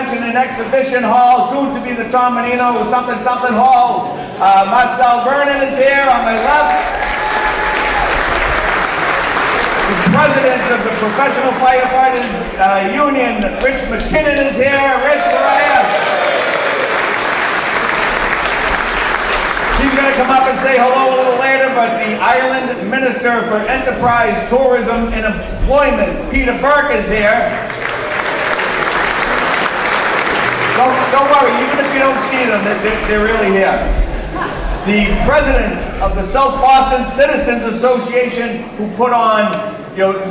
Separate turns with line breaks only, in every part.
Convention and Exhibition Hall, soon to be the Tom Menino something something hall. Marcel Vernon is here on my left. The president of the Professional Firefighters Union, Rich McKinnon, is here. Rich, where are you? He's going to come up and say hello a little later, but the Ireland Minister for Enterprise, Tourism and Employment, Peter Burke, is here. Don't worry, even if you don't see them, they're really here. The president of the South Boston Citizens Association, who put on 9,000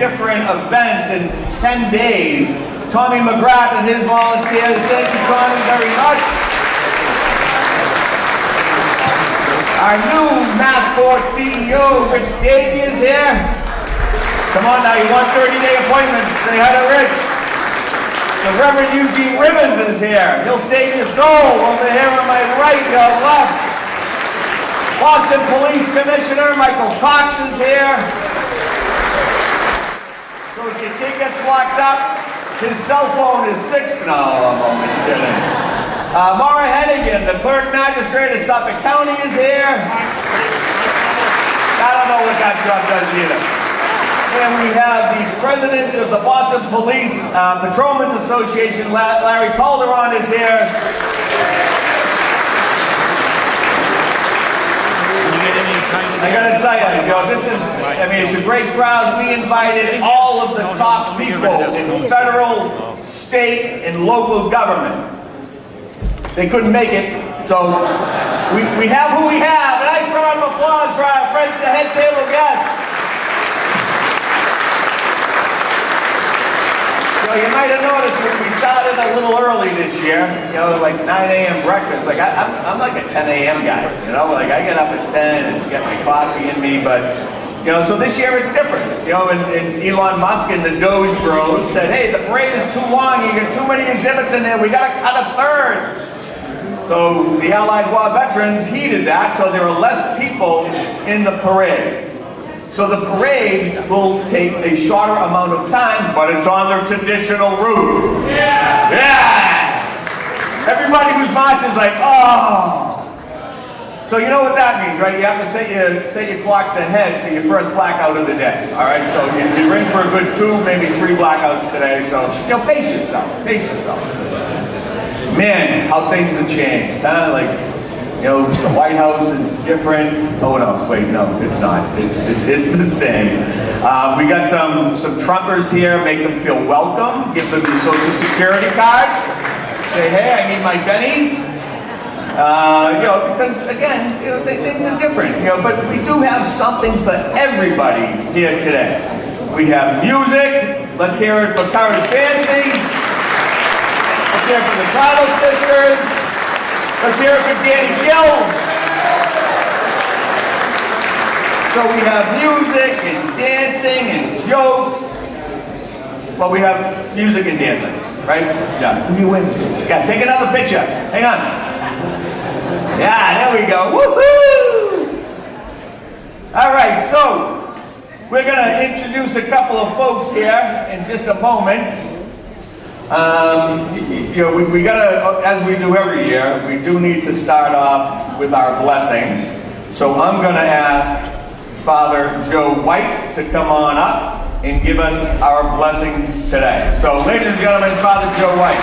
different events in 10 days. Tommy McGrath and his volunteers. Thank you, Tommy, very much. Our new Massport CEO, Rich Davey, is here. Come on now, you want 30-day appointments. Say hi to Rich. The Reverend Eugene Rivers is here. He'll save your soul. Over here on my right, your left. Boston Police Commissioner Michael Cox is here. So if your kid gets locked up, his cell phone is 6. No, I'm only kidding. Maura Hennigan, the Clerk Magistrate of Suffolk County, is here. I don't know what that job does either. And we have the President of the Boston Police Patrolmen's Association, Larry Calderon, is here. I gotta tell you, this is, it's a great crowd. We invited all of the top people in federal, state, and local government. They couldn't make it, so we have who we have. A nice round of applause for our friends, head table guests. You might have noticed we started a little early this year, like 9 a.m. breakfast. Like I'm like a 10 a.m. guy, like I get up at 10 and get my coffee in me, but so this year it's different. And Elon Musk and the Doge Bros said, hey, the parade is too long, you get too many exhibits in there, we gotta cut a third. So the Allied War veterans heeded that, so there are less people in the parade. So the parade will take a shorter amount of time, but it's on their traditional route. Yeah! Yeah! Everybody who's marching is like, oh! So you know what that means, right? You have to set your clocks ahead for your first blackout of the day. All right, so you're in for a good 2, maybe 3 blackouts today. So pace yourself, pace yourself. Man, how things have changed, huh? Like, the White House is different. Oh no, wait, no, it's not. It's the same. We got some Trumpers here. Make them feel welcome. Give them your Social Security card. Say, hey, I need my bennies. Because again, things are different. But we do have something for everybody here today. We have music. Let's hear it for Courage Dancing. Let's hear it for the Tribal Sisters. Let's hear it for Danny Gill. So we have music and dancing and jokes. Well, we have music and dancing, right? Yeah, who are you waving to? Yeah, take another picture. Hang on. Yeah, there we go. Woohoo! All right, so we're going to introduce a couple of folks here in just a moment. We gotta, as we do every year, we do need to start off with our blessing. So I'm gonna ask Father Joe White to come on up and give us our blessing today. So ladies and gentlemen, Father Joe White.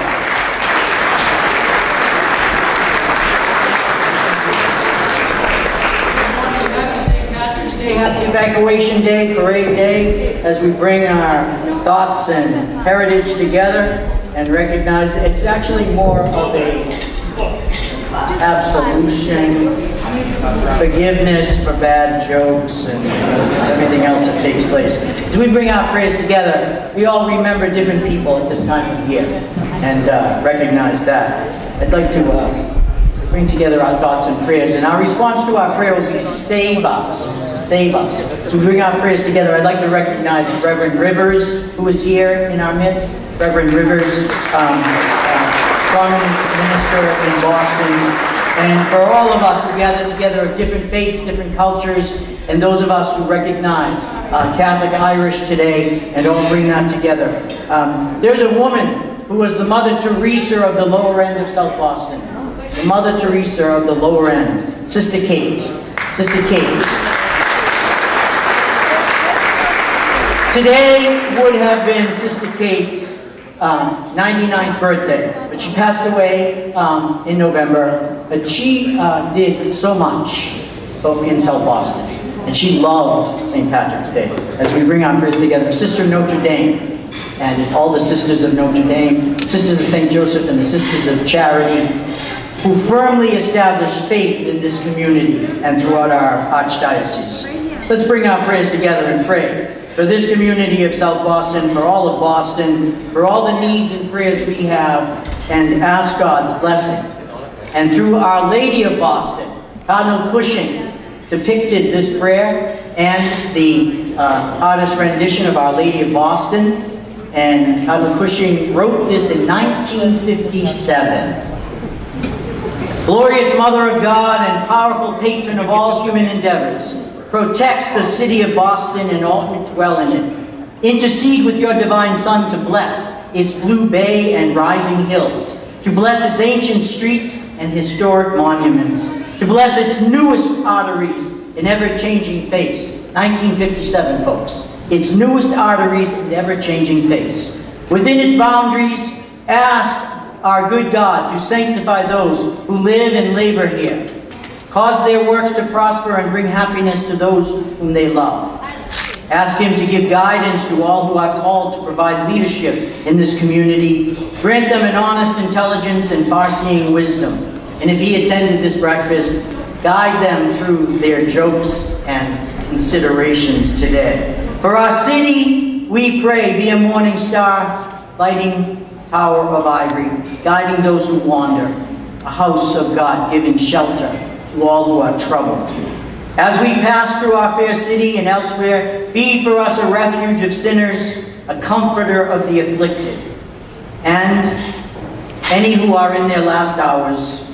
Happy Evacuation Day, Parade Day, as we bring our thoughts and heritage together and recognize it's actually more of a absolution, forgiveness for bad jokes and everything else that takes place. As we bring our prayers together, we all remember different people at this time of year and recognize that. I'd like to bring together our thoughts and prayers, and our response to our prayer will be save us. Save us. So we bring our prayers together. I'd like to recognize Reverend Rivers, who is here in our midst. Reverend Rivers, prominent minister in Boston. And for all of us who gather together of different faiths, different cultures, and those of us who recognize Catholic Irish today, and all bring that together. There's a woman who was the Mother Teresa of the lower end of South Boston. The Mother Teresa of the lower end. Sister Kate. Sister Kate. Today would have been Sister Kate's 99th birthday, but she passed away in November. But she did so much in South Boston, and she loved St. Patrick's Day. As we bring our prayers together, Sister Notre Dame, and all the Sisters of Notre Dame, Sisters of St. Joseph, and the Sisters of Charity, who firmly established faith in this community and throughout our archdiocese. Let's bring our prayers together and pray for this community of South Boston, for all of Boston, for all the needs and prayers we have, and ask God's blessing. And through Our Lady of Boston, Cardinal Cushing depicted this prayer and the artist rendition of Our Lady of Boston. And Cardinal Cushing wrote this in 1957. Glorious Mother of God and powerful patron of all human endeavors, protect the city of Boston and all who dwell in it. Intercede with your divine Son to bless its blue bay and rising hills, to bless its ancient streets and historic monuments, to bless its newest arteries and ever-changing face. 1957, folks. Its newest arteries and ever-changing face. Within its boundaries, ask our good God to sanctify those who live and labor here. Cause their works to prosper and bring happiness to those whom they love. Ask Him to give guidance to all who are called to provide leadership in this community. Grant them an honest intelligence and far-seeing wisdom. And if He attended this breakfast, guide them through their jokes and considerations today. For our city, we pray, be a morning star, lighting tower of ivory, guiding those who wander, a house of God, giving shelter to all who are troubled. As we pass through our fair city and elsewhere, be for us a refuge of sinners, a comforter of the afflicted, and any who are in their last hours,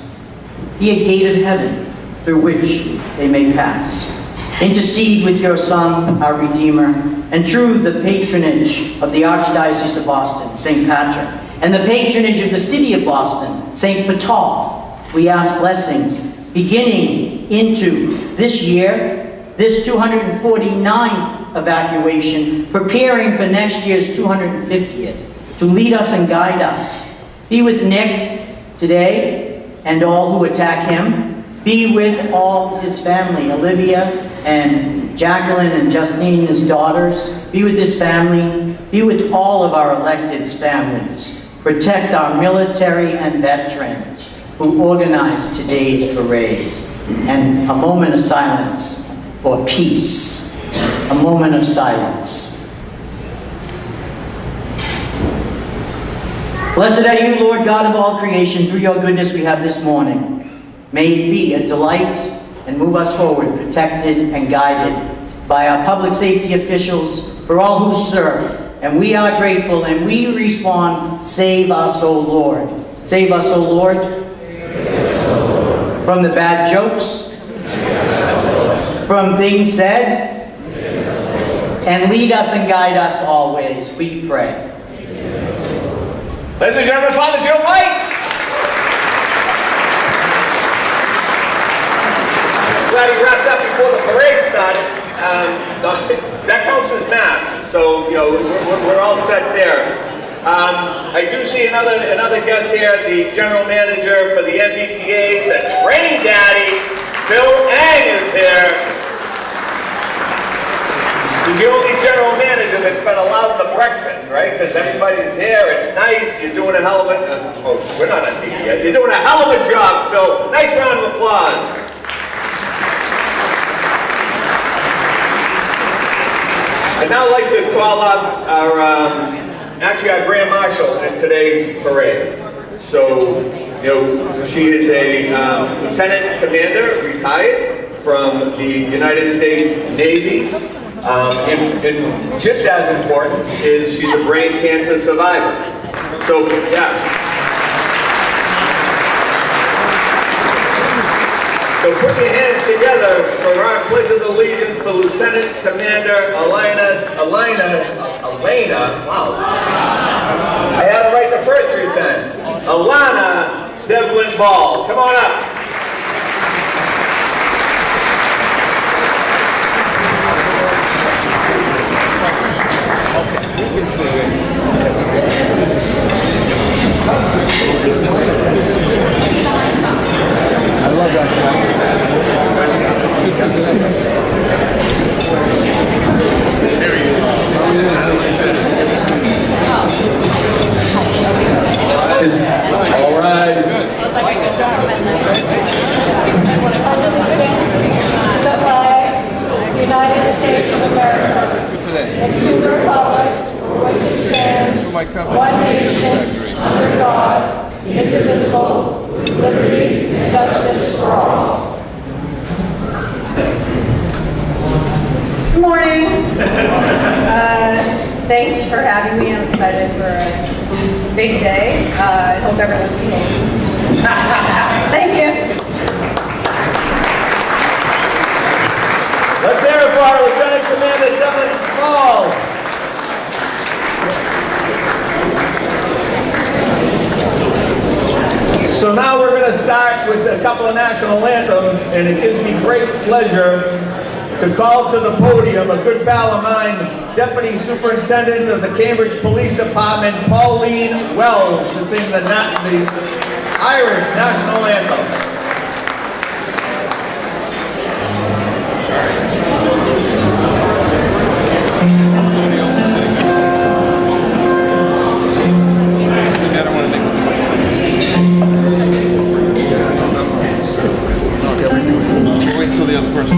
be a gate of heaven through which they may pass. Intercede with your Son, our Redeemer, and through the patronage of the Archdiocese of Boston, St. Patrick, and the patronage of the city of Boston, St. Petolf, we ask blessings beginning into this year, this 249th evacuation, preparing for next year's 250th, to lead us and guide us. Be with Nick today and all who attack him. Be with all his family, Olivia and Jacqueline and Justine, his daughters. Be with his family. Be with all of our electeds' families. Protect our military and veterans who organized today's parade. And a moment of silence for peace. A moment of silence. Blessed are you, Lord God of all creation. Through your goodness we have this morning. May it be a delight and move us forward, protected and guided by our public safety officials, for all who serve. And we are grateful, and we respond, save us, O Lord. Save us, O Lord. From the bad jokes, from things said, and lead us and guide us always, we pray.
Ladies and gentlemen, Father Joe White. Glad he wrapped up before the parade started. That counts as mass, so we're all set there. I do see another guest here, the general manager for the MBTA, the train daddy, Bill Ang is here. He's the only general manager that's been allowed the breakfast, right? Because everybody's here, it's nice, you're doing a hell of a, oh, we're not on TV yet. You're doing a hell of a job, Bill. Nice round of applause. I'd now like to call up our Grand Marshal in today's parade. So, she is a Lieutenant Commander, retired from the United States Navy. And just as important is she's a brain cancer survivor. So, yeah. So put your hands together for our Pledge of Allegiance for Lieutenant Commander Elena, wow. I had it right the First Lieutenant Alana Devlin Ball. Come on up.
I love that guy.
All rise.
The flag, United States of America, and to the republic for which it stands, one nation, under God, indivisible, with liberty and justice for all. Good morning. Thanks for having me. I'm excited for a big day. I hope everyone behaves. Thank you.
Let's hear it for our Lieutenant Commander Devlin Ball. So now we're going to start with a couple of national anthems, and it gives me great pleasure to call to the podium a good pal of mine, Deputy Superintendent of the Cambridge Police Department, Pauline Wells, to sing the Irish National Anthem.
Wait till the other person.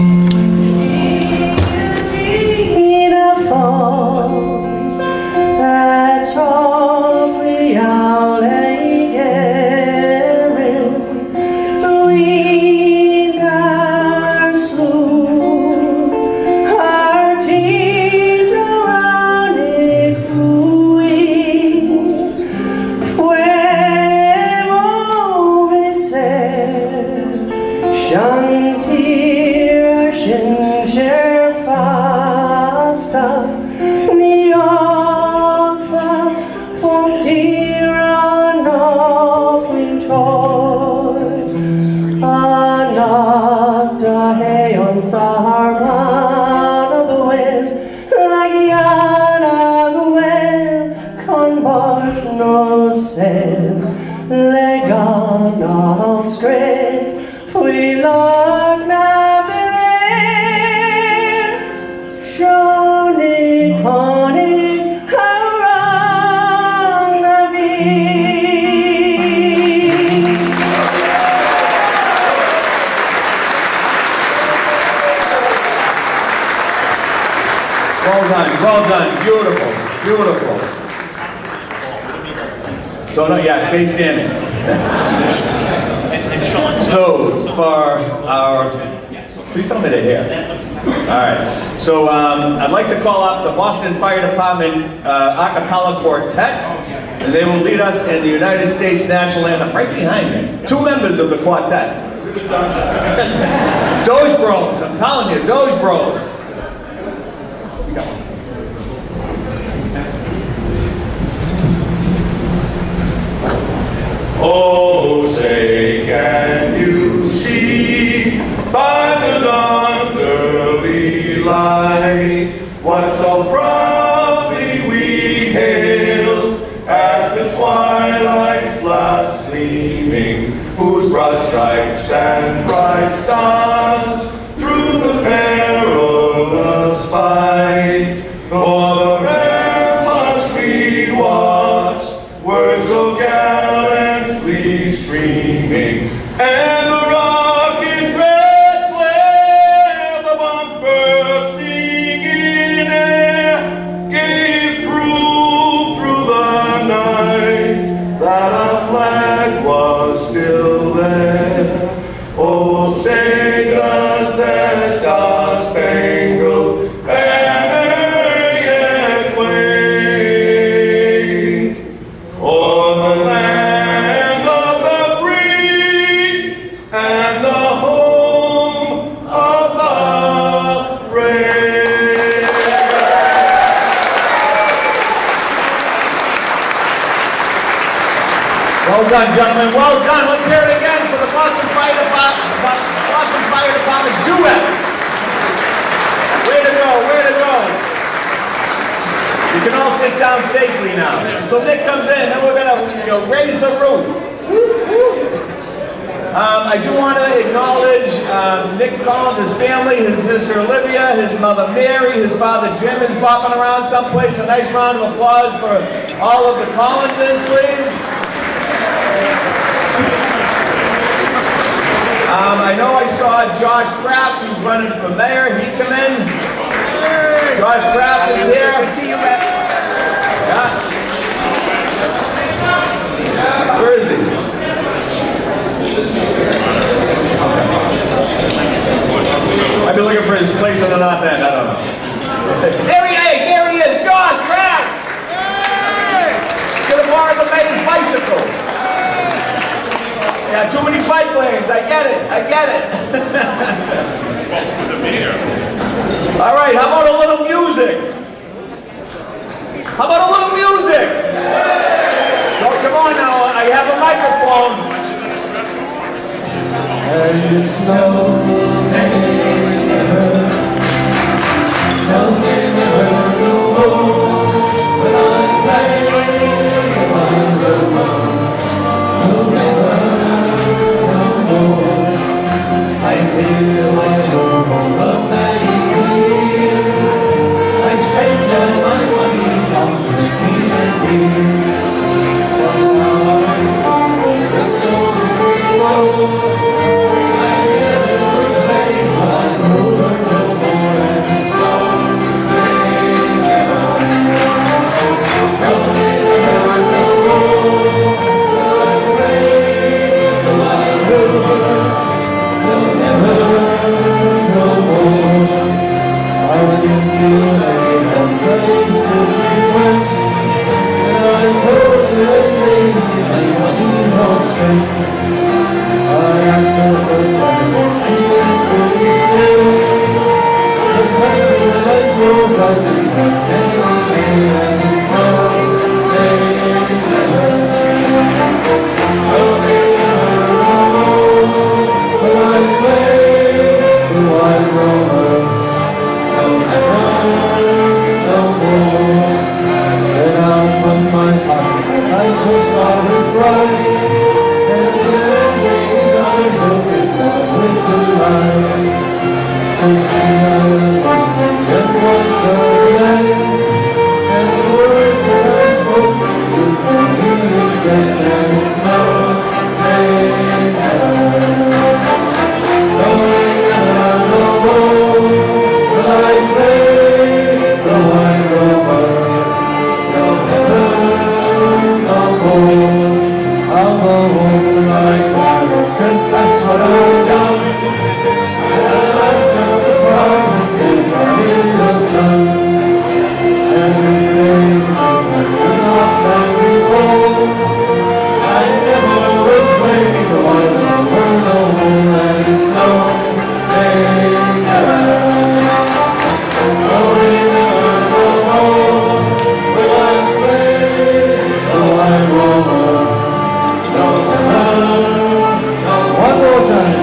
Well done, beautiful, beautiful. So, no, yeah, stay standing. So, for our, please tell me they're here. All right, so I'd like to call up the Boston Fire Department a cappella quartet, and they will lead us in the United States National Anthem, right behind me. Two members of the quartet. Doge Bros, I'm telling you, Doge Bros.
Oh, say, can you see by the dawn's early light what so proudly we hailed at the twilight's last gleaming, whose broad stripes and bright stars through the perilous fight o'er the ramparts we watched were so gallantly streaming, and the rocket's red glare, the bombs bursting in air, gave proof through the night that our flag was still there. Oh, say does that star-spangled banner yet wave o'er the land of the free
done, gentlemen. Well done. Let's hear it again for the Boston Fire Department duet. Way to go, way to go. You can all sit down safely now. Until Nick comes in, then we're gonna raise the roof. I do want to acknowledge Nick Collins, his family, his sister Olivia, his mother Mary, his father Jim is bopping around someplace. A nice round of applause for all of the Collinses, please. I know I saw Josh Kraft, who's running for mayor. He come in. Josh Kraft is here. Yeah. Where is he? I've been looking for his place on the north end. I don't know. There he is, Josh Kraft. Should have borrowed the mayor's bicycle. Yeah, too many bike lanes. I get it. All right, how about a little music? Come on now, I have a microphone.
And it's no when I play, I feel my home from that easy. I spend all my money on whiskey and beer. But now I'm told that though the world's slow, I never would play my Lord no more. And it's no, they never, no, they never no more. I play the wild river. I went into a house I used to dream with, and I told her that maybe my money was spent. I asked her for credit, she answered me clearly. Such questions like yours I didn't have anyway, and it's no, they never, no, they never know. But I play the wild rover. Then out from my pockets I just saw her cry, and the little lady's eyes opened wide with delight. So she got a message and words of nice, and the words that I spoke were for me just as it's now. They never, no, they never no more. But I play the white rover, no more. I'll go home to my parents, confess what I've done, and ask them to pardon me for being the son. And if they was not time to go, I never will play the white rover no more. And it's no, they never. One more time,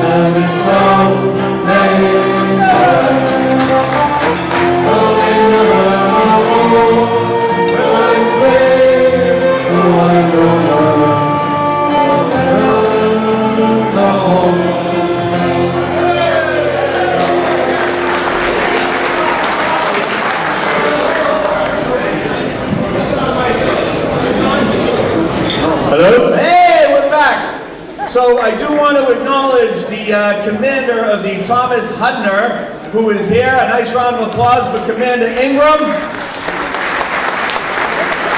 and it's now, they never, no, they never know. When I play the white rover, no,
Hello? Hey, we're back. So I do want to acknowledge the commander of the Thomas Hudner, who is here. A nice round of applause for Commander Ingram.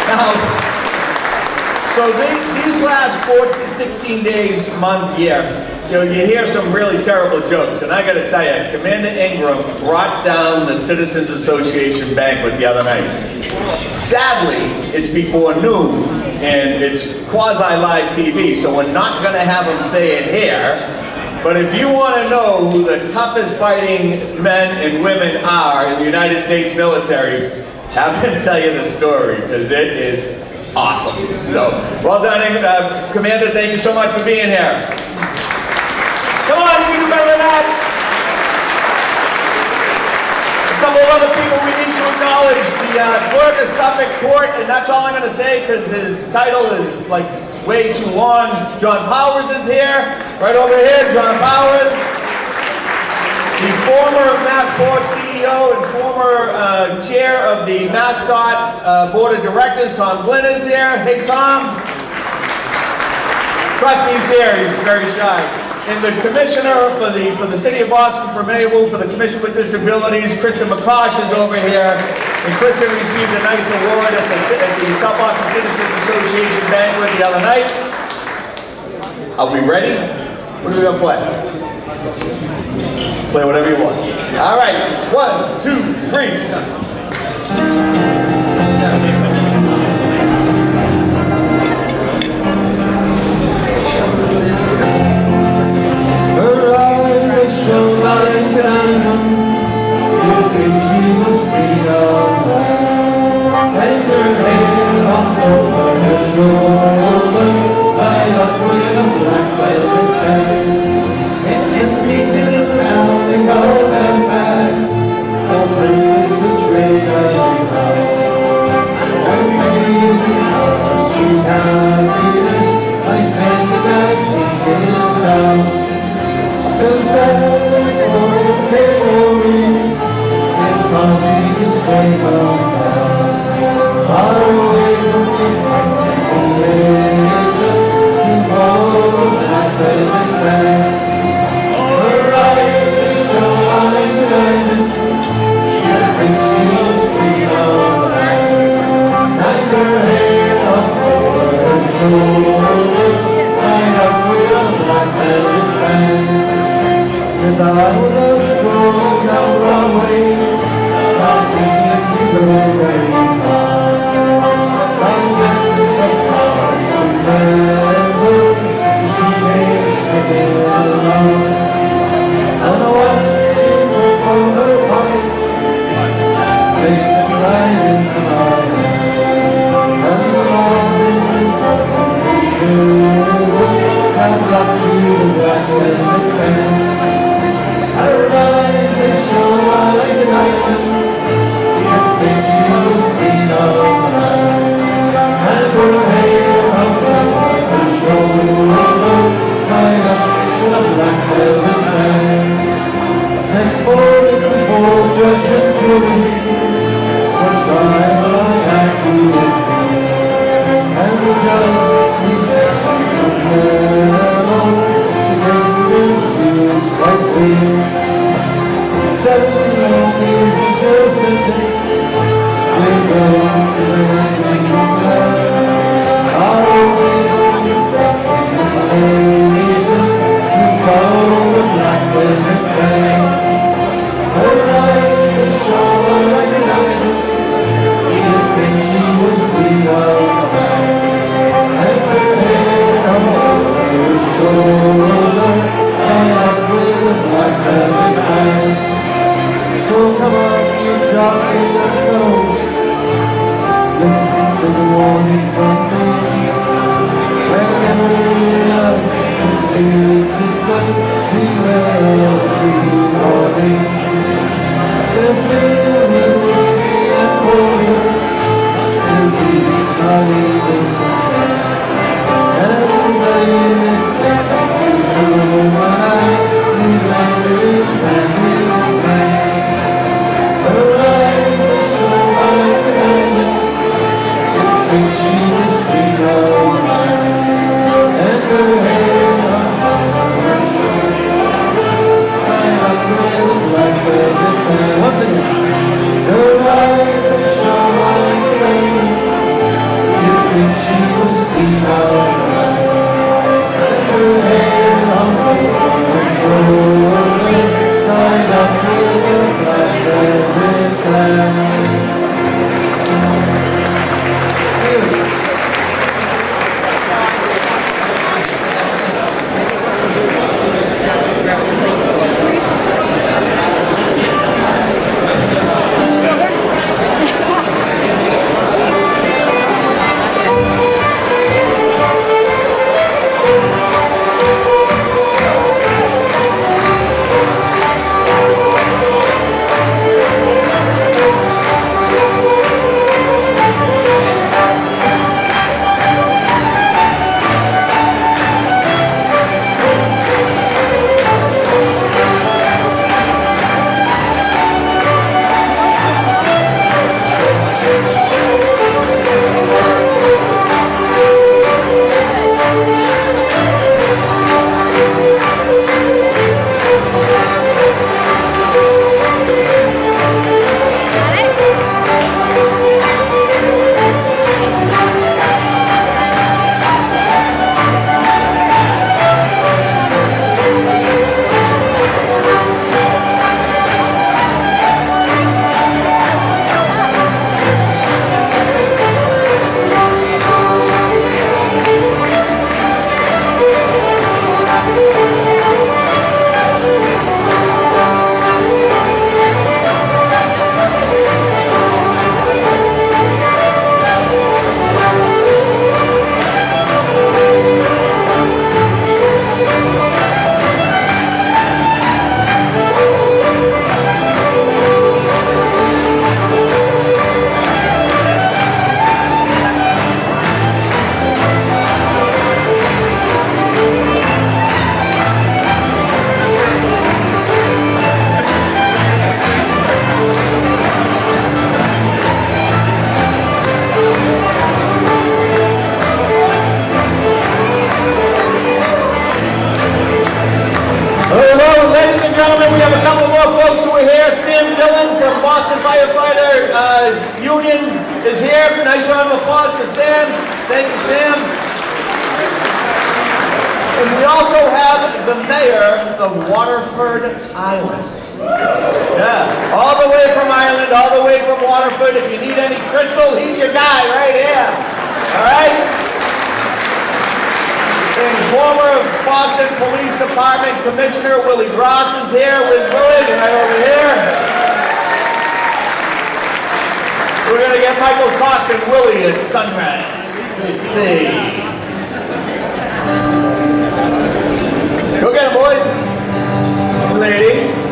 Now, so these last 14, 16 days, month, year, you hear some really terrible jokes. And I got to tell you, Commander Ingram brought down the Citizens Association banquet the other night. Sadly, it's before noon, and it's quasi-live TV, so we're not going to have him say it here. But if you want to know who the toughest fighting men and women are in the United States military, have him tell you the story, because it is awesome. So, well done, Commander. Thank you so much for being here. Come on, you can do better than that. A couple of other people we need to acknowledge. The clerk of Suffolk Court, and that's all I'm going to say because his title is like way too long. John Powers is here. Right over here, John Powers. The former Massport CEO and former chair of the Mascot Board of Directors, Tom Glynn, is here. Hey, Tom. Trust me, he's here. He's very shy. And the commissioner for the city of Boston, for Maywood, for the Commission with Disabilities, Kristen McCosh is over here. And Kristen received a nice award at the South Boston Citizens Association banquet the other night. Are we ready? What are we going to play? Play whatever you want. All right. 1, 2, 3.
Her eyes shone like diamonds. You think she was made of gold. And her hair hung over her shoulder, tied up with a black velvet band. They go that fast, the breakfast the trade of love. And gazing out of sweet happiness, I spent the night in town. Till sadness fortune came for me, and caused me to stray from town. Far away from my friends and relations, to follow the black velvet sand. Like a diamond, yet when she was free of that, and her hair up over her shoulder, tied up with a black velvet band. As I was out strolling down Broadway, not thinking to go very far, I went to the forest and danced, she came singing along, and I watched from her pockets, placed it right into my hands, and the morning music had locked to the black velvet band. Her eyes, they shone like a diamond, you'd think she was queen of the land, and her hair hung over her shoulder, tied up with a black velvet band. Next morning before judge and jury, for trial I had to appear, and the judge, he said she don't care, the case against you is quite clear. 7 long years is your sentence, we're going to the king's land. Far away from your friends and relations, you follow the black velvet band. Her eyes, they shone like a diamond, you'd think she was queen of the land. And her hair hung over her shoulder, tied up with a black velvet band. So come on, you jolly young fellows, listen to the warning
folks who are here, Sam Dillon from Boston Firefighter Union is here. Nice round of applause for Sam. Thank you, Sam. And we also have the mayor of Waterford Island. Yeah, all the way from Ireland, all the way from Waterford. If you need any crystal, he's your guy right here. All right? And former Boston Police Department Commissioner Willie Gross is here. Where's Willie? Right over here. We're going to get Michael Cox and Willie at sunrise. Let's see. Go get him, boys. Ladies.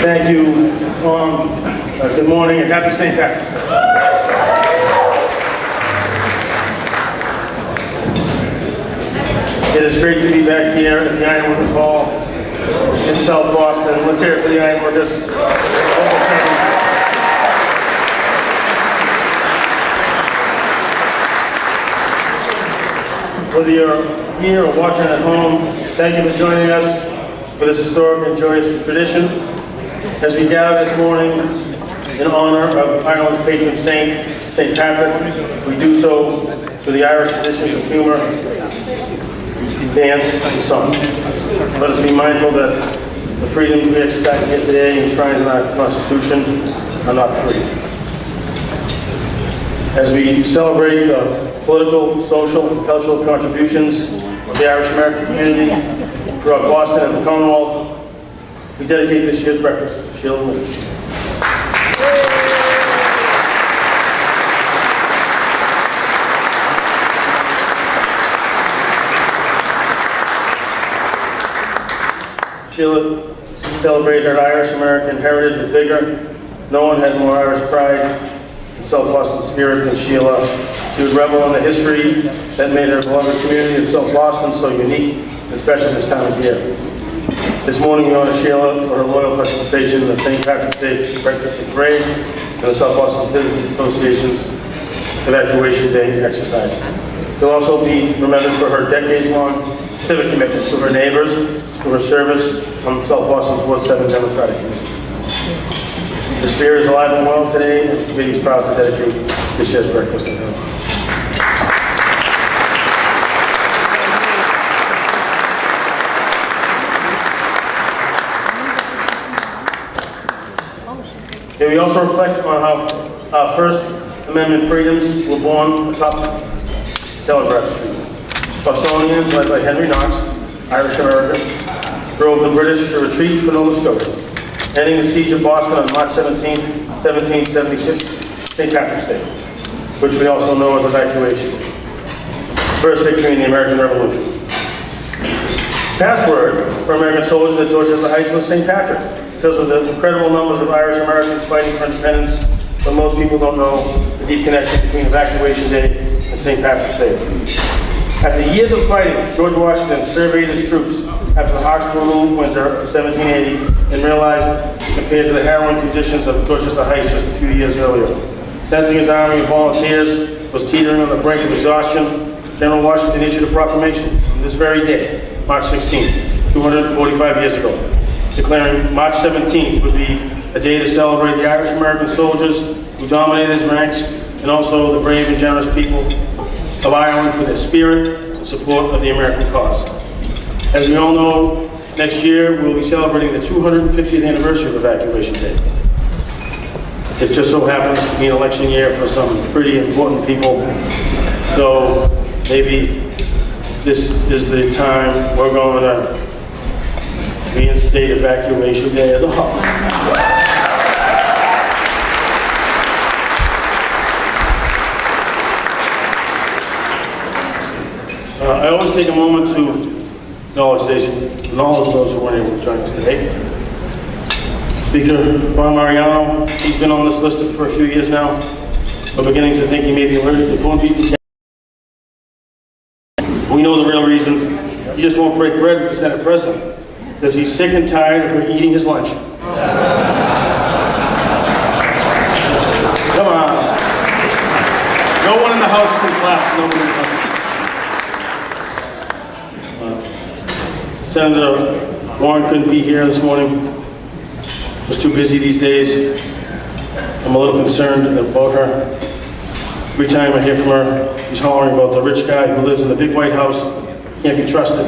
Thank you. Good morning and happy St. Patrick's Day. It is great to be back here at the Ironworkers Hall in South Boston. Let's hear it for the Ironworkers. Whether you're here or watching at home, thank you for joining us for this historic and joyous tradition. As we gather this morning in honor of Ireland's patron saint, St. Patrick, we do so through the Irish traditions of humor, dance, and song. Let us be mindful that the freedoms we exercise here today enshrined in our Constitution are not free. As we celebrate the political, social, and cultural contributions of the Irish American community throughout Boston and the Commonwealth, we dedicate this year's breakfast to Sheila Lynch. Sheila celebrated her Irish American heritage with vigor. No one had more Irish pride and South Boston spirit than Sheila. She would revel in the history that made her beloved community of South Boston so unique, especially this time of year. This morning we honor Sheila for her loyal participation in the St. Patrick's Day Breakfast and Parade and the South Boston Citizens Association's Evacuation Day exercise. She'll also be remembered for her decades-long civic commitment to her neighbors, to her service on South Boston's Ward 7 Democratic Committee. The spirit is alive and well today, and the committee is proud to dedicate this year's breakfast to her. And we also reflect on how our First Amendment freedoms were born atop Telegraph Street. Bostonians, led by Henry Knox, Irish American, drove the British to retreat for Nova Scotia, ending the siege of Boston on March 17, 1776, St. Patrick's Day, which we also know as evacuation. First victory in the American Revolution. Password for American soldiers at Dorchester Heights was St. Patrick, because of the incredible numbers of Irish Americans fighting for independence, but most people don't know the deep connection between Evacuation Day and St. Patrick's Day. After years of fighting, George Washington surveyed his troops after the harsh brutal winter of 1780 and realized, compared to the harrowing conditions of Dorchester Heights just a few years earlier, sensing his army of volunteers was teetering on the brink of exhaustion, General Washington issued a proclamation on this very day, March 16, 245 years ago, declaring March 17th would be a day to celebrate the Irish American soldiers who dominated his ranks, and also the brave and generous people of Ireland for their spirit and support of the American cause. As we all know, next year we'll be celebrating the 250th anniversary of Evacuation Day. It just so happens to be an election year for some pretty important people, so maybe this is the time we're going to reinstate Evacuation Day as a holiday. I always take a moment to acknowledge those who weren't able to join us today. Speaker Ron Mariano, he's been on this list for a few years now. We're beginning to think he may be allergic to corned beef. We know the real reason. He just won't break bread with the Senate President, because he's sick and tired of her eating his lunch. Come on. No one in the House can clap. No one in the House. Senator Warren couldn't be here this morning. Was too busy these days. I'm a little concerned about her. Every time I hear from her, she's hollering about the rich guy who lives in the big White House. Can't be trusted.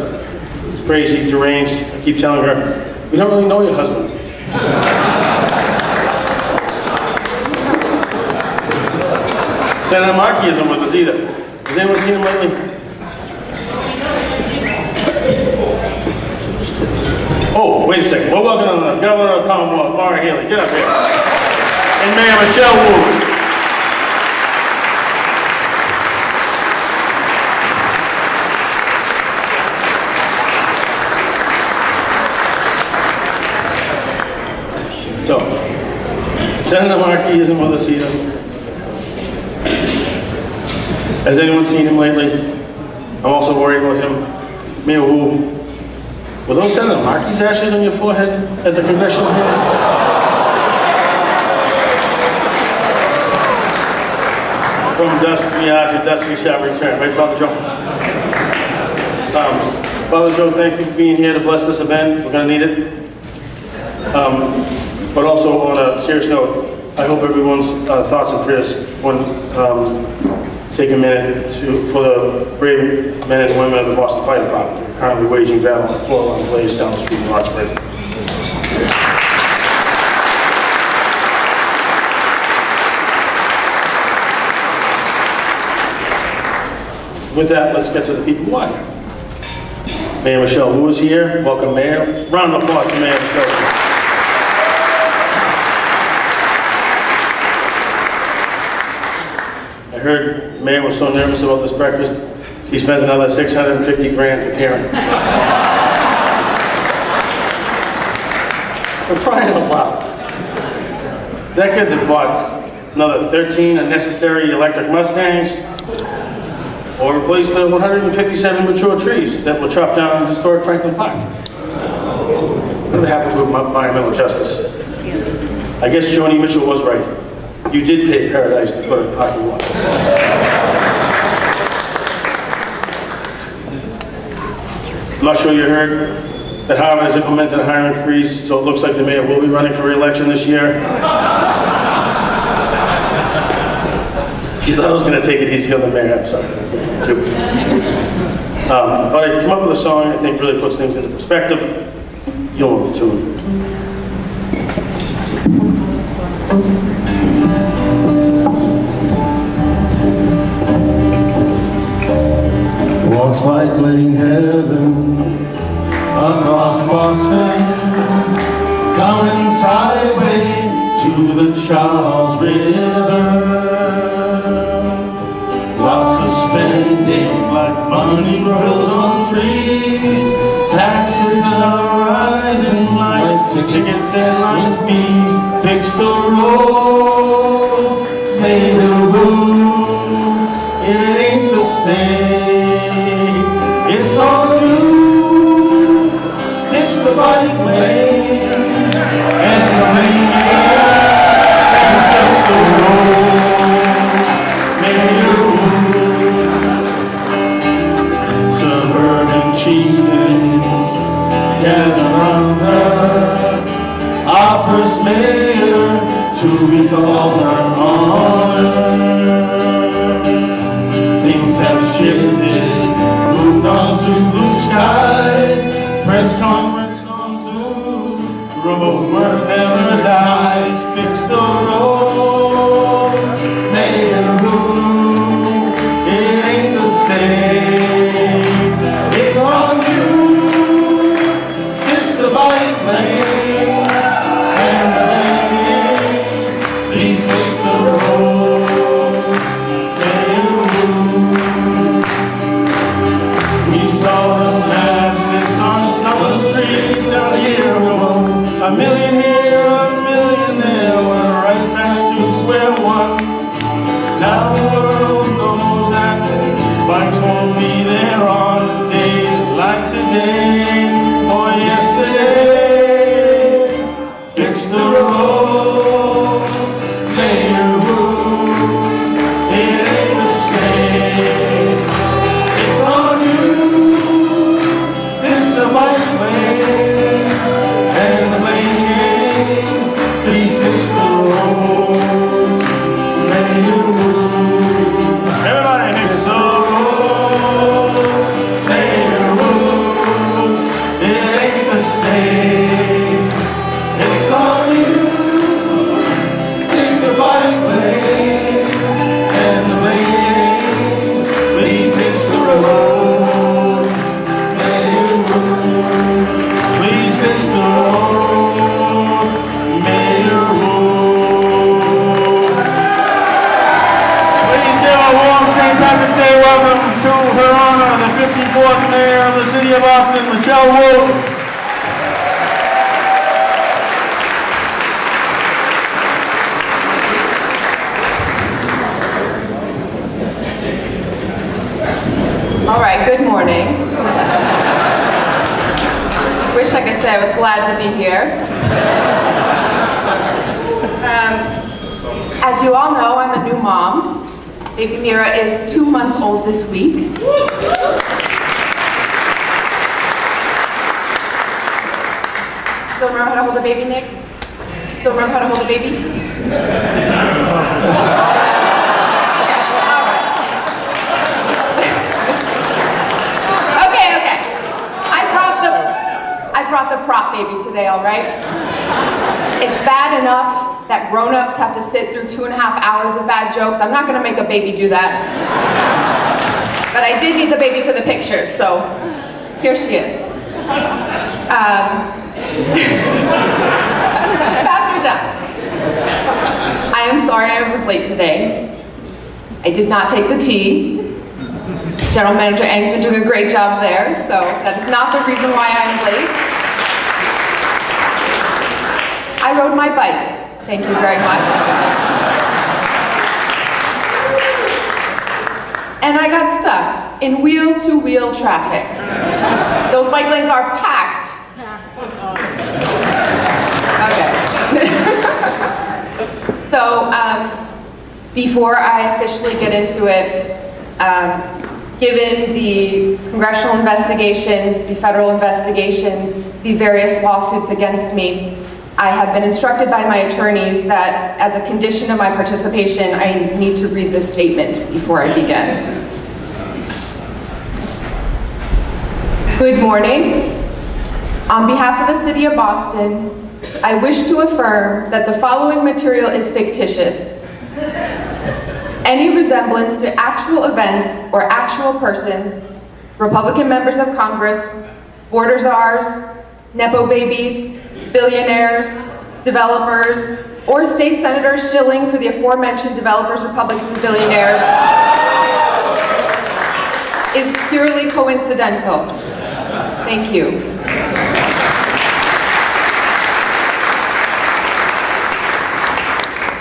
He's crazy, deranged. I keep telling her, we don't really know your husband. Senator Markey isn't with us either. Has anyone seen him lately? Oh, wait a second. We're welcoming the Governor of the Commonwealth, Laura Haley. Get up here. And Mayor Michelle Wu. So, Senator Markey isn't with us either. Has anyone seen him lately? I'm also worried about him. Mayor Wu. Were those Senator Markey's ashes on your forehead at the congressional hearing? From dusk we are, to dusk we shall return. Right, Father Joe? Father Joe, thank you for being here to bless this event. We're going to need it. But also, on a serious note, I hope everyone's thoughts and prayers when take a minute for the brave men and women of the Boston Fire Department who are currently waging battle on 411 Blaze down the street in Roxbury. With that, let's get to the people why. Mayor Michelle Wu is here. Welcome, Mayor. Round of applause for Mayor Michelle Wu. I heard the Mayor was so nervous about this breakfast, he spent another $650 grand preparing. For crying out loud. That kid that bought another 13 unnecessary electric Mustangs, or replaced the 157 mature trees that were chopped down in historic Franklin Park. What happened to environmental justice? I guess Joni Mitchell was right. You did pay paradise to put a parking lot. I'm not sure you heard that Harvard has implemented a hiring freeze, so it looks like the mayor will be running for re-election this year. He thought I was going to take it easy on the mayor. I'm sorry. That's not true. But I came up with a song I think really puts things into perspective. You'll know the tune.
Walks cycling heaven across Boston, Collins Highway to the Charles River. Lots of spending like money grows on trees. Taxes are rising like tickets and like fees. Fix the roads, made the room. It ain't the state, it's on you. Ditch the bike lanes and the lanes. Fix the roads, made the room. Suburban chieftains gather under our first mayor to be called her honor. Things have shifted, moved on to blue sky, press conference on Zoom, remote work never dies. Fix the roads, make it room, it ain't the state, it's on you. Fix the bike lanes and the lanes, please fix the roads, make it room. We saw the madness on Summer Street down a year ago. A million here, a million there, we're right back to square one. Now the world knows that bikes won't be there on days like today or yesterday. Fix the roads, lay your room, it ain't a state, it's on you. This the bike lanes and the lanes, please fix the roads, lay your room. Everybody fix the roads, lay your room, it ain't the state, it's on you. Fix the bike lanes and the lanes, please fix the roads, lay your room. Please fix the roads, may your room. Please give a warm St. Patrick's Day welcome to Her Honor, the 54th Mayor of the City of Austin, Michelle Wu.
All right, good morning. Wish I could say I was glad to be here. As you all know, I'm a new mom. Baby Mira is 2 months old this week. Still remember how to hold a baby, Nick? Still remember how to hold a baby? I brought the prop baby today, all right? It's bad enough that grown-ups have to sit through 2.5 hours of bad jokes. I'm not gonna make a baby do that. But I did need the baby for the picture, so here she is. Pass her down. I am sorry I was late today. I did not take the tea. General Manager Eng's been doing a great job there, so that is not the reason why I'm late. I rode my bike. Thank you very much. And I got stuck in wheel-to-wheel traffic. Those bike lanes are packed. Okay. So, before I officially get into it, given the congressional investigations, the federal investigations, the various lawsuits against me, I have been instructed by my attorneys that as a condition of my participation, I need to read this statement before I begin. Good morning. On behalf of the City of Boston, I wish to affirm that the following material is fictitious. Any resemblance to actual events or actual persons, Republican members of Congress, border czars, Nepo babies, billionaires, developers, or state senators shilling for the aforementioned developers, Republicans, and billionaires is purely coincidental. Thank you.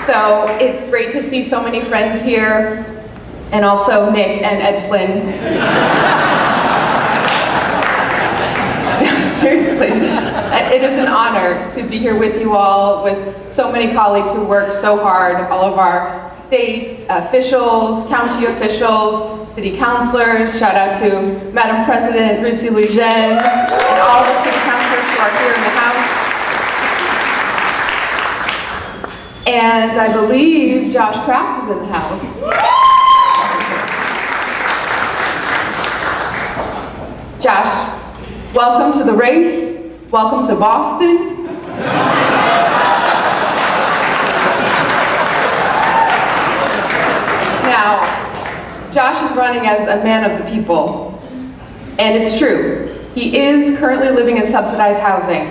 So it's great to see so many friends here, and also Nick and Ed Flynn. Seriously, it is an honor to be here with you all, with so many colleagues who worked so hard, all of our state officials, county officials, city councilors, shout out to Madam President Ruthie Lujan, and all the city councilors who are here in the House. And I believe Josh Kraft is in the house. Josh, welcome to the race. Welcome to Boston. Now, Josh is running as a man of the people. And it's true. He is currently living in subsidized housing.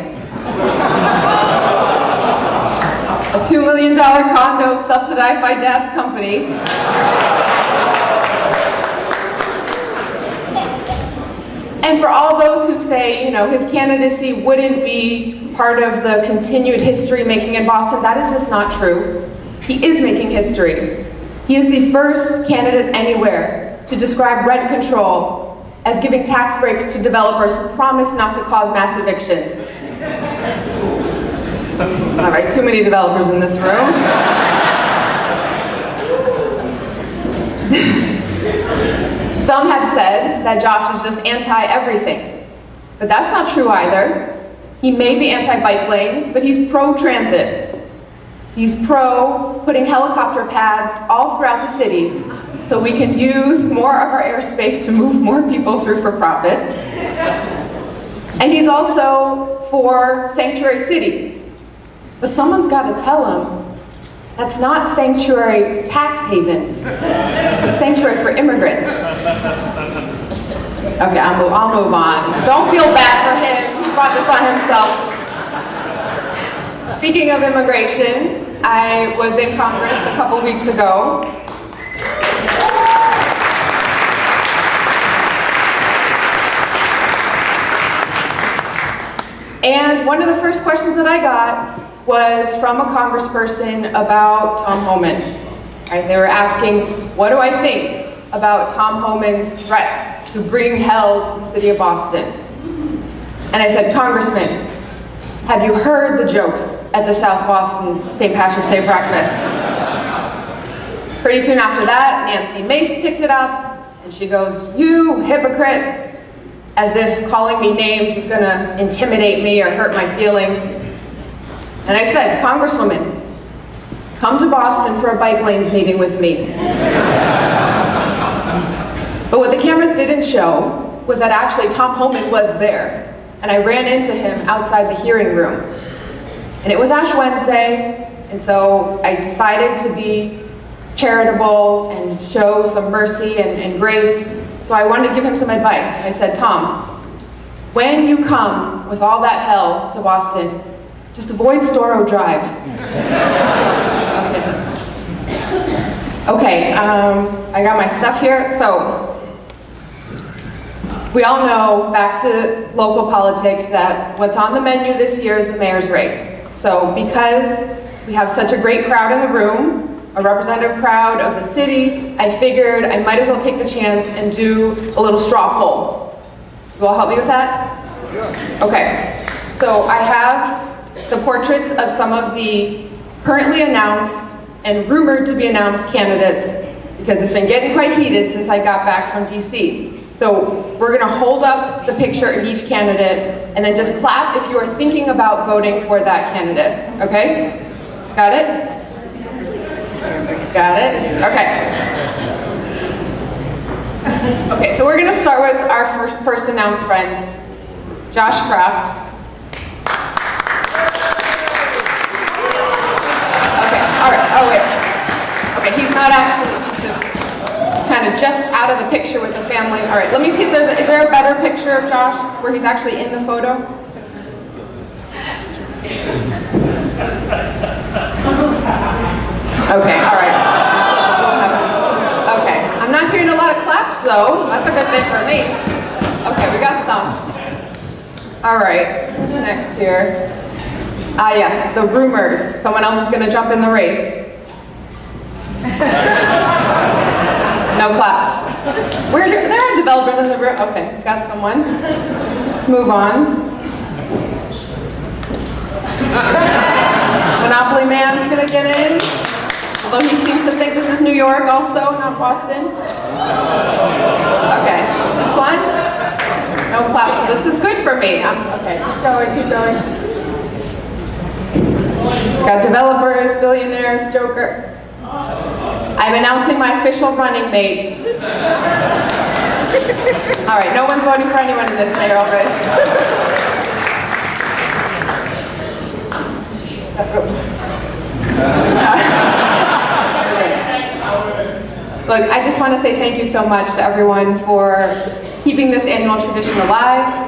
A $2 million condo subsidized by Dad's company. And for all those who say, you know, his candidacy wouldn't be part of the continued history making in Boston, that is just not true. He is making history. He is the first candidate anywhere to describe rent control as giving tax breaks to developers who promise not to cause mass evictions. All right, too many developers in this room. Some have said that Josh is just anti-everything, but that's not true either. He may be anti-bike lanes, but he's pro-transit. He's pro putting helicopter pads all throughout the city so we can use more of our airspace to move more people through for profit. And he's also for sanctuary cities. But someone's got to tell him that's not sanctuary tax havens. It's sanctuary for immigrants. Okay, I'll move on. Don't feel bad for him. He brought this on himself. Speaking of immigration, I was in Congress a couple weeks ago. And one of the first questions that I got was from a congressperson about Tom Homan. Right, they were asking, what do I think about Tom Homan's threat to bring hell to the city of Boston? And I said, Congressman, have you heard the jokes at the South Boston St. Patrick's Day breakfast? Pretty soon after that, Nancy Mace picked it up, and she goes, you hypocrite, as if calling me names was gonna intimidate me or hurt my feelings. And I said, Congresswoman, come to Boston for a bike lanes meeting with me. But what the cameras didn't show was that actually Tom Homan was there. And I ran into him outside the hearing room. And it was Ash Wednesday, and so I decided to be charitable and show some mercy and grace. So I wanted to give him some advice. I said, Tom, when you come with all that hell to Boston, just avoid Storrow Drive. Okay, I got my stuff here. So, we all know, back to local politics, that what's on the menu this year is the mayor's race. So, because we have such a great crowd in the room, a representative crowd of the city, I figured I might as well take the chance and do a little straw poll. You all help me with that? Okay, so I have the portraits of some of the currently announced and rumored to be announced candidates, because it's been getting quite heated since I got back from DC. So we're gonna hold up the picture of each candidate and then just clap if you are thinking about voting for that candidate, okay? Got it? Got it? Okay. Okay, so we're gonna start with our first announced friend, Josh Kraft. Okay, all right, oh wait. Okay, he's not actually, he's kind of just out of the picture with the family. All right, let me see if is there a better picture of Josh where he's actually in the photo? Okay, all right. Okay, I'm not hearing a lot of claps though. That's a good thing for me. Okay, we got some. All right, next here. Ah yes, the rumors. Someone else is gonna jump in the race. No claps. There are developers in the room. Okay, got someone. Move on. Monopoly Man's gonna get in. Although he seems to think this is New York also, not Boston. Okay, this one? No claps. This is good for me. Okay, keep going, keep going. Got developers, billionaires, Joker. I'm announcing my official running mate. All right, no one's voting for anyone in this mayoral race. Look, I just want to say thank you so much to everyone for keeping this annual tradition alive.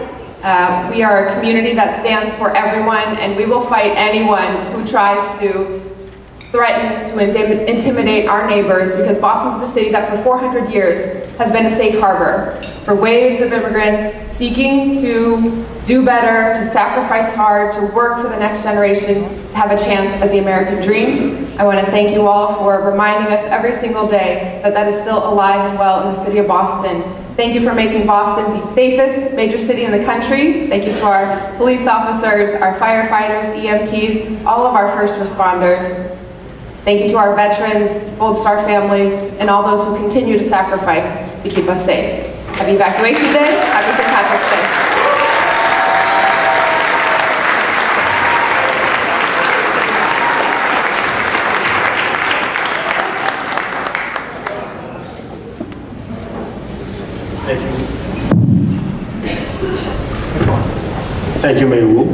We are a community that stands for everyone, and we will fight anyone who tries to threaten to intimidate our neighbors, because Boston is the city that for 400 years has been a safe harbor for waves of immigrants seeking to do better, to sacrifice hard, to work for the next generation, to have a chance at the American dream. I want to thank you all for reminding us every single day that that is still alive and well in the city of Boston. Thank you for making Boston the safest major city in the country. Thank you to our police officers, our firefighters, EMTs, all of our first responders. Thank you to our veterans, Gold Star families, and all those who continue to sacrifice to keep us safe. Happy Evacuation Day, happy St. Patrick's Day.
Thank you, Mayor Wu.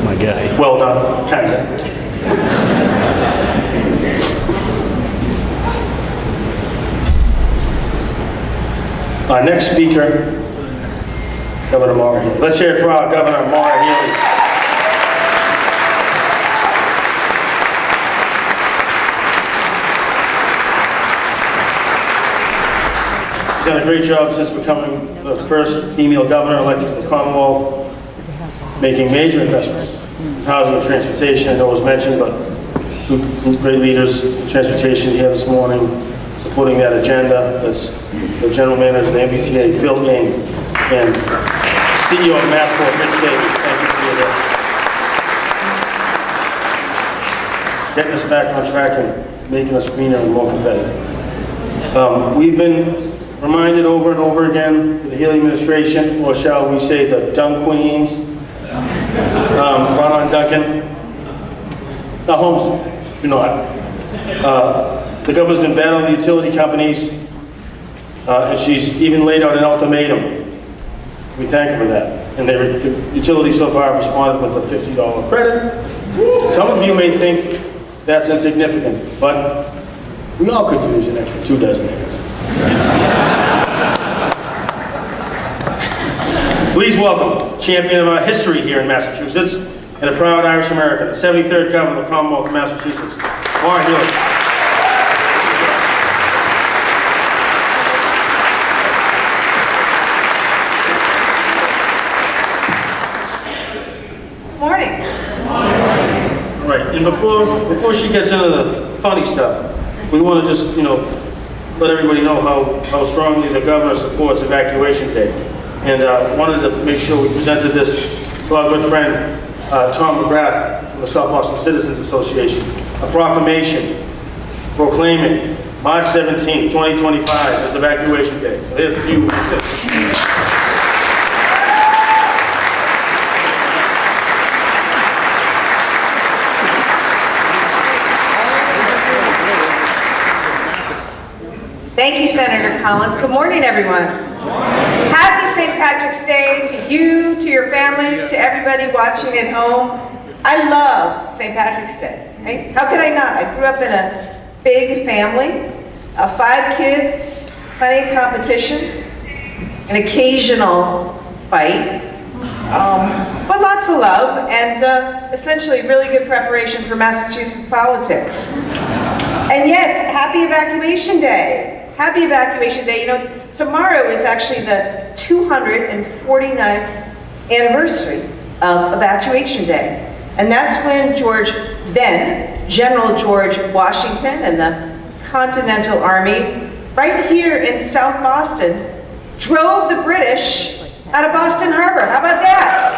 My guy.
Well done, kind of. Our next speaker, Governor Maura Healey. Let's hear it for our Governor Maura Healey. She's done a great job since becoming the first female governor elected to the Commonwealth, making major investments in housing and transportation. I know it was mentioned, but two great leaders in transportation here this morning supporting that agenda. That's the General Manager of the MBTA, Phil Ng, and CEO of Massport, Rich Davis. Thank you for getting us back on track and making us greener and more competitive. We've been reminded over and over again, the Healey administration, or shall we say the Dunk Queens, run on Duncan. The homes do not. The governor's been battling the utility companies, and she's even laid out an ultimatum. We thank her for that. And the utilities so far have responded with a $50 credit. Some of you may think that's insignificant, but we all could use an extra 2 dozen acres. Please welcome champion of our history here in Massachusetts and a proud Irish American, the 73rd Governor of the Commonwealth of Massachusetts, Martin Hewitt. And before she gets into the funny stuff, we want to just, let everybody know how strongly the governor supports Evacuation Day. And wanted to make sure we presented this to our good friend, Tom McGrath from the South Boston Citizens Association, a proclamation proclaiming March 17, 2025 as Evacuation Day. So here's a few.
Thank you, Senator Collins. Good morning, everyone. Happy St. Patrick's Day to you, to your families, to everybody watching at home. I love St. Patrick's Day. Right? How could I not? I grew up in a big family, 5 kids, plenty of competition, an occasional fight, but lots of love, and essentially really good preparation for Massachusetts politics. And yes, happy Evacuation Day. Happy Evacuation Day. Tomorrow is actually the 249th anniversary of Evacuation Day. And that's when General George Washington and the Continental Army, right here in South Boston, drove the British out of Boston Harbor. How about that?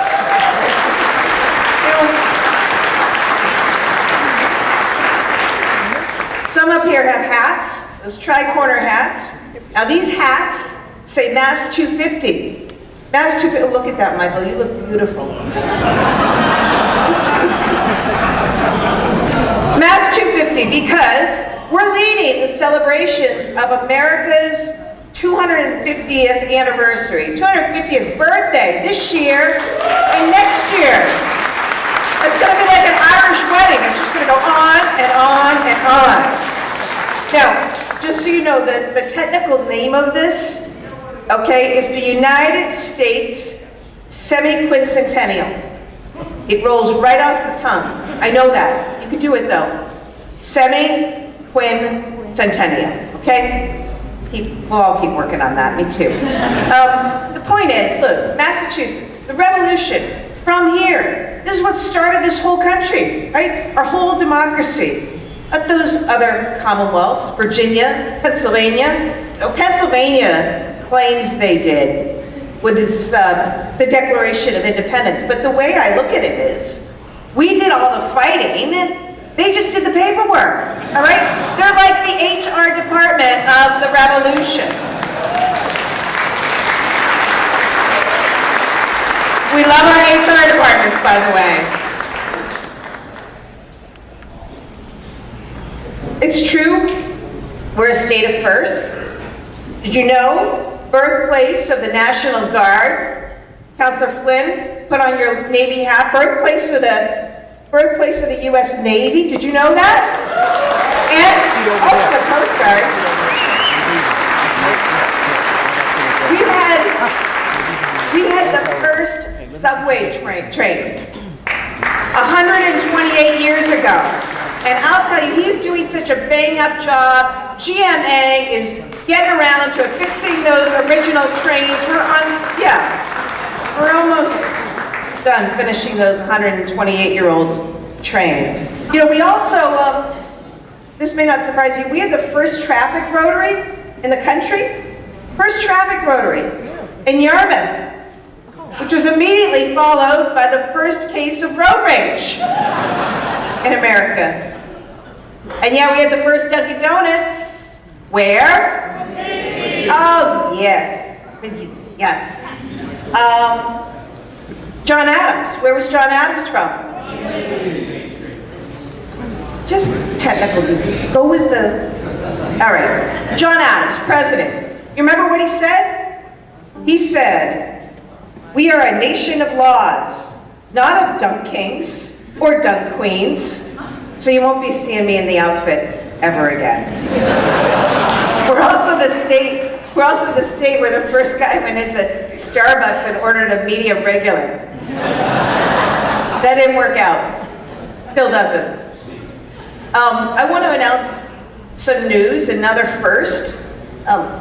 Some up here have hats. Those tri-corner hats. Now these hats say Mass 250. Mass 250, oh, look at that, Michael, you look beautiful. Mass 250 because we're leading the celebrations of America's 250th anniversary, 250th birthday this year and next year. It's going to be like an Irish wedding. It's just going to go on and on and on. Now, just so you know, the technical name of this, okay, is the United States Semi-Quincentennial. It rolls right off the tongue. I know that. You can do it, though. Semi-Quincentennial, okay? We'll all keep working on that, me too. The point is, look, Massachusetts, the revolution, from here, this is what started this whole country, right? Our whole democracy. Not those other commonwealths, Virginia, Pennsylvania. No, Pennsylvania claims they did with this, the Declaration of Independence. But the way I look at it is, we did all the fighting, they just did the paperwork, all right? They're like the HR department of the revolution. We love our HR departments, by the way. It's true, we're a state of firsts. Did you know? Birthplace of the National Guard. Councilor Flynn, put on your Navy hat. Birthplace of the U.S. Navy. Did you know that? And also the Coast Guard. We had the first subway trains 128 years ago. And I'll tell you, he's doing such a bang-up job. GMA is getting around to fixing those original trains. We're almost done finishing those 128-year-old trains. We also, this may not surprise you, we had the first traffic rotary in the country. First traffic rotary in Yarmouth, which was immediately followed by the first case of road rage in America. And yeah, we had the first Dunkin' Donuts. Where? Oh, yes. Yes. John Adams. Where was John Adams from? Just technical details. Go with the... All right. John Adams, president. You remember what he said? He said, "We are a nation of laws, not of dunk kings or dunk queens. So you won't be seeing me in the outfit ever again." For We're also the state where the first guy went into Starbucks and ordered a medium regular. That didn't work out. Still doesn't. I want to announce some news, another first.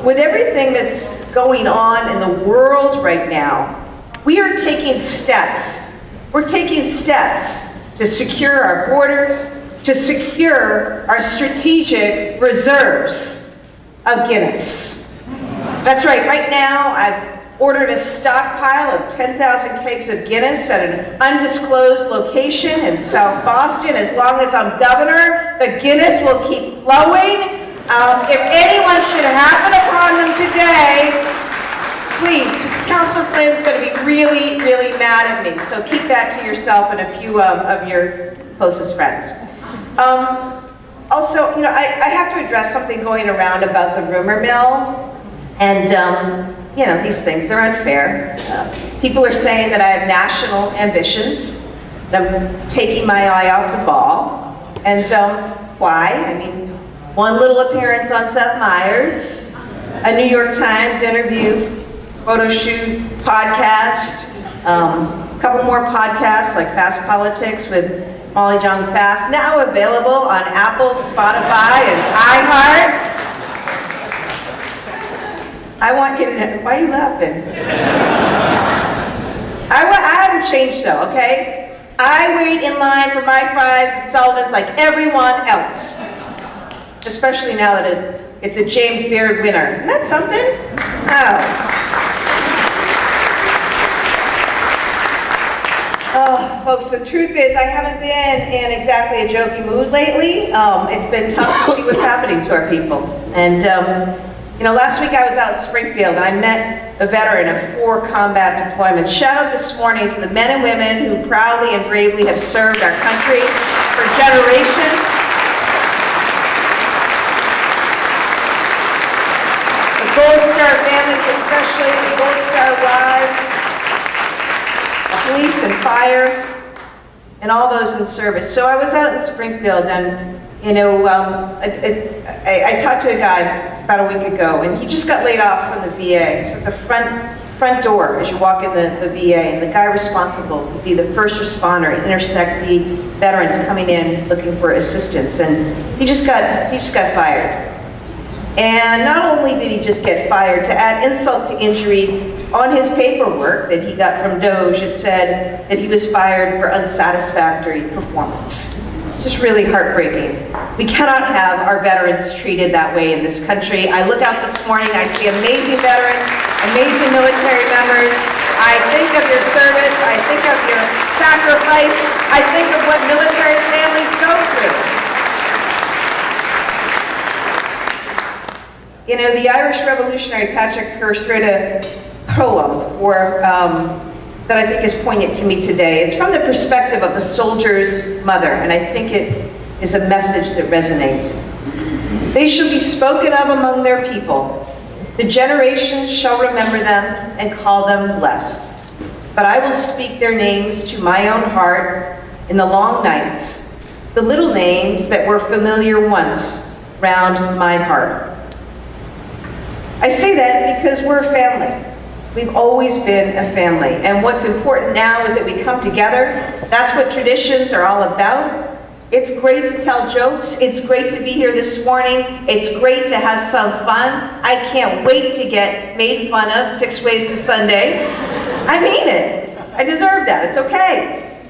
With everything that's going on in the world right now, we are taking steps. We're taking steps to secure our borders, to secure our strategic reserves of Guinness. That's right now I've ordered a stockpile of 10,000 kegs of Guinness at an undisclosed location in South Boston. As long as I'm governor, the Guinness will keep flowing. If anyone should happen upon them today, please, just Councilor Flynn's going to be really, really mad at me. So keep that to yourself and a few of your closest friends. Also, you know, I have to address something going around about the rumor mill. And, you know, these things, they're unfair. People are saying that I have national ambitions, that I'm taking my eye off the ball. And why? I mean, one little appearance on Seth Meyers, a New York Times interview, photo shoot, podcast, a couple more podcasts like Fast Politics with Molly Jong Fast, now available on Apple, Spotify, and iHeart. I want you to know, why are you laughing? I haven't changed though, okay? I wait in line for my fries at Sullivan's like everyone else. Especially now that it's a James Beard winner. Isn't that something? Oh, folks, the truth is I haven't been in exactly a jokey mood lately. It's been tough to see what's happening to our people. And you know, last week I was out in Springfield and I met a veteran of 4 combat deployments. Shout out this morning to the men and women who proudly and bravely have served our country for generations. The Gold Star families especially, the Gold Star wives, the police and fire, and all those in service. So I was out in Springfield and, you know, I talked to a guy about a week ago, and he just got laid off from the VA. It's at the front door as you walk in the VA, and the guy responsible to be the first responder and intersect the veterans coming in looking for assistance, and he just got fired. And not only did he just get fired, to add insult to injury, on his paperwork that he got from Doge, it said that he was fired for unsatisfactory performance. Just really heartbreaking. We cannot have our veterans treated that way in this country. I look out this morning, I see amazing veterans, amazing military members. I think of your service, I think of your sacrifice, I think of what military families go through. You know, the Irish revolutionary Patrick Hearst wrote a poem that I think is poignant to me today. It's from the perspective of a soldier's mother, and I think it is a message that resonates. They shall be spoken of among their people. The generations shall remember them and call them blessed. But I will speak their names to my own heart in the long nights, the little names that were familiar once round my heart. I say that because we're a family. We've always been a family, and what's important now is that we come together. That's what traditions are all about. It's great to tell jokes. It's great to be here this morning. It's great to have some fun. I can't wait to get made fun of 6 ways to Sunday. I mean it. I deserve that. It's okay.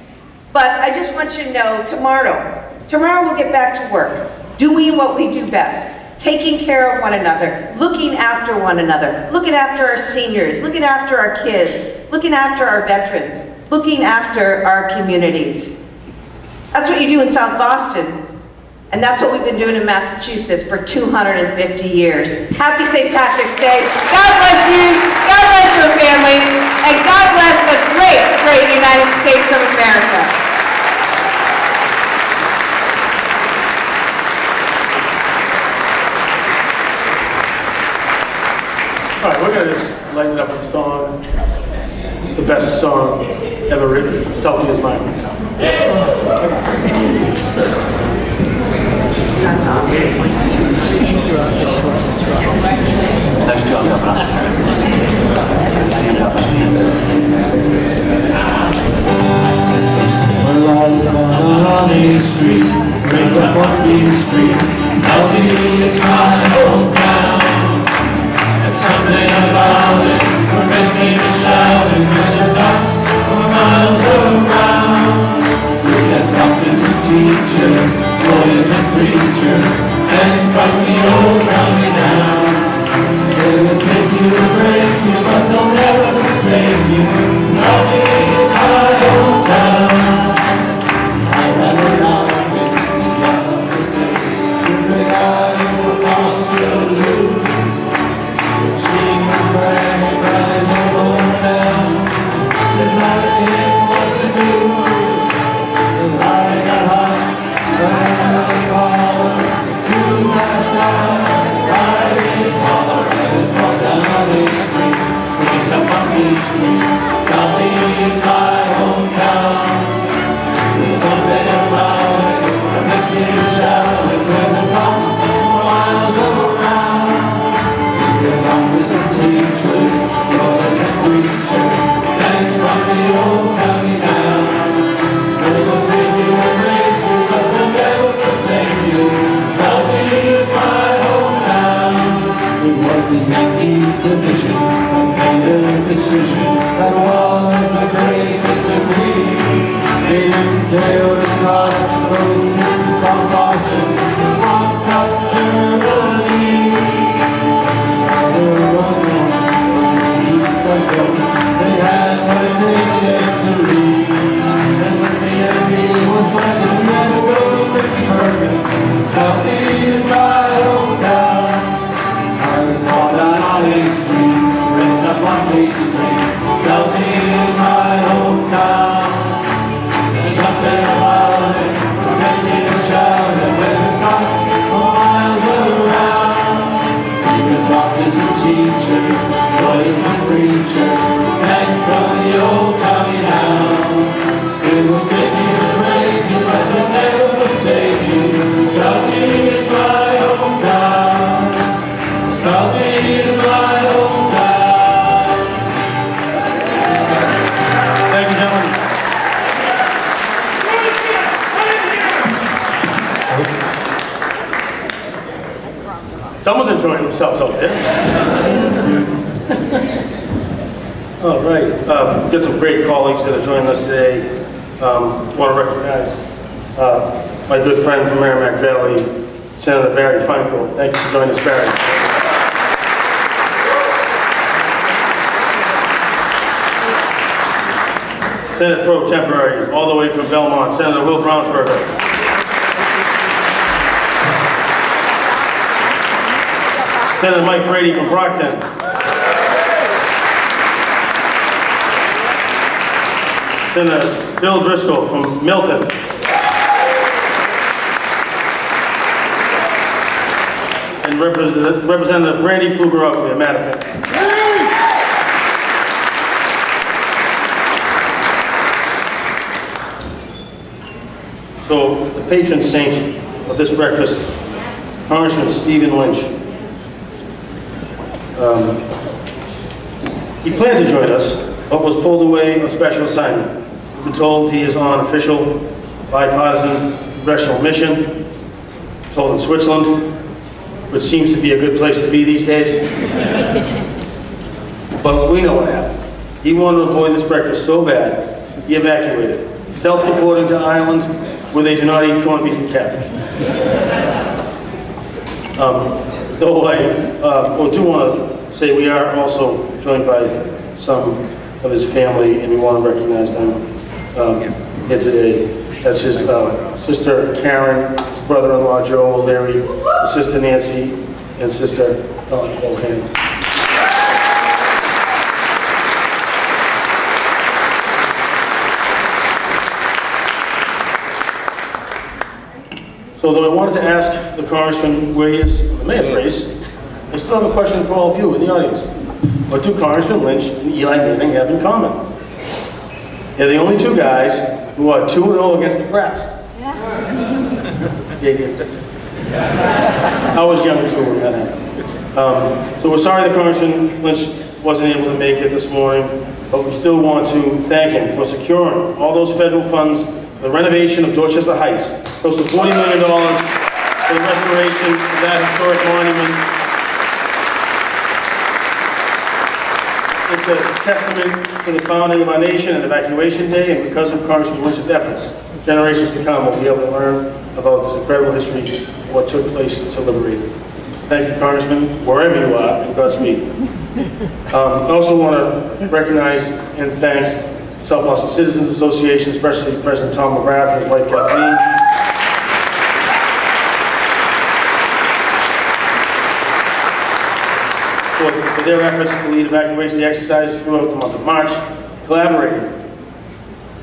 But I just want you to know tomorrow we'll get back to work, doing what we do best. Taking care of one another, looking after one another, looking after our seniors, looking after our kids, looking after our veterans, looking after our communities. That's what you do in South Boston, and that's what we've been doing in Massachusetts for 250 years. Happy St. Patrick's Day. God bless you, God bless your family, and God bless the great, great United States of America.
All right, we're going to just lighten up with a song, the best song ever written, Salty as Mine.
down on A Street, raise up on B Street. Selby is my hometown. And something about it makes me to shout and when it talks for miles around. We had doctors and teachers, lawyers and preachers, and from the old county down. They will take you and break you, but they'll never save you. Selby is my hometown. I had a lot of business the other day with the guy who lost your loot. She was bragging about his old hometown, says I didn't what to do. And I got hot, running another collar to that town. I didn't holler, I was brought down on A Street, raised up on B Street. Selby is my hometown. There's something about it that makes me shout and when the tops for miles around. The doctors and teachers, lawyers and preachers, and from the old county down. They will take you and break you, but they'll never forsake you. Selby is my hometown. It was the Yankee division that made a decision that was a great victory. They didn't care what it cost, those kids from South Boston locked up Germany. They were running on the east of Brooklyn. They had what it takes, yes sirree. And when the enemy was landing, we had to go to Ricky Perkins. Selby is my hometown. I was born down on A Street, raised up on B Street. Selby is my hometown. Something about it makes me to shout and when the tops for miles around. Even doctors and teachers, lawyers and preachers, and from the old county down. It will take you to break you, but they'll never forsake you. Selby is my hometown. Selby is my hometown.
Thank you, gentlemen. Someone's enjoying themselves out there. All right, got some great colleagues that are joining us today. Want to recognize my good friend from Merrimack Valley, Senator Barry Feingold. Thank you for joining us, Barry. Senate Pro Temporary, all the way from Belmont, Senator Will Brownsberger. Senator Mike Brady from Brockton. Senator Bill Driscoll from Milton. And Representative Brandy Flugerov of Mattapan. So, the patron saint of this breakfast, Congressman Stephen Lynch. He planned to join us, but was pulled away on special assignment. We've been told he is on official, bipartisan, congressional mission, told in Switzerland, which seems to be a good place to be these days. But we know what happened. He wanted to avoid this breakfast so bad, he evacuated, self-deporting to Ireland, where they do not eat corned beef and cabbage. Though I do want to say we are also joined by some of his family, and we want to recognize them here today. That's his sister Karen, his brother-in-law Joe O'Leary, his sister Nancy, and sister O'Hannon. So though I wanted to ask the congressman where he is in the mayor's race, I still have a question for all of you in the audience. What do Congressman Lynch and Eli Manning have in common? They're the only two guys who are 2-0 against the Preps. I was young too when that happened. So we're sorry that Congressman Lynch wasn't able to make it this morning, but we still want to thank him for securing all those federal funds the renovation of Dorchester Heights, close to $40 million for the restoration of that historic monument. It's a testament to the founding of our nation and Evacuation Day, and because of Congressman Lynch's efforts, generations to come will be able to learn about this incredible history of what took place to liberate it. Thank you, Congressman, wherever you are, and Godspeed. I also want to recognize and thank South Boston Citizens Association, especially President Tom McGrath and his wife Kathleen. For their efforts to lead evacuation exercises throughout the month of March, collaborating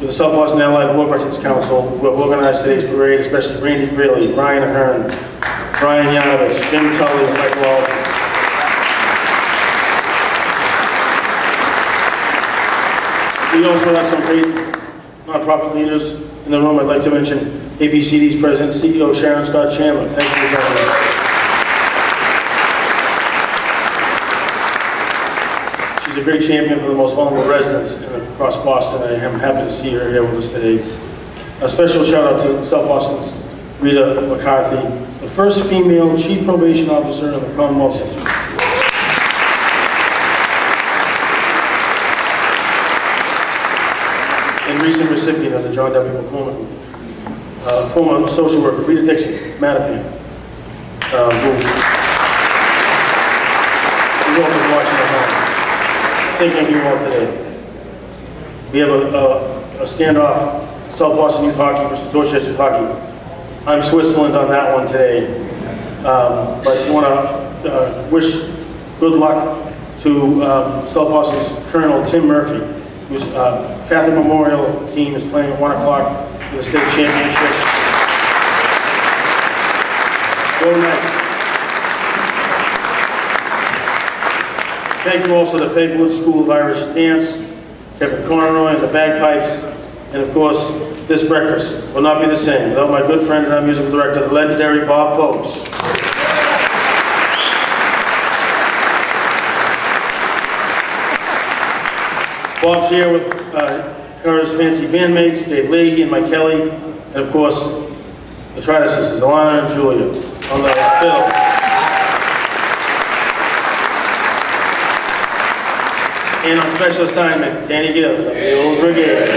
with the South Boston Allied War Veterans Council, who have organized today's parade, especially Randy Greeley, Brian Ahern, Brian Yanovich, Jim Tully, and Mike Walden. We also have some great nonprofit leaders in the room. I'd like to mention ABCD's President and CEO Sharon Scott Chandler. Thank you for joining us. She's a great champion for the most vulnerable residents across Boston. I am happy to see her here with us today. A special shout out to South Boston's Rita McCarthy, the first female chief probation officer in the Commonwealth system. And recent recipient of the John W. McCormick, former social worker Rita Dixon, Mattapan, who is also watching at home. Thank you all today. We have a standoff, South Boston Youth Hockey versus Dorchester Youth Hockey. I'm Switzerland on that one today, but I want to wish good luck to South Boston's Colonel Tim Murphy, whose Catholic Memorial team is playing at 1 o'clock for the state championship. Go Knights. Thank you also to Pegwood School of Irish Dance, Kevin Conroy and the bagpipes, and of course, this breakfast will not be the same without my good friend and our musical director, the legendary Bob Folks. Bob's here with Cara's fancy bandmates, Dave Leahy and Mike Kelly, and of course, the Trotter sisters, Alana and Julia, on the fiddle. And on special assignment, Danny Gill of the Old Brigade.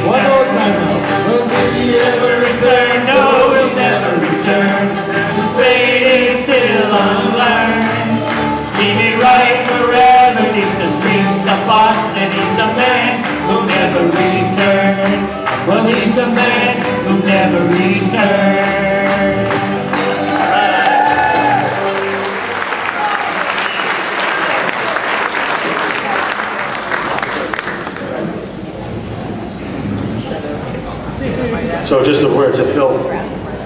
One more time now. Will he ever return? No, he'll never return.
will unlearn. Leave it right forever deep the streets of Boston. He's a man who'll never return. Well, he's a man who'll never return.
So just a word to Phil.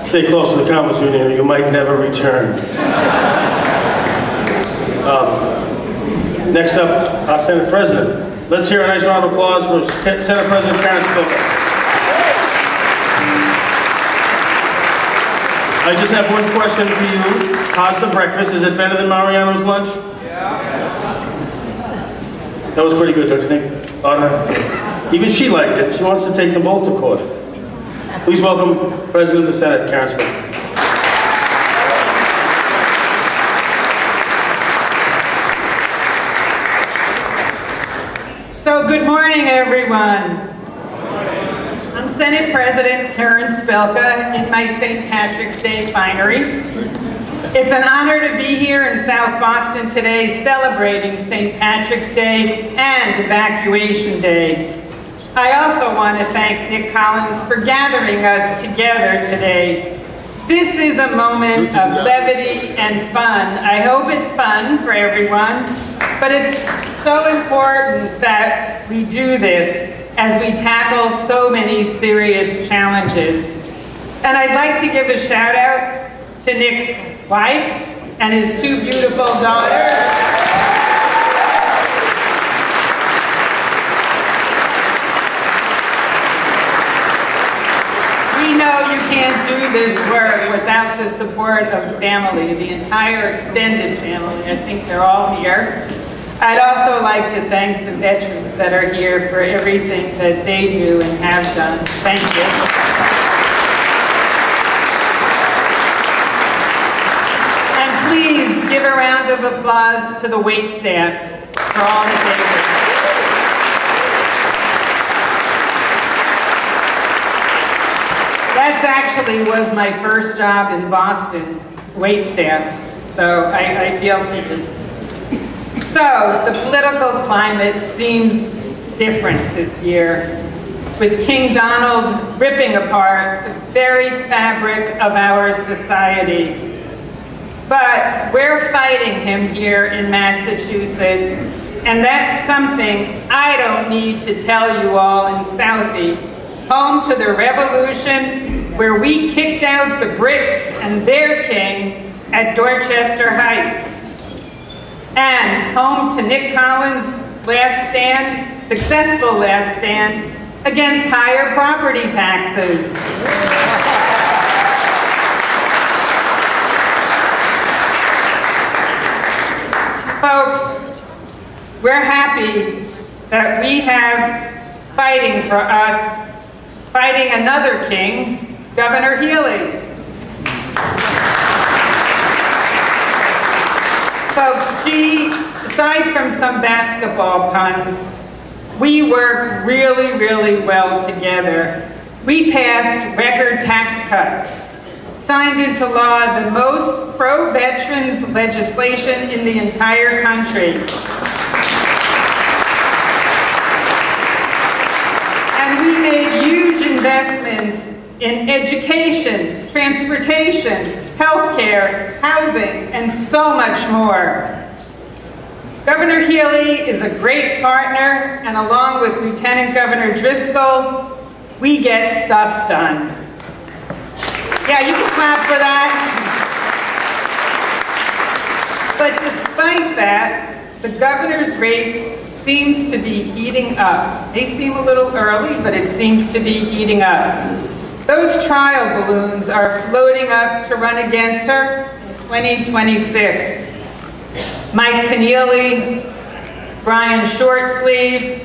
Stay close to the Commerce Union, you might never return. Next up, our Senate President. Let's hear a nice round of applause for Senate President Karen Spilka. I just have one question for you. How's the breakfast? Is it better than Mariano's lunch? Yeah. That was pretty good, don't you think? Anna? Even she liked it. She wants to take them both to court. Please welcome President of the Senate, Karen Spilka.
So good morning, everyone. I'm Senate President Karen Spilka in my St. Patrick's Day finery. It's an honor to be here in South Boston today celebrating St. Patrick's Day and Evacuation Day. I also want to thank Nick Collins for gathering us together today. This is a moment of levity and fun. I hope it's fun for everyone, but it's so important that we do this as we tackle so many serious challenges. And I'd like to give a shout out to Nick's wife and his two beautiful daughters. We know you can't do this work without the support of family, the entire extended family. I think they're all here. I'd also like to thank the veterans that are here for everything that they do and have done. Thank you. And please give a round of applause to the wait staff for all that they do. That actually was my first job in Boston, wait staff, so I feel for you. So, the political climate seems different this year, with King Donald ripping apart the very fabric of our society. But we're fighting him here in Massachusetts, and that's something I don't need to tell you all in Southie, home to the revolution where we kicked out the Brits and their king at Dorchester Heights. And home to Nick Collins' last stand, successful last stand, against higher property taxes. Folks, we're happy that we have fighting for us, fighting another king, Governor Healy. Folks, aside from some basketball puns, we work really, really well together. We passed record tax cuts, signed into law the most pro-veterans legislation in the entire country. And we made huge investments in education, transportation, healthcare, housing, and so much more. Governor Healy is a great partner, and along with Lieutenant Governor Driscoll, we get stuff done. Yeah, you can clap for that. But despite that, the governor's race seems to be heating up. They seem a little early, but it seems to be heating up. Those trial balloons are floating up to run against her in 2026. Mike Keneally, Brian Shortsleeve,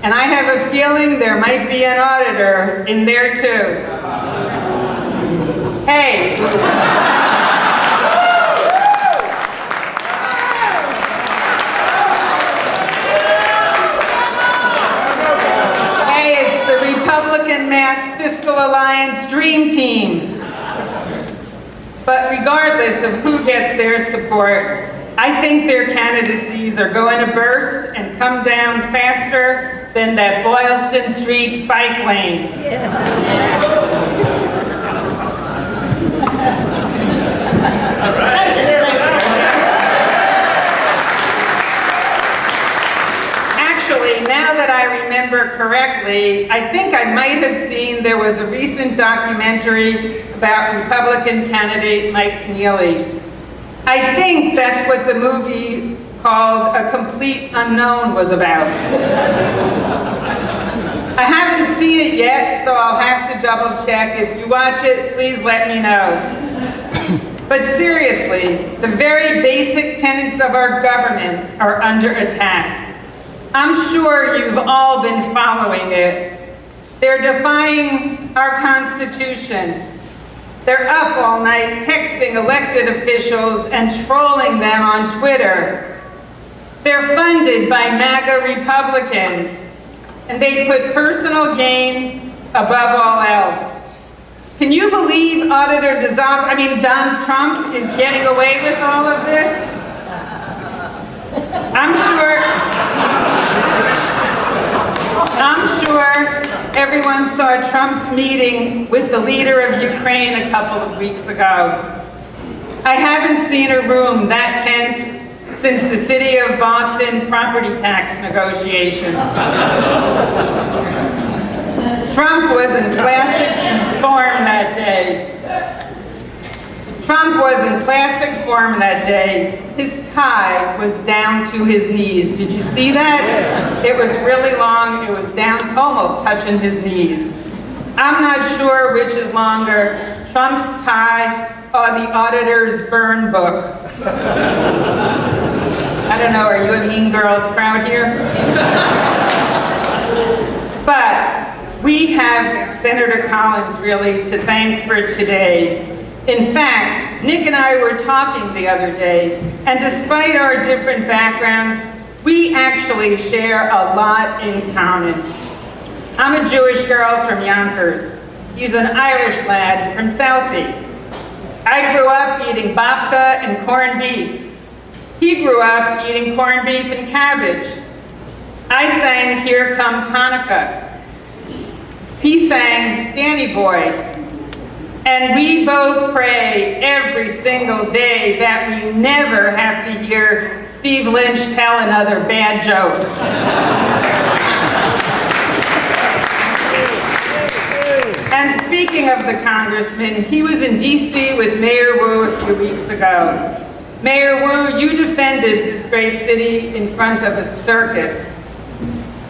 and I have a feeling there might be an auditor in there too. Hey. Hey, it's the Republican Mass Fiscal Alliance Dream Team. But regardless, regardless of who gets their support, I think their candidacies are going to burst and come down faster than that Boylston Street bike lane. Actually, now that I remember correctly, I think I might have seen there was a recent documentary about Republican candidate Mike Keneally. I think that's what the movie called A Complete Unknown was about. I haven't seen it yet, so I'll have to double check. If you watch it, please let me know. But seriously, the very basic tenets of our government are under attack. I'm sure you've all been following it. They're defying our Constitution. They're up all night texting elected officials and trolling them on Twitter. They're funded by MAGA Republicans, and they put personal gain above all else. Can you believe Don Trump is getting away with all of this? I'm sure everyone saw Trump's meeting with the leader of Ukraine a couple of weeks ago. I haven't seen a room that tense since the city of Boston property tax negotiations. Trump was in classic form that day. His tie was down to his knees. Did you see that? It was really long. It was down, almost touching his knees. I'm not sure which is longer, Trump's tie or the auditor's burn book. I don't know, are you a Mean Girls crowd here? But we have Senator Collins really to thank for today. In fact, Nick and I were talking the other day, and despite our different backgrounds, we actually share a lot in common. I'm a Jewish girl from Yonkers. He's an Irish lad from Southie. I grew up eating babka and corned beef. He grew up eating corned beef and cabbage. I sang Here Comes Hanukkah. He sang Danny Boy. And we both pray every single day that we never have to hear Steve Lynch tell another bad joke. And speaking of the congressman, he was in D.C. with Mayor Wu a few weeks ago. Mayor Wu, you defended this great city in front of a circus.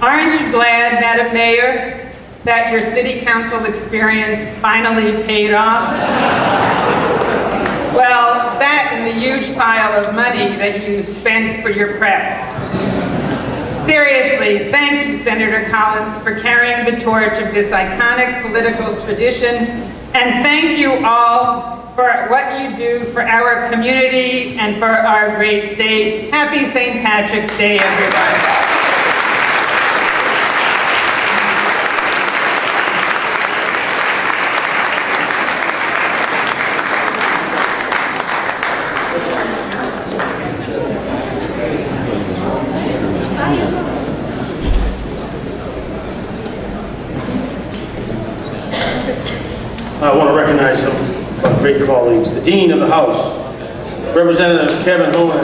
Aren't you glad, Madam Mayor, that your city council experience finally paid off? Well, that and the huge pile of money that you spent for your prep. Seriously, thank you, Senator Collins, for carrying the torch of this iconic political tradition, and thank you all for what you do for our community and for our great state. Happy St. Patrick's Day, everyone.
I want to recognize some of our great colleagues. The Dean of the House, Representative Kevin Honan.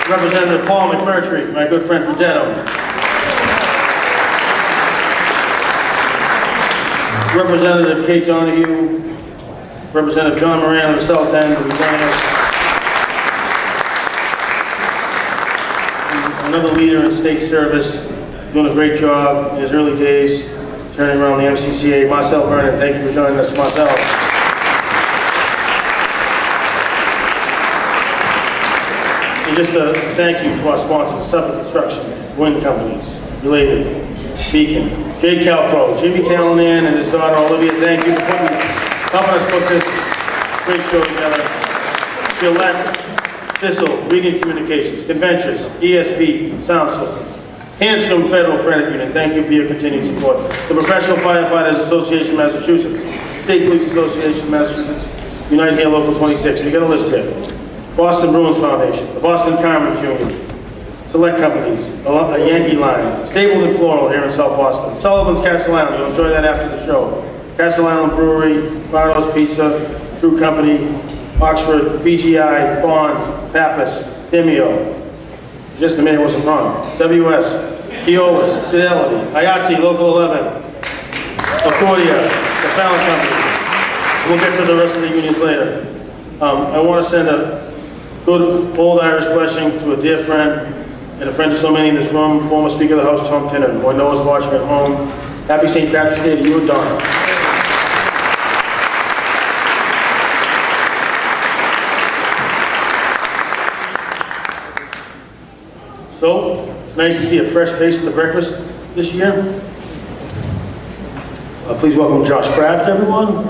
Representative Paul McMurtry, my good friend from Dedham. Representative Kate Donahue, Representative John Moran of the South End will be joining us. Another leader in state service, doing a great job in his early days, turning around the MCCA. Marcel Vernon, thank you for joining us, Marcel. And just a thank you to our sponsors, Suffolk Construction, Wind Companies, Related, Beacon, Jay Calpro, Jimmy Callanan and his daughter Olivia, thank you for helping us put this great show together. Gillette, Thistle, Regan Communications, Conventures, ESP, Sound Systems, Hanscom Federal Credit Union, thank you for your continued support. The Professional Firefighters Association, Massachusetts. State Police Association, Massachusetts. Unite Here Local 26. We got a list here. Boston Bruins Foundation, the Boston Carmen's Union, Select Companies, a Yankee Line, Stapleton Floral here in South Boston, Sullivan's Castle Island, you'll enjoy that after the show. Castle Island Brewery, Barnow's Pizza, True Company, Oxford, BGI, Bond, Pappas, Demio. Just the mayor wasn't wrong. WS, Keolis, Fidelity, IATSE, Local 11, Accordia, the Fallon Company. We'll get to the rest of the unions later. I want to send a good old Irish blessing to a dear friend and a friend of so many in this room, former Speaker of the House, Tom Finnan, who I know is watching at home. Happy St. Patrick's Day to you and Donna. So, it's nice to see a fresh face at the breakfast this year. Please welcome Josh Kraft, everyone.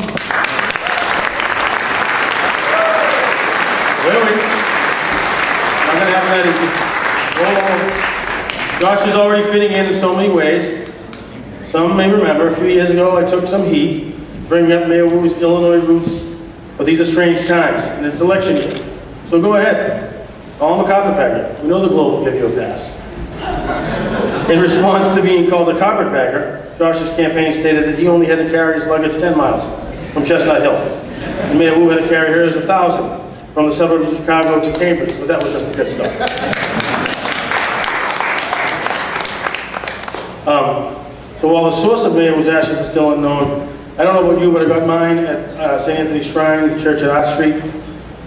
Wait. Not gonna happen that easy. Josh is already fitting in so many ways. Some may remember, a few years ago, I took some heat, bringing up Mayor Wu's Illinois roots, but these are strange times, and it's election year. So go ahead. Call him a carpetbagger. We know the Globe will give you a pass. In response to being called a carpetbagger, Josh's campaign stated that he only had to carry his luggage 10 miles from Chestnut Hill. And Mayor Wu had to carry hers 1,000 from the suburbs of Chicago to Cambridge, but that was just a good start. So while the source of Mayor Wu's ashes is still unknown, I don't know about you, but I got mine at St. Anthony's Shrine, the church at Arch Street.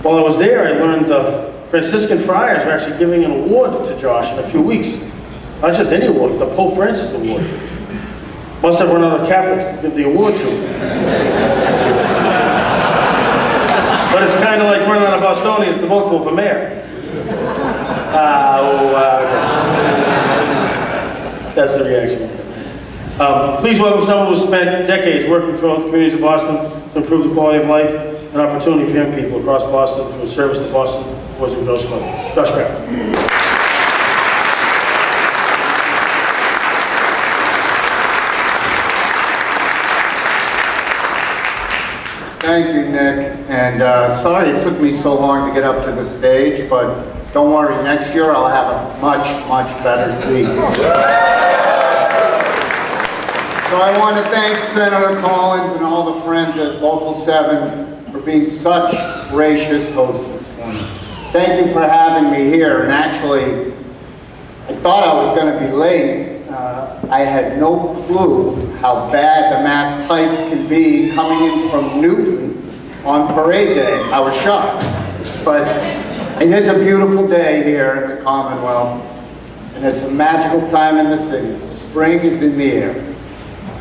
While I was there, I learned the Franciscan friars are actually giving an award to Josh in a few weeks. Not just any award, the Pope Francis Award. Must have run out of Catholics to give the award to. But it's kind of like running out of Bostonians to vote for mayor. That's the reaction. Please welcome someone who spent decades working throughout the communities of Boston to improve the quality of life and opportunity for young people across Boston through his service to Boston Boys and Girls Club. Josh Kraft.
Thank you, Nick. And sorry it took me so long to get up to the stage, but don't worry, next year I'll have a much, much better seat. So I want to thank Senator Collins and all the friends at Local 7 for being such gracious hosts this morning. Thank you for having me here. And actually, I thought I was going to be late. I had no clue how bad the Mass Pike can be coming in from Newton on parade day. I was shocked. But it is a beautiful day here in the Commonwealth, and it's a magical time in the city. Spring is in the air.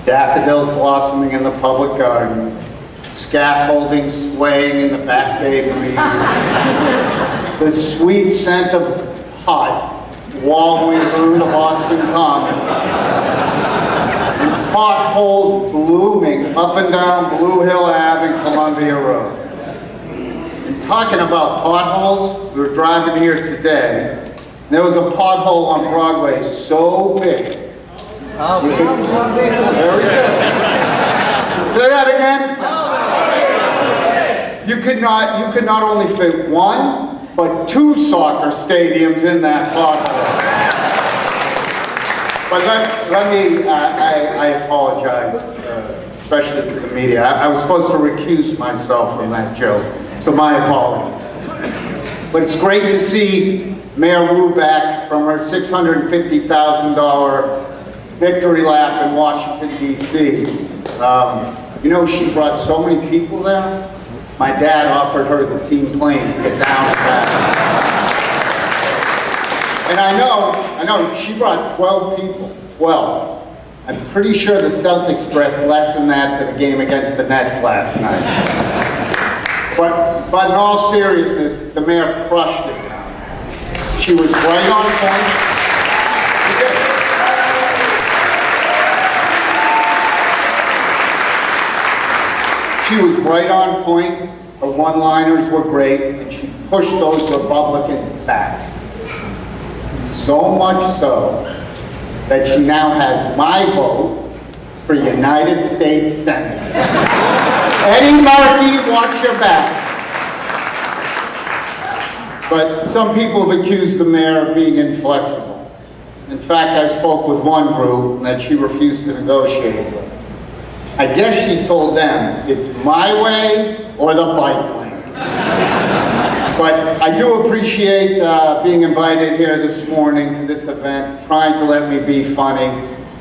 Daffodils blossoming in the public garden, scaffolding swaying in the back bay breeze, the sweet scent of pot wallowing through the Boston Common, and potholes blooming up and down Blue Hill Ave and Columbia Road. And talking about potholes, we were driving here today, and there was a pothole on Broadway so big. Very good. Say that again. You could not only fit one, but two soccer stadiums in that pothole. But I apologize, especially to the media. I was supposed to recuse myself from that joke, so my apology. But it's great to see Mayor Wu back from her $650,000 victory lap in Washington, D.C. You know, she brought so many people there. My dad offered her the team plane to get down with that. And I know, she brought 12 people. 12. I'm pretty sure the Celtics dressed less than that to the game against the Nets last night. But in all seriousness, the mayor crushed it. She was right on point. She did. She was right on point. The one-liners were great, and she pushed those Republicans back. So much so that she now has my vote for United States Senate. Eddie Markey, watch your back. But some people have accused the mayor of being inflexible. In fact, I spoke with one group that she refused to negotiate with. I guess she told them, it's my way or the bike lane. But I do appreciate being invited here this morning to this event, trying to let me be funny.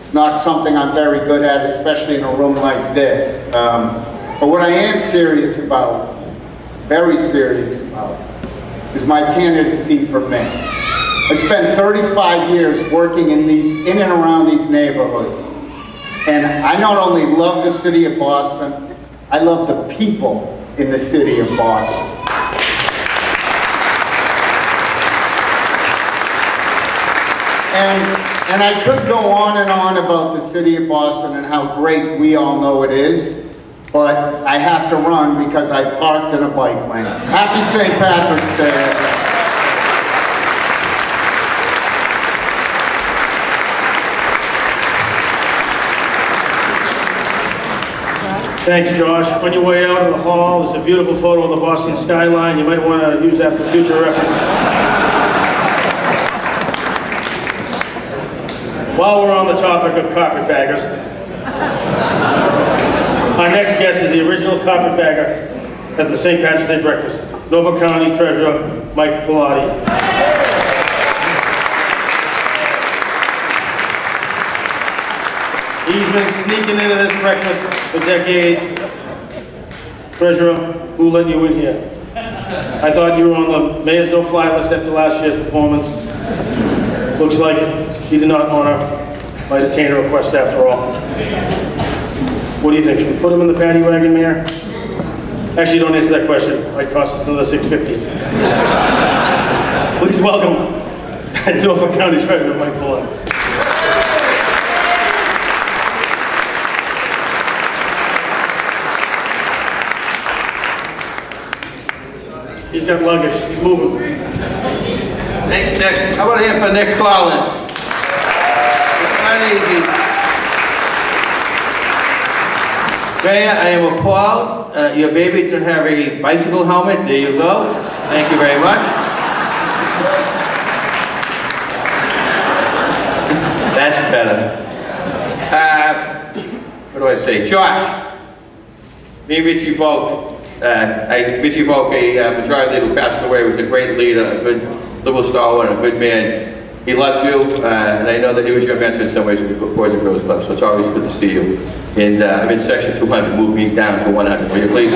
It's not something I'm very good at, especially in a room like this. But what I am serious about, very serious about, is my candidacy for mayor. I spent 35 years working in and around these neighborhoods. And I not only love the city of Boston, I love the people in the city of Boston. And I could go on and on about the city of Boston and how great we all know it is, but I have to run because I parked in a bike lane. Happy St. Patrick's Day.
Thanks, Josh. On your way out of the hall, there's a beautiful photo of the Boston skyline. You might want to use that for future reference. While we're on the topic of carpetbaggers, our next guest is the original carpetbagger at the St. Patrick's Day breakfast, Norfolk County Treasurer Mike Pilati. He's been sneaking into this breakfast for decades. Treasurer, who let you in here? I thought you were on the mayor's no-fly list after last year's performance. Looks like he did not honor my detainer request after all. What do you think? Should we put him in the paddy wagon, Mayor? Actually, don't answer that question. It might cost us another $6.50. Please welcome Norfolk County Treasurer Mike Pilati. He's got luggage. He's moving.
Thanks, Nick. How about a hand for Nick Collins? It's not easy. Mayor, I am appalled. Your baby didn't have a bicycle helmet. There you go. Thank you very much. That's better. What do I say? Josh, me and Richie Volk. Richie Volk, a majority leader who passed away, was a great leader, a good liberal stalwart, a good man. He loved you, and I know that he was your mentor in some ways with the Boys and Girls Club, so it's always good to see you. And I'm in section 200, move me down to 100, will you please?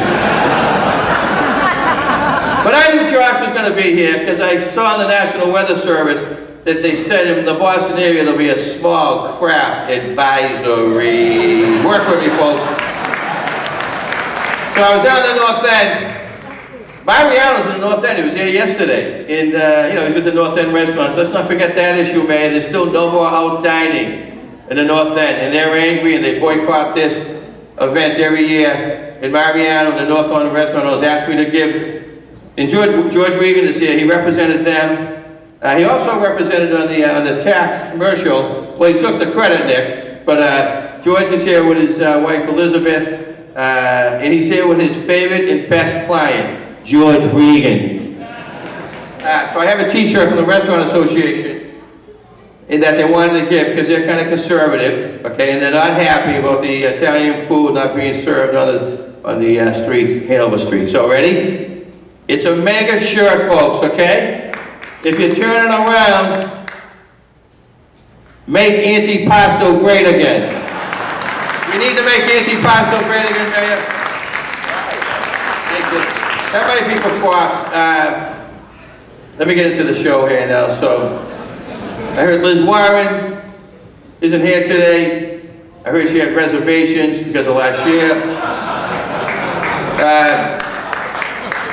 But I knew Josh was going to be here because I saw in the National Weather Service that they said in the Boston area there'll be a small craft advisory. Work with me, folks. So I was down in the North End. Mariano's in the North End. He was here yesterday. And, you know, he's at the North End restaurants. Let's not forget that issue, Mayor. There's still no more out dining in the North End. And they're angry and they boycott this event every year. And Mariano, the North End restaurant, has asked me to give. And George Regan is here. He represented them. He also represented on the tax commercial. Well, he took the credit, Nick. But George is here with his wife, Elizabeth. And he's here with his favorite and best client, George Regan. So I have a t-shirt from the Restaurant Association that they wanted to give because they're kind of conservative, okay, and they're not happy about the Italian food not being served on the street, Hanover Street. So ready? It's a mega shirt, folks, okay? If you turn it around, make antipasto great again. You need to make antipasto great again, Mayor. Thank you. That might be for props. Let me get into the show here now. So, I heard Liz Warren isn't here today. I heard she had reservations because of last year.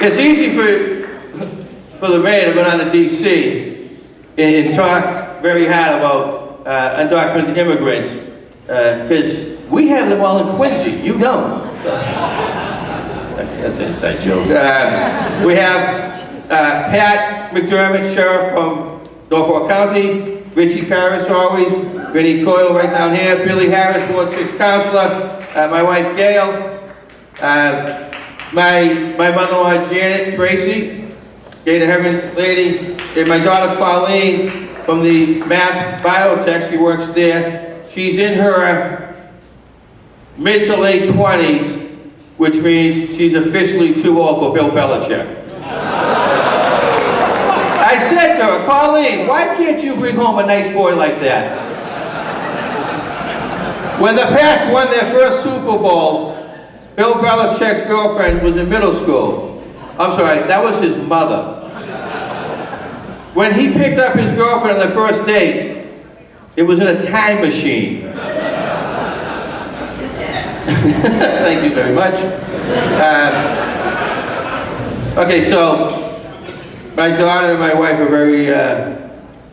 It's easy for the mayor to go down to D.C. and talk very hard about undocumented immigrants because we have them all in Quincy. You don't. That's an inside joke. We have Pat McDermott, Sheriff from Norfolk County. Richie Paris always, Vinnie Coyle right down here, Billy Harris, Ward 6 Counselor, my wife Gail, my mother-in-law Janet Tracy, Gata Heavens lady, and my daughter Pauline from the Mass Biotech, she works there. She's in her mid to late 20s, which means she's officially too old for Bill Belichick. I said to her, Pauline, why can't you bring home a nice boy like that? When the Pats won their first Super Bowl, Bill Belichick's girlfriend was in middle school. I'm sorry, that was his mother. When he picked up his girlfriend on the first date, it was in a time machine. Thank you very much. Okay, so my daughter and my wife are very,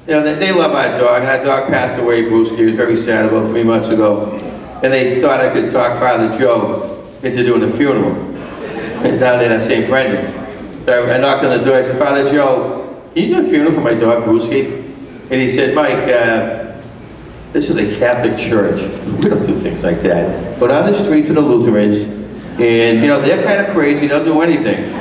they love our dog. Our dog passed away, Brewski. He was very sad about 3 months ago. And they thought I could talk Father Joe into doing the funeral down there at St. Brendan. So I knocked on the door. I said, Father Joe, can you do a funeral for my dog, Brewski? And he said, Mike, this is a Catholic church. We don't do things like that. But on the street to the Lutherans, and they're kind of crazy. They'll do anything.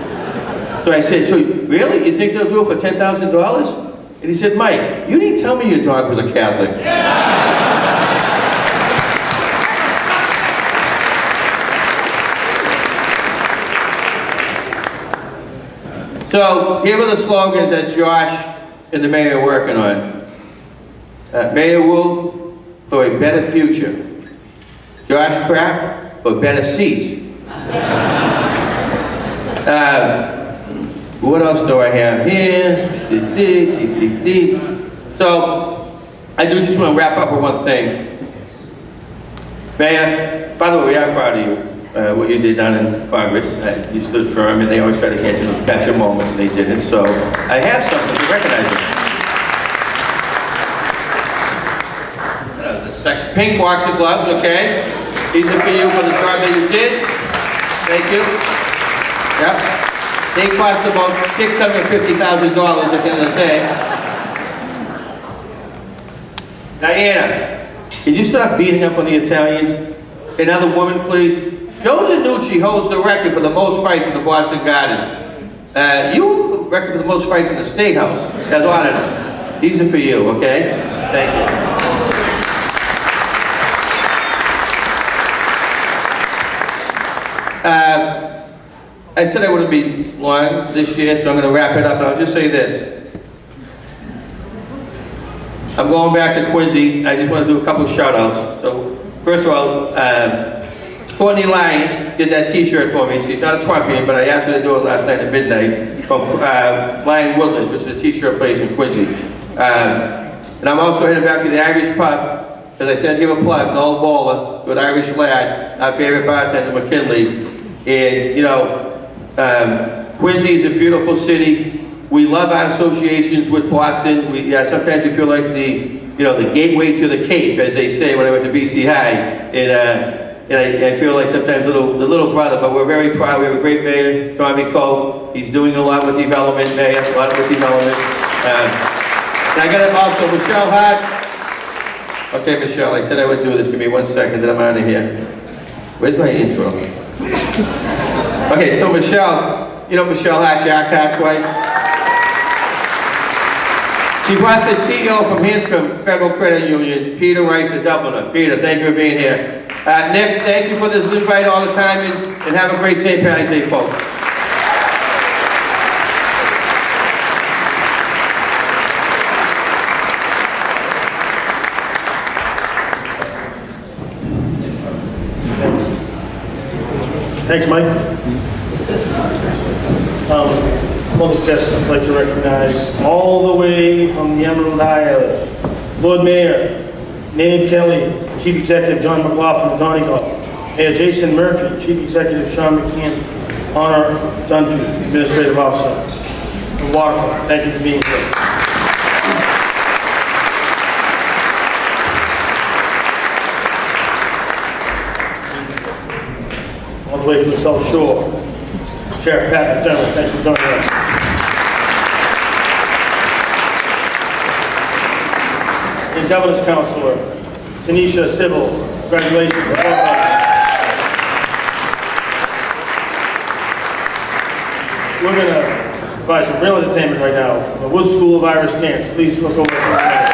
So I said, so really? You think they'll do it for $10,000? And he said, Mike, you didn't tell me your dog was a Catholic. So here are the slogans that Josh and the mayor are working on. Mayor Wu for a better future. Josh Kraft for better seats. What else do I have here? So I do just want to wrap up with one thing. Mayor, by the way, we are proud of you. What you did down in Congress. You stood firm, and they always try to catch your moments, and they didn't. So I have something to recognize you. The sex pink boxing gloves, okay? These are for you for the job that you did. Thank you. Yep. They cost about $650,000 at the end of the day. Diana, can you stop beating up on the Italians? Another woman, please. Joe DiNucci holds the record for the most fights in the Boston Garden. You hold the record for the most fights in the State House as auditor. These are for you, okay? Thank you. I said I wouldn't be long this year, so I'm going to wrap it up. I'll just say this. I'm going back to Quincy. I just want to do a couple of shout-outs. So, first of all, Courtney Lyons did that t-shirt for me. She's not a Trumpian, but I asked her to do it last night at midnight from Lion Woodlands, which is a t-shirt place in Quincy. And I'm also heading back to the Irish pub. As I said, I'd give a plug, Noel Bowler, good Irish lad, our favorite bartender, McKinley. And, Quincy is a beautiful city. We love our associations with Boston. Sometimes you feel like the gateway to the Cape, as they say when I went to BC High. And I feel like sometimes the little brother, but we're very proud. We have a great mayor, Tommy Cole. He's doing a lot with development, mayor, a lot with development. And I got it also, Michelle Hart. Okay, Michelle, I said I would do this. Give me 1 second, then I'm out of here. Where's my intro? Okay, so Michelle, Michelle Hart, Jack Hart's wife. She brought the CEO from Hanscom Federal Credit Union, Peter Rice, the Dubliner. Peter, thank you for being here. Nick, thank you for this invite all the time, and have a great St. Patty's Day, folks.
Thanks, Mike. Well, guests, I'd like to recognize all the way from the Emerald Isle, Lord Mayor, Nave Kelly, Chief Executive John McLaughlin of Donegal, Mayor Jason Murphy, Chief Executive Sean McKeon, Honor Dunphy, Administrative Officer of Waterford. Thank you for being here. All the way from the South Shore, Sheriff Pat McDermott, thanks for joining us. the Governor's Counselor, Tanisha Sybil. Congratulations. Welcome. We're going to provide some real entertainment right now. The Wood School of Irish Dance. Please look over to the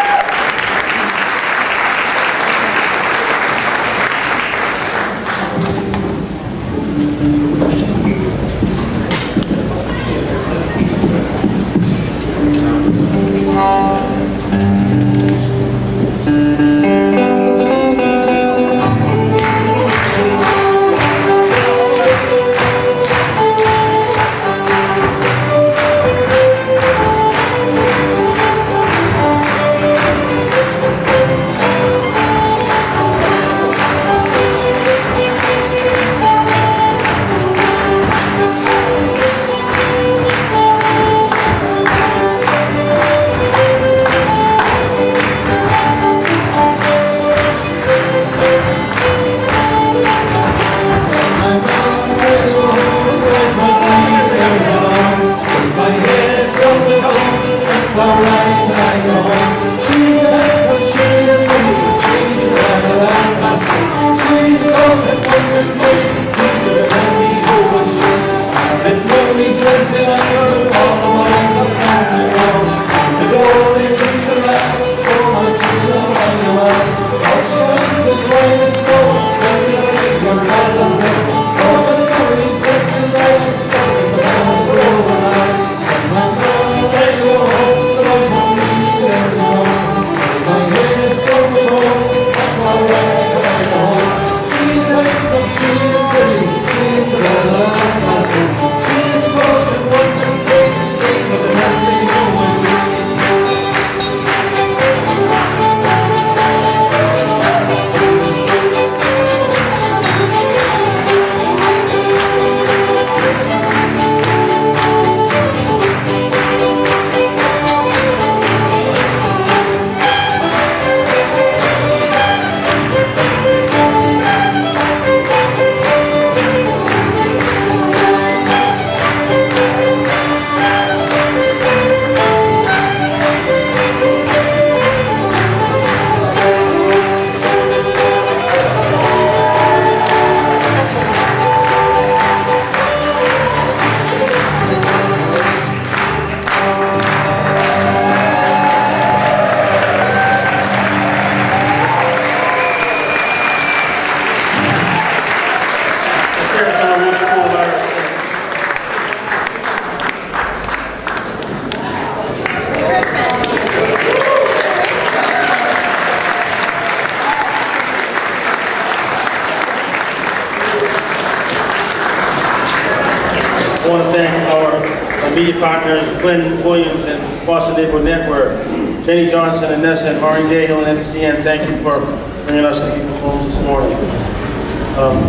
media partners, Glenn Williams and Boston Neighborhood Network, Jenny Johnson and Nessa and Maureen Cahill and NCN, thank you for bringing us to people's homes this morning.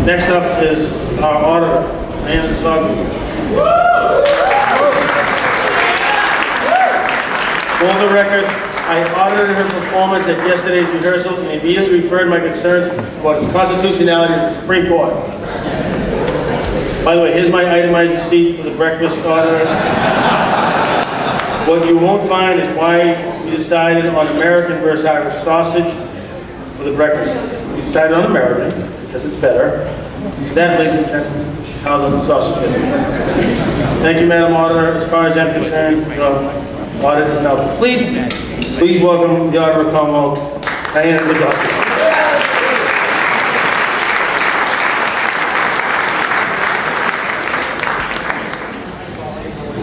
Next up is our auditor, Ann Zogby. For the record, I audited her performance at yesterday's rehearsal and immediately referred my concerns about its constitutionality to the Supreme Court. By the way, here's my itemized receipt for the breakfast order. What you won't find is why we decided on American versus Irish sausage for the breakfast. We decided on American because it's better. That, ladies and gentlemen, is how the sausage is. Thank you, Madam Auditor. As far as I'm concerned, audit is now complete. Please welcome the Auditor of Commonwealth, Diane Vidal.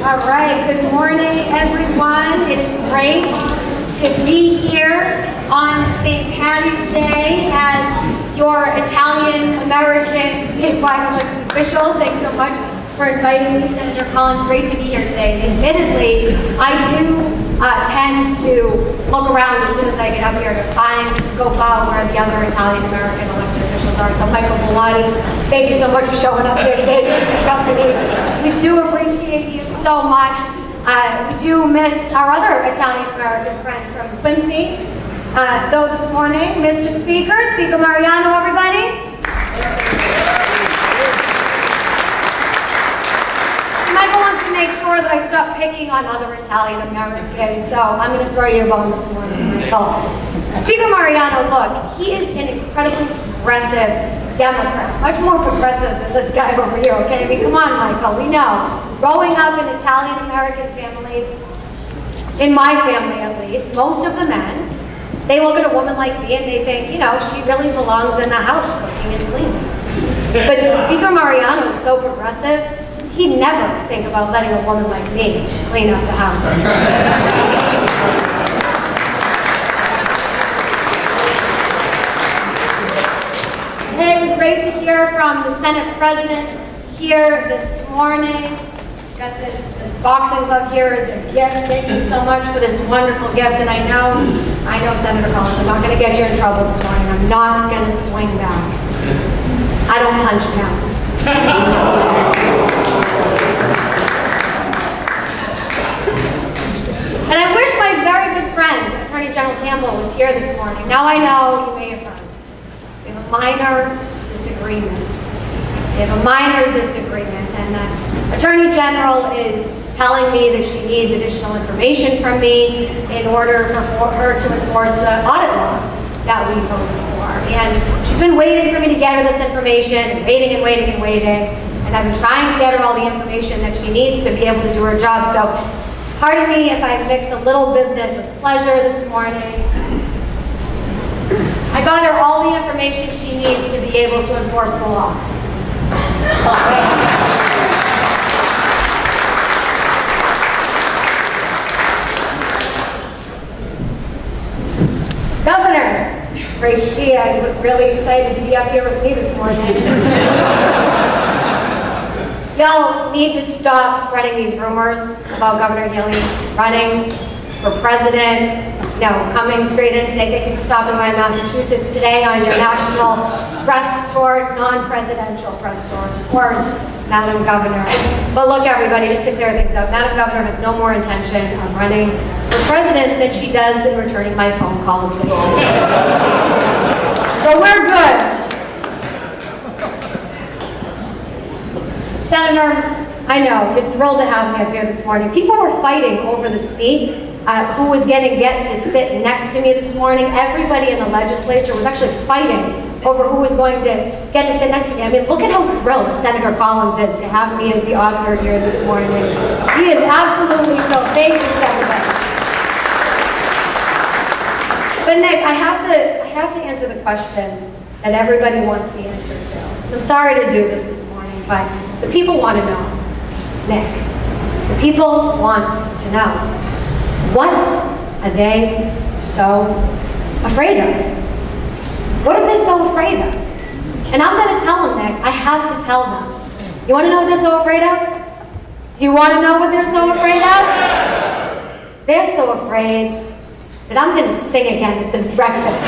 All right, good morning, everyone. It is great to be here on St. Patty's Day as your Italian-American statewide elected official. Thanks so much for inviting me, Senator Collins. Great to be here today. Admittedly, I do tend to look around as soon as I get up here to find and scope out where the other Italian-American elected officials are. So Michael Bellotti, thank you so much for showing up here today to the company. We do appreciate you so much. We do miss our other Italian-American friend from Quincy. Though this morning, Mr. Speaker, Speaker Mariano, everybody. Michael wants to make sure that I stop picking on other Italian-American kids, so I'm going to throw you a bone this morning, Michael. Speaker Mariano, look, he is an incredibly progressive Democrat, much more progressive than this guy over here, okay? I mean, come on, Michael, we know. Growing up in Italian-American families, in my family at least, most of the men, they look at a woman like me and they think, you know, she really belongs in the house cooking and cleaning. But Speaker Mariano is so progressive, he'd never think about letting a woman like me clean up the house. And it was great to hear from the Senate President here this morning. Got this boxing glove here as a gift. Thank you so much for this wonderful gift. And I know, Senator Collins, I'm not going to get you in trouble this morning. I'm not going to swing back. I don't punch back. And I wish my very good friend, Attorney General Campbell, was here this morning. Now I know you may have heard. We have a minor disagreement. We have a minor disagreement, and the Attorney General is telling me that she needs additional information from me in order for her to enforce the audit law that we voted for. And she's been waiting for me to get her this information, and waiting and waiting and waiting. And I've been trying to get her all the information that she needs to be able to do her job. So pardon me if I mix a little business with pleasure this morning. I got her all the information she needs to be able to enforce the law. Governor, great to see you. You look really excited to be up here with me this morning. Y'all need to stop spreading these rumors about Governor Healy running for president, coming straight in today. Thank you for stopping by Massachusetts today on your national press tour, non-presidential press tour, of course, Madam Governor. But look, everybody, just to clear things up, Madam Governor has no more intention of running for president than she does in returning my phone calls. So we're good. Senator, I know, you're thrilled to have me up here this morning. People were fighting over the seat, who was going to get to sit next to me this morning. Everybody in the legislature was actually fighting over who was going to get to sit next to me. I mean, look at how thrilled Senator Collins is to have me as the auditor here this morning. He is absolutely thrilled. Thank you, Senator. But Nick, I have to answer the question that everybody wants the answer to. So I'm sorry to do this morning, but the people want to know. Nick, the people want to know. What are they so afraid of? What are they so afraid of? And I'm going to tell them, Nick. I have to tell them. You want to know what they're so afraid of? Do you want to know what they're so afraid of? They're so afraid that I'm going to sing again at this breakfast.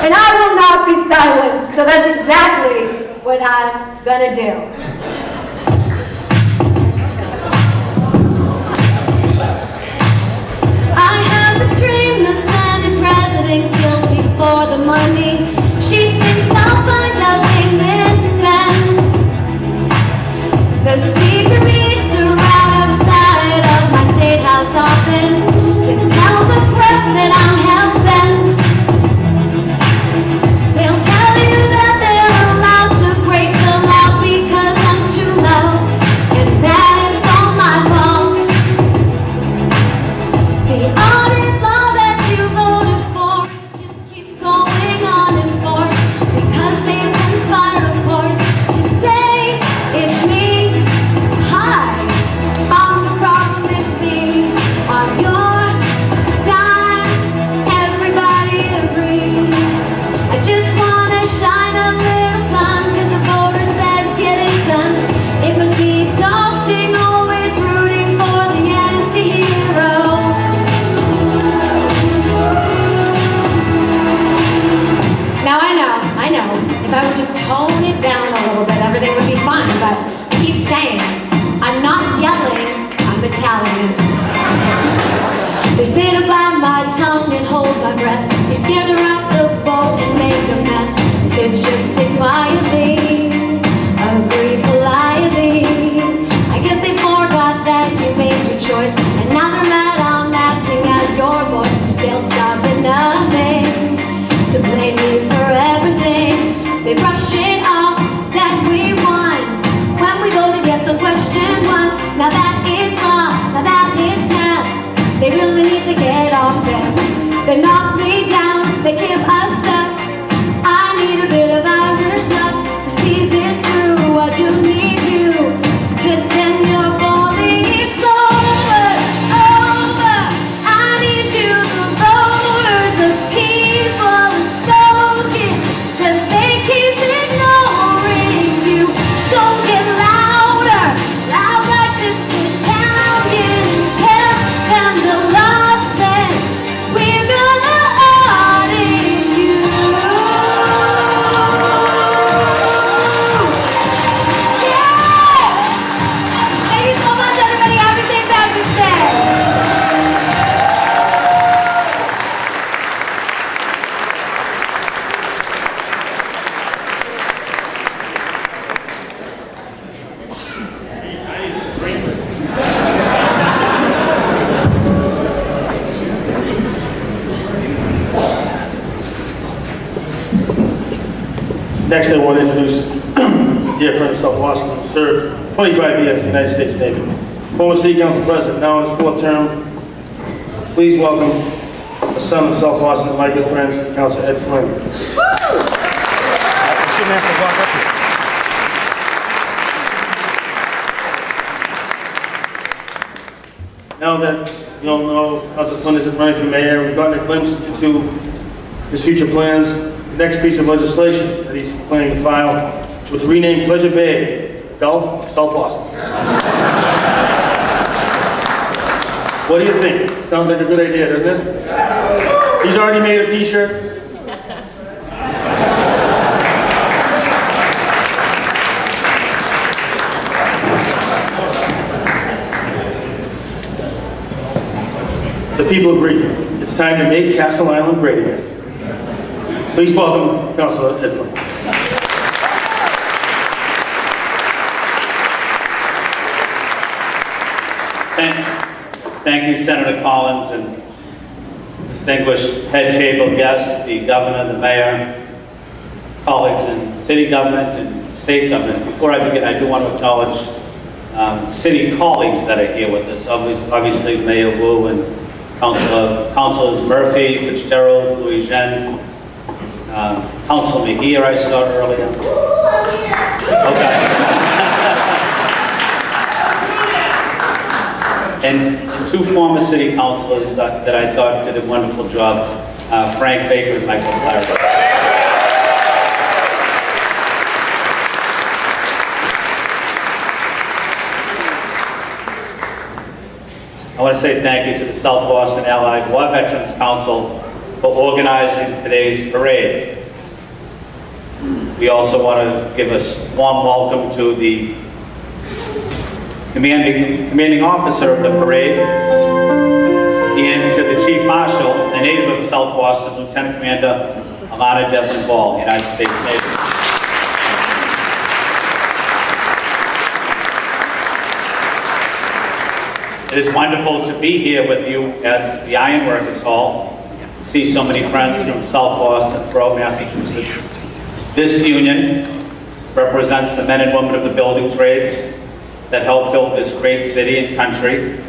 And I will not be silenced. So that's exactly what I'm going to do.
Kills me for the money. She thinks I'll find out they misspent. The speaker meets around outside of my state house office to tell the press that I'm hell-bent. They'll tell you that they're allowed to break the law because I'm too
Next, I want to introduce a dear friend of South Boston, who served 25 years in the United States Navy. Former City Council President, now in his 4th term. Please welcome the son of South Boston, my good friend, City Councilor Ed Flynn. Now that you all know Councilor Flynn isn't running for mayor, we've gotten a glimpse into his future plans. The next piece of legislation that he's planning to file was to rename Pleasure Bay, Gulf, South Boston. What do you think? Sounds like a good idea, doesn't it? He's already made a t-shirt. The people agree. It's time to make Castle Island great again. Please welcome Councilor Ed Flynn.
Thank you, Senator Collins, and distinguished head table guests, the governor, the mayor, colleagues in city government and state government. Before I begin, I do want to acknowledge city colleagues that are here with us. Obviously, Mayor Wu and Councilors Murphy, Fitzgerald, Louis Jean, Councilman here I saw earlier. Okay. And 2 former city councilors that I thought did a wonderful job, Frank Baker and Michael Clark. I want to say thank you to the South Boston Allied War Veterans Council for organizing today's parade. We also want to give a warm welcome to the commanding officer of the parade and to the Chief Marshal, a native of South Boston, Lieutenant Commander Alana Devlin Ball, United States Navy. It is wonderful to be here with you at the Ironworkers Hall, see so many friends from South Boston, throughout Massachusetts. This union represents the men and women of the building trades that helped build this great city and country,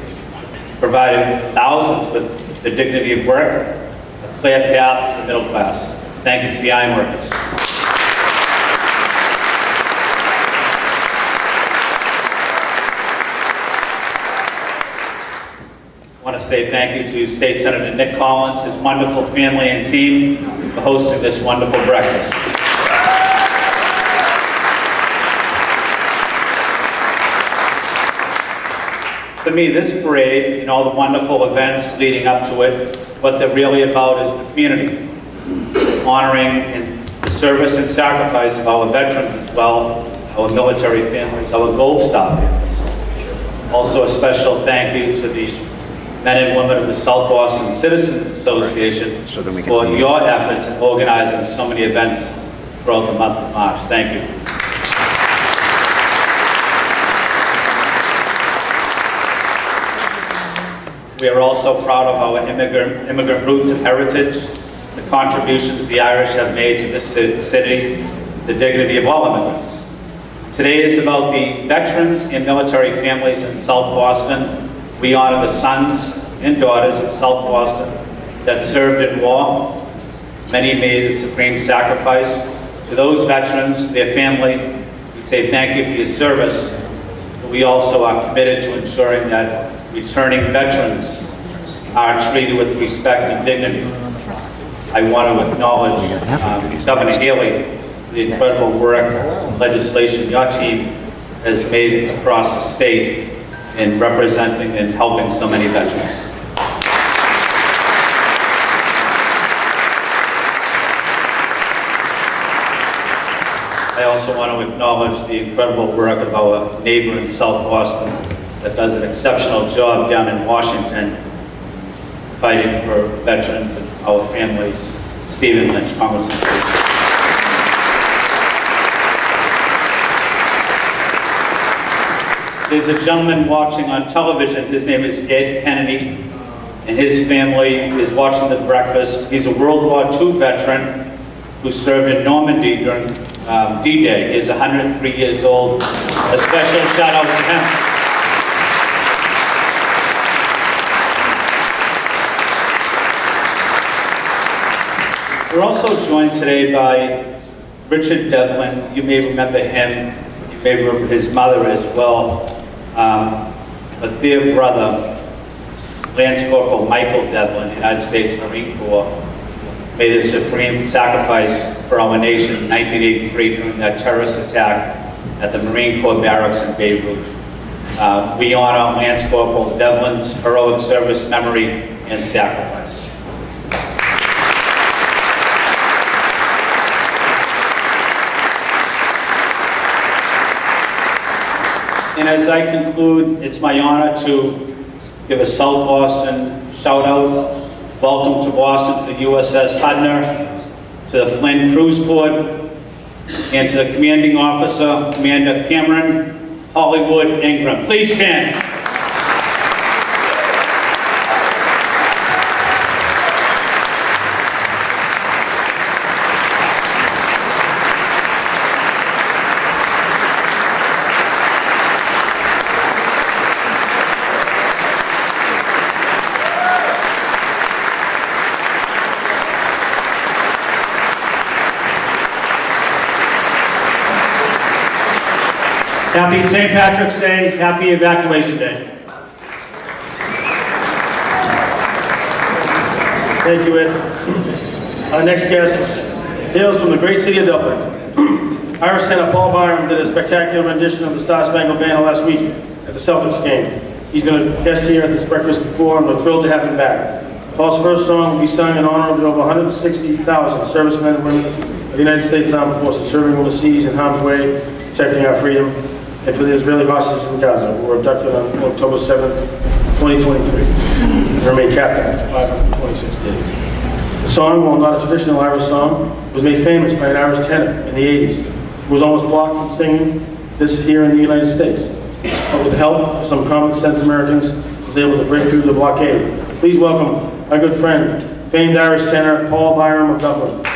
providing thousands with the dignity of work, a clear path to the middle class. Thank you to the Ironworkers. I want to say thank you to State Senator Nick Collins, his wonderful family and team for hosting this wonderful breakfast. To me, this parade and all the wonderful events leading up to it, what they're really about is the community, honoring the service and sacrifice of our veterans as well, our military families, our Gold Star families. Also a special thank you to the men and women of the South Boston Citizens Association for your efforts in organizing so many events throughout the month of March. Thank you. We are also proud of our immigrant roots and heritage, the contributions the Irish have made to this city, the dignity of all immigrants. Today is about the veterans and military families in South Boston. We honor the sons and daughters of South Boston that served in war. Many made a supreme sacrifice. To those veterans, their family, we say thank you for your service, but we also are committed to ensuring that returning veterans are treated with respect and dignity. I want to acknowledge Governor Haley for the incredible work and legislation your team has made across the state in representing and helping so many veterans. I also want to acknowledge the incredible work of our neighbor in South Boston that does an exceptional job down in Washington fighting for veterans and our families. Stephen Lynch, Congressman. There's a gentleman watching on television. His name is Ed Kennedy, and his family is watching the breakfast. He's a World War II veteran who served in Normandy during D-Day. He is 103 years old. A special shout out to him. We're also joined today by Richard Devlin. You may remember him. You may remember his mother as well. A dear brother, Lance Corporal Michael Devlin, United States Marine Corps, made a supreme sacrifice for our nation in 1983 during that terrorist attack at the Marine Corps barracks in Beirut. We honor Lance Corporal Devlin's heroic service, memory, and sacrifice. And as I conclude, it's my honor to give a South Boston shout out. Welcome to Boston to the USS Hudner, to the Flynn Cruise Port, and to the commanding officer, Commander Cameron Hollywood Ingram. Please stand. Happy St. Patrick's Day, happy Evacuation Day.
Thank you, Ed. Our next guest hails from the great city of Dublin. Irish tenor Paul Byram did a spectacular rendition of the Star Spangled Banner last week at the Celtics game. He's been a guest here at this breakfast before, and we're thrilled to have him back. Paul's first song will be sung in honor of the over 160,000 servicemen and women of the United States Armed Forces serving overseas in harm's way, protecting our freedom, and for the Israeli hostages in Gaza, who were abducted on October 7th, 2023, and remain captive after 526 days. The song, while not a traditional Irish song, was made famous by an Irish tenor in the 80s, who was almost blocked from singing this here in the United States. But with the help of some common sense Americans, was able to break through the blockade. Please welcome our good friend, famed Irish tenor Paul Byram of Dublin.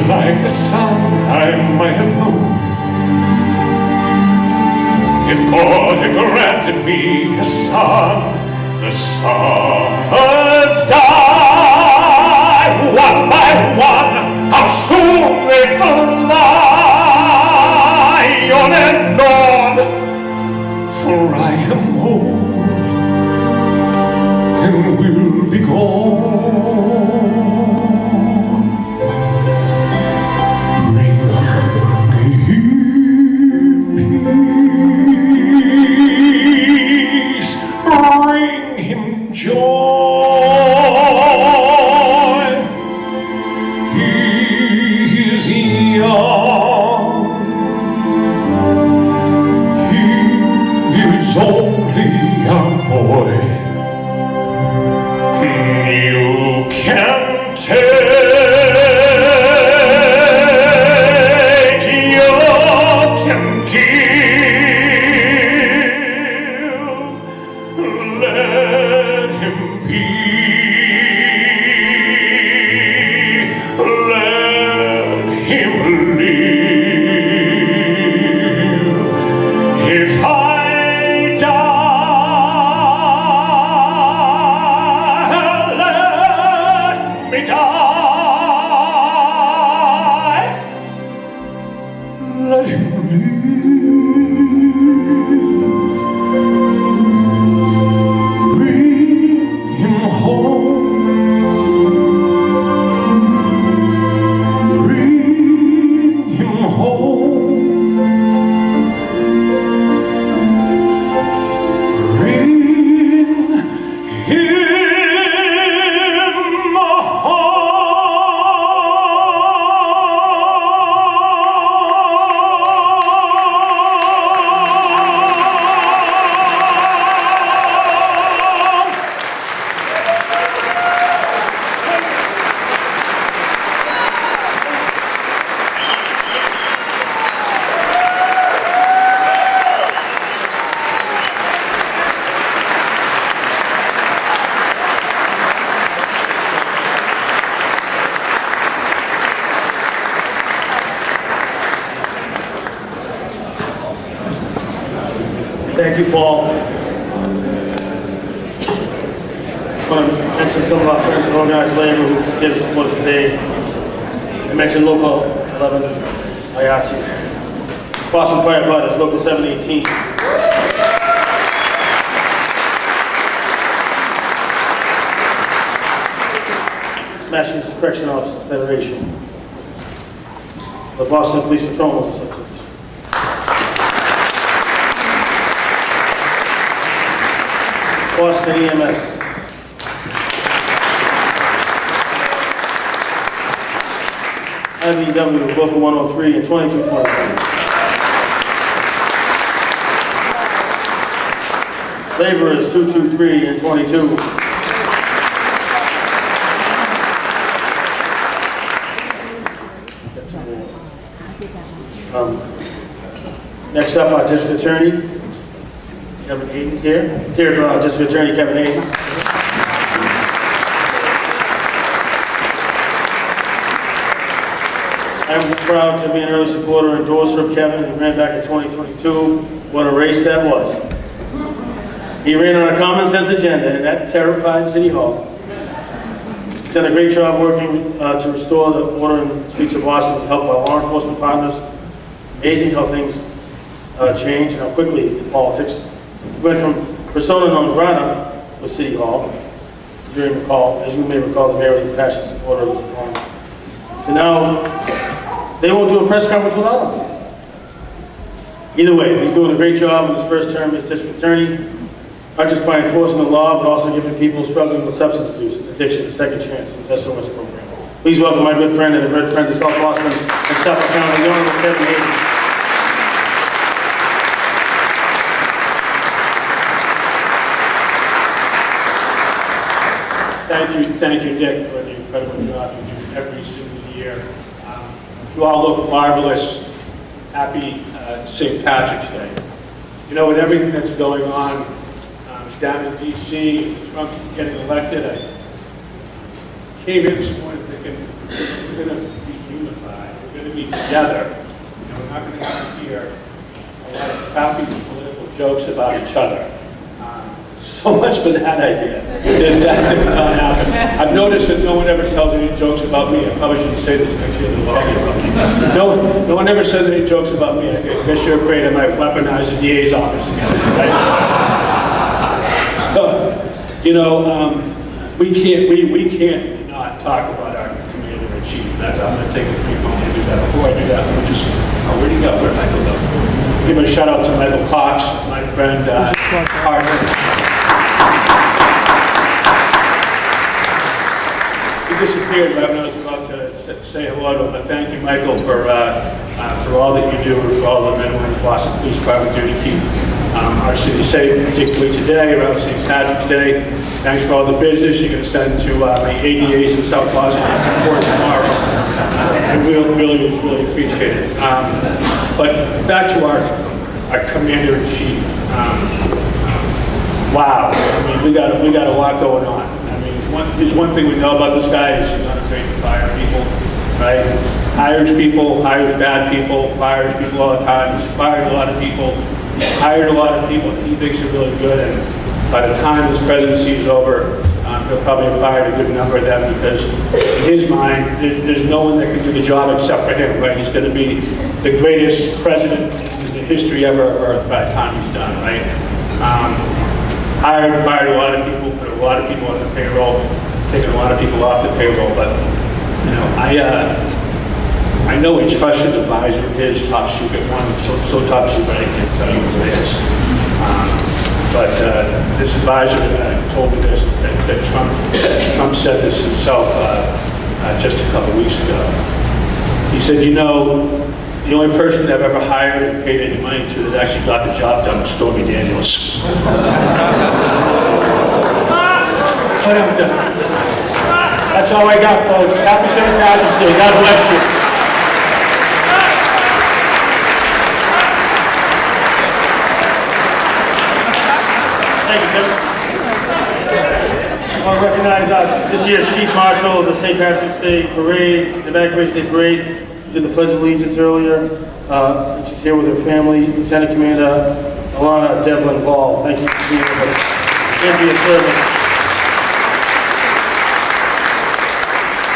Like the sun I might have known, if God had granted me a son, the stars die one by one. How soon they fly on and on, for I am old and will be gone. Joy, he is young, he is only a boy. You can take your
Thank you, Paul. I want to mention some of our friends in organized labor who did support us today. I mentioned Local 11, IATSE. Boston Firefighters, Local 718. Massachusetts Correctional Officers Federation. The Boston Police Patrolmen's Association. Boston EMS. IBW, Local 103 and 2223. Laborers, 223 and 22. Next up, our District Attorney, Kevin Hayden's here. It's here for our District Attorney, Kevin Hayden. I'm proud to be an early supporter and endorser of Kevin. He ran back in 2022. What a race that was. He ran on a common sense agenda, and that terrified City Hall. He's done a great job working to restore the order in the streets of Boston to help our law enforcement partners. Amazing how things change and how quickly in politics. We went from persona non grata with City Hall during the call, as you may recall, the mayor was a passionate supporter of the call. So now, they won't do a press conference without him. Either way, he's doing a great job in his first term as district attorney, not just by enforcing the law, but also giving people struggling with substance abuse and addiction a second chance with the SOS program. Please welcome my good friend and a good friend of South Boston and Suffolk County, the Honorable Kevin Hayden.
Thank you, Dick, for the incredible job you do every single year. You all look marvelous. Happy St. Patrick's Day. You know, with everything that's going on down in D.C., Trump getting elected, I came in this morning thinking we're going to be unified. We're going to be together. You know, we're not going to hear a lot of crappy political jokes about each other. So much for that idea. That did not happen. I've noticed that no one ever tells any jokes about me. I probably shouldn't say this next year in the lobby. No one ever says any jokes about me. I guess you're afraid I might weaponize the DA's office again. Right? So, you know, we can't not talk about our commander-in-chief. That's I'm going to take a brief moment to do that. Before I do that, let me just, where'd he go? Where'd Michael go? Give a shout out to Michael Cox, my friend, partner. He disappeared, but I was about to say hello to him. But thank you, Michael, for all that you do and for all the men and women of the Boston Police Department do to keep our city safe, particularly today around St. Patrick's Day. Thanks for all the business you're going to send to the ADAs in South Boston for tomorrow. I really appreciate it. But back to our commander-in-chief. Wow, I mean, we got a lot going on. There's one thing we know about this guy is he's not afraid to fire people, right? Hires people, hires bad people, fires people all the time. He's fired a lot of people. He's hired a lot of people that he thinks are really good, and by the time his presidency is over, he'll probably have fired a good number of them because in his mind, there's no one that can do the job except for him, right? He's going to be the greatest president in the history ever of Earth by the time he's done, right? Fired a lot of people, put a lot of people on the payroll, taken a lot of people off the payroll, but, you know, I know a trusted advisor of his, top secret one, so top secret I can't tell you who it is. But this advisor told me this, that Trump said this himself just a couple weeks ago. He said, you know, the only person I've ever hired and paid any money to that actually got the job done was Stormy Daniels. That's all I got, folks. Happy St. Patrick's Day. God bless you. Thank you, Tim. I want to recognize this year's Chief Marshal of the St. Patrick's Day Parade, the Evacuation Day Parade. Did the Pledge of Allegiance earlier. She's here with her family. Lieutenant Commander
Alana Devlin Ball, thank you for being with us. Thank you for your service.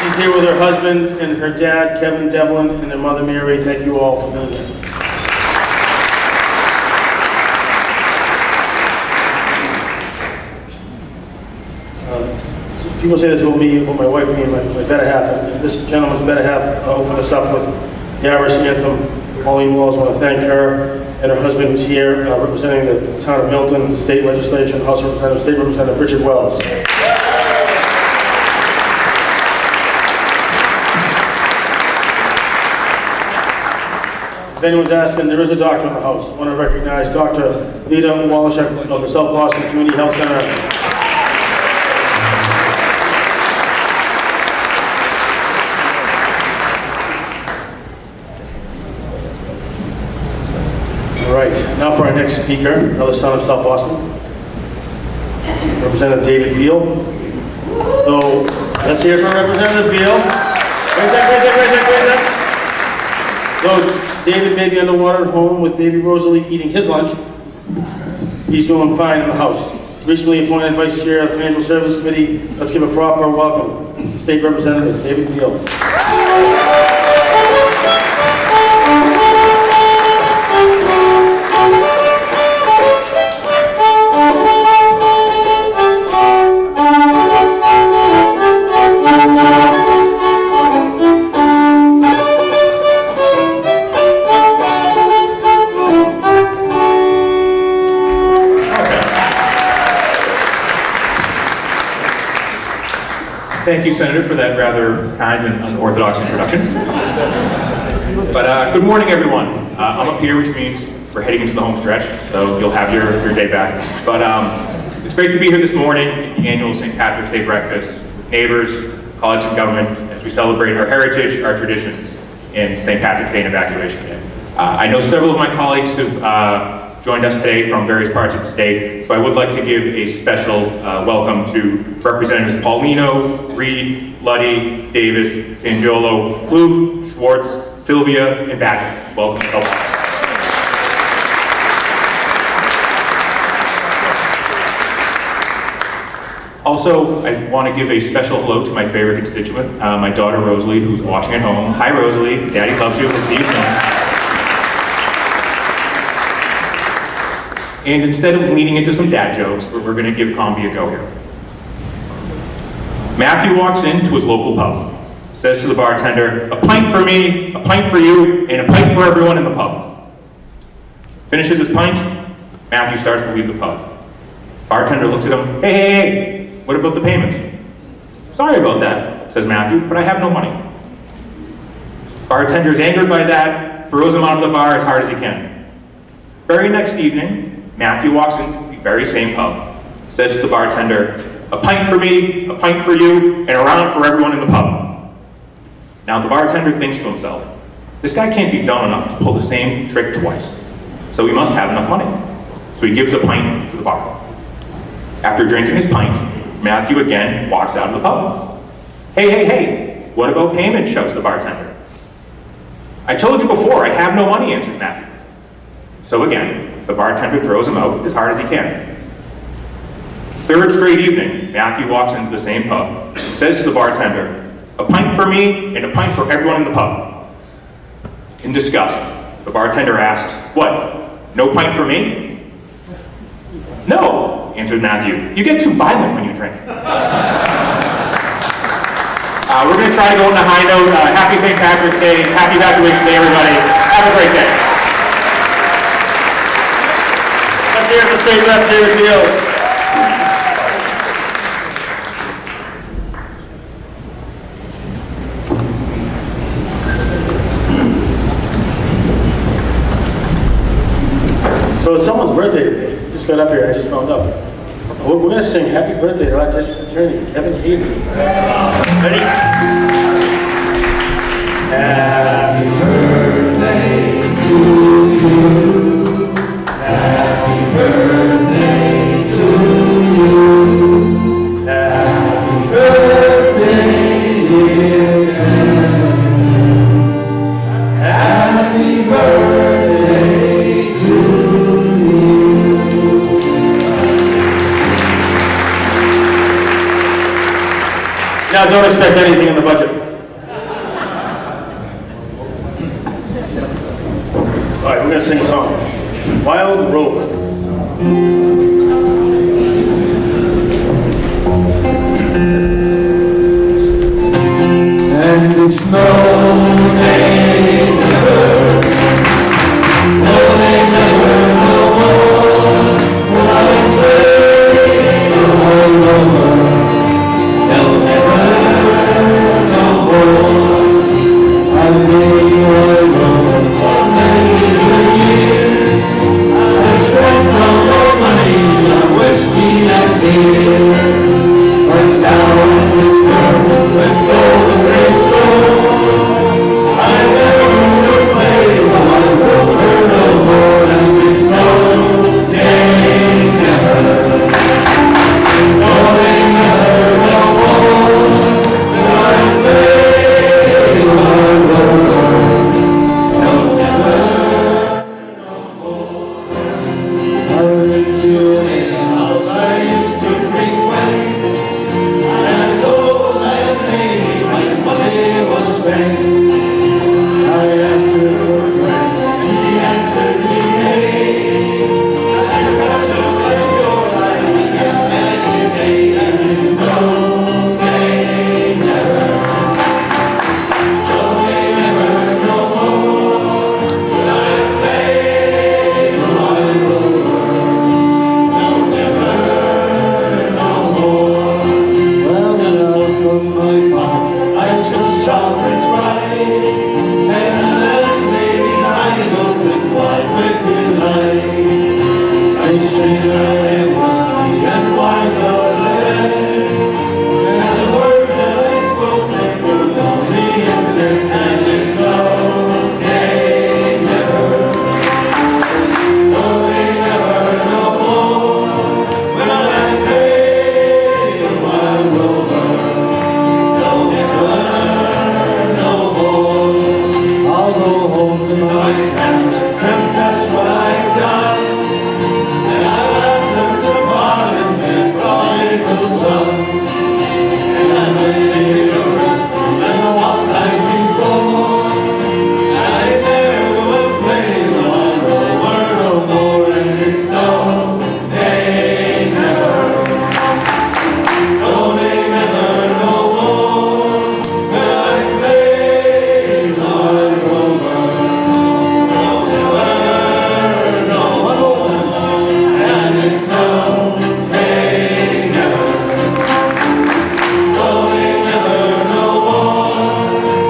She's here with her husband and her dad, Kevin Devlin, and their mother, Mary. Thank you all for being here. People say this will be for my wife, me, and my better half. This gentleman's better half opened us up with the Irish anthem. Pauline Walls, I want to thank her and her husband who's here representing the town of Milton, the state legislature, and House of Representatives, State Representative Richard Wells. If anyone's asking, there is a doctor in the house. I want to recognize Dr. Lita Wallachek of the South Boston Community Health Center. All right, now for our next speaker, another son of South Boston, Representative David Beal. So let's hear from Representative Beal. Raise that. So David may be underwater at home with baby Rosalie eating his lunch. He's doing fine in the House. Recently appointed Vice Chair of the Financial Services Committee. Let's give a proper welcome to State Representative David Beal.
Thank you, Senator, for that rather kind and unorthodox introduction. But good morning, everyone. I'm up here, which means we're heading into the home stretch, so you'll have your day back. But it's great to be here this morning at the annual St. Patrick's Day breakfast with neighbors, colleagues and government, as we celebrate our heritage, our traditions in St. Patrick's Day and Evacuation Day. I know several of my colleagues have joined us today from various parts of the state, so I would like to give a special welcome to Representatives Paulino, Reed, Luddy, Davis, Sangiolo, Kloof, Schwartz, Sylvia, and Badger. Welcome. Also, I want to give a special hello to my favorite constituent, my daughter Rosalie, who's watching at home. Hi Rosalie, Daddy loves you, we'll see you soon. And instead of leaning into some dad jokes, we're going to give comedy a go here. Matthew walks into his local pub, says to the bartender, "A pint for me, a pint for you, and a pint for everyone in the pub." Finishes his pint, Matthew starts to leave the pub. Bartender looks at him, hey, what about the payments?" "Sorry about that," says Matthew, "but I have no money." Bartender's angered by that, throws him out of the bar as hard as he can. Very next evening, Matthew walks into the very same pub, says to the bartender, "A pint for me, a pint for you, and a round for everyone in the pub." Now the bartender thinks to himself, this guy can't be dumb enough to pull the same trick twice, so he must have enough money. So he gives a pint to the bar. After drinking his pint, Matthew again walks out of the pub. Hey, what about payment?" shouts the bartender. "I told you before, I have no money," answers Matthew. So again, the bartender throws him out as hard as he can. Third straight evening, Matthew walks into the same pub and says to the bartender, "A pint for me and a pint for everyone in the pub." In disgust, the bartender asks, "What, no pint for me?" "No," answered Matthew. "You get too violent when you drink." We're going to try to go on a high note. Happy St. Patrick's Day. Happy Evacuation Day, everybody. Have a great day.
Let's hear the State Rep David Beal. So it's someone's birthday today. Just got up here, I just found out. We're going to sing Happy Birthday to our district attorney, Kevin Beebe. Ready? Happy birthday to you. Happy birthday to you. Happy birthday, dear Kevin. Happy birthday to you. Now, don't expect anything in the budget. All right, we're going to sing a song. Wild Rover.
And it's no day never, no day never, no more. When I'm laid all over, they'll never, no more. I've made my road for many a year. I spent all my money on whiskey and beer, but now I'm determined with golden rings. I never would play the wild rover no more, and it's no day never, no day never, no more. When I play the wild rover, no never, no more. Out into an alehouse I used to frequent, and I told that lady my money was spent. I asked her for a friend, she answered me nay. And for so much yours I can get any day, and it's no day never, no day never, no more. When I play the wild rover, no never, no more. Well, then out from my pockets I took sovereigns right, and the landlady's eyes opened wide with delight. Say, stranger, I am whiskey and wines are led, and the words that I spoke were lonely and just, and it's no day never, no day never, no more. When I play the wild rover, no never, no more. I'll go home to my parents and confess what I've done, and I'll ask them to pardon their prodigal son. And I may be a risk as a long time before, and I never will play the wild rover no more, and it's no day never, no day never, no more. When I play the wild rover, no never, no more. And it's no day never, no day never, no more.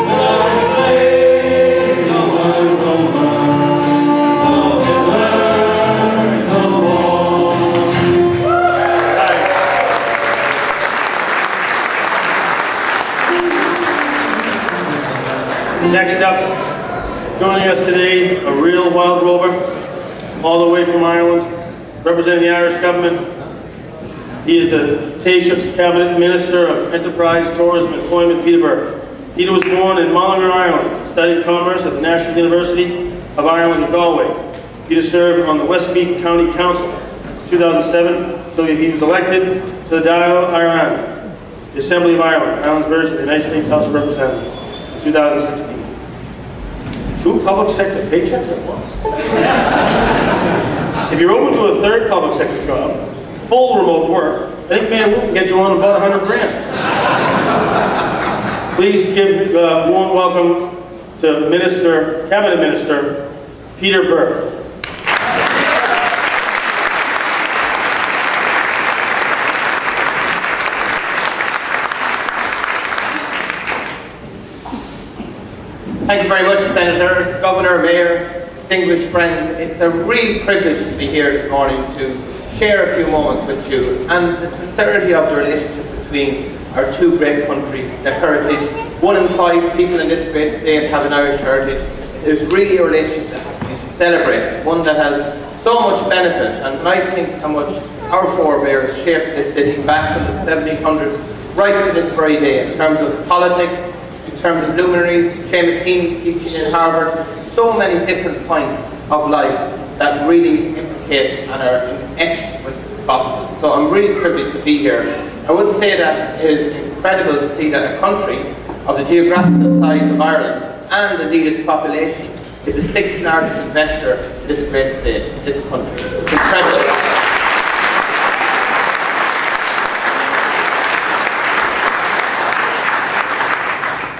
When I play the wild rover, no never, no more.
Next up, joining us today, a real wild rover, all the way from Ireland, representing the Irish government. He is the Taoiseach's Cabinet Minister of Enterprise, Tourism, Employment, Peterborough. Peter was born in Mullingar, Ireland, studied commerce at the National University of Ireland in Galway. Peter served on the Westmeath County Council in 2007, so he was elected to the Dáil Éireann, the Assembly of Ireland, Ireland's version of the United States House of Representatives, in 2016. 2 public sector paychecks at once? If you're open to a third public sector job, full remote work, I think Mayor Wu can get you on about 100 grand. Please give a warm welcome to Cabinet Minister Peter Burke.
Thank you very much, Senator, Governor, Mayor, distinguished friends. It's a real privilege to be here this morning to share a few moments with you and the sincerity of the relationship between our two great countries, the heritage. 1 in 5 people in this great state have an Irish heritage. There's really a relationship that has to be celebrated, one that has so much benefit, and when I think how much our forebears shaped this city back from the 1700s right to this very day in terms of politics, in terms of luminaries, Seamus Heaney teaching in Harvard, so many different points of life that really implicate and are etched with Boston. So I'm really privileged to be here. I I would say that it is incredible to see that a country of the geographical size of Ireland, and indeed its population, is the 6th largest investor in this great state, in this country. It's incredible.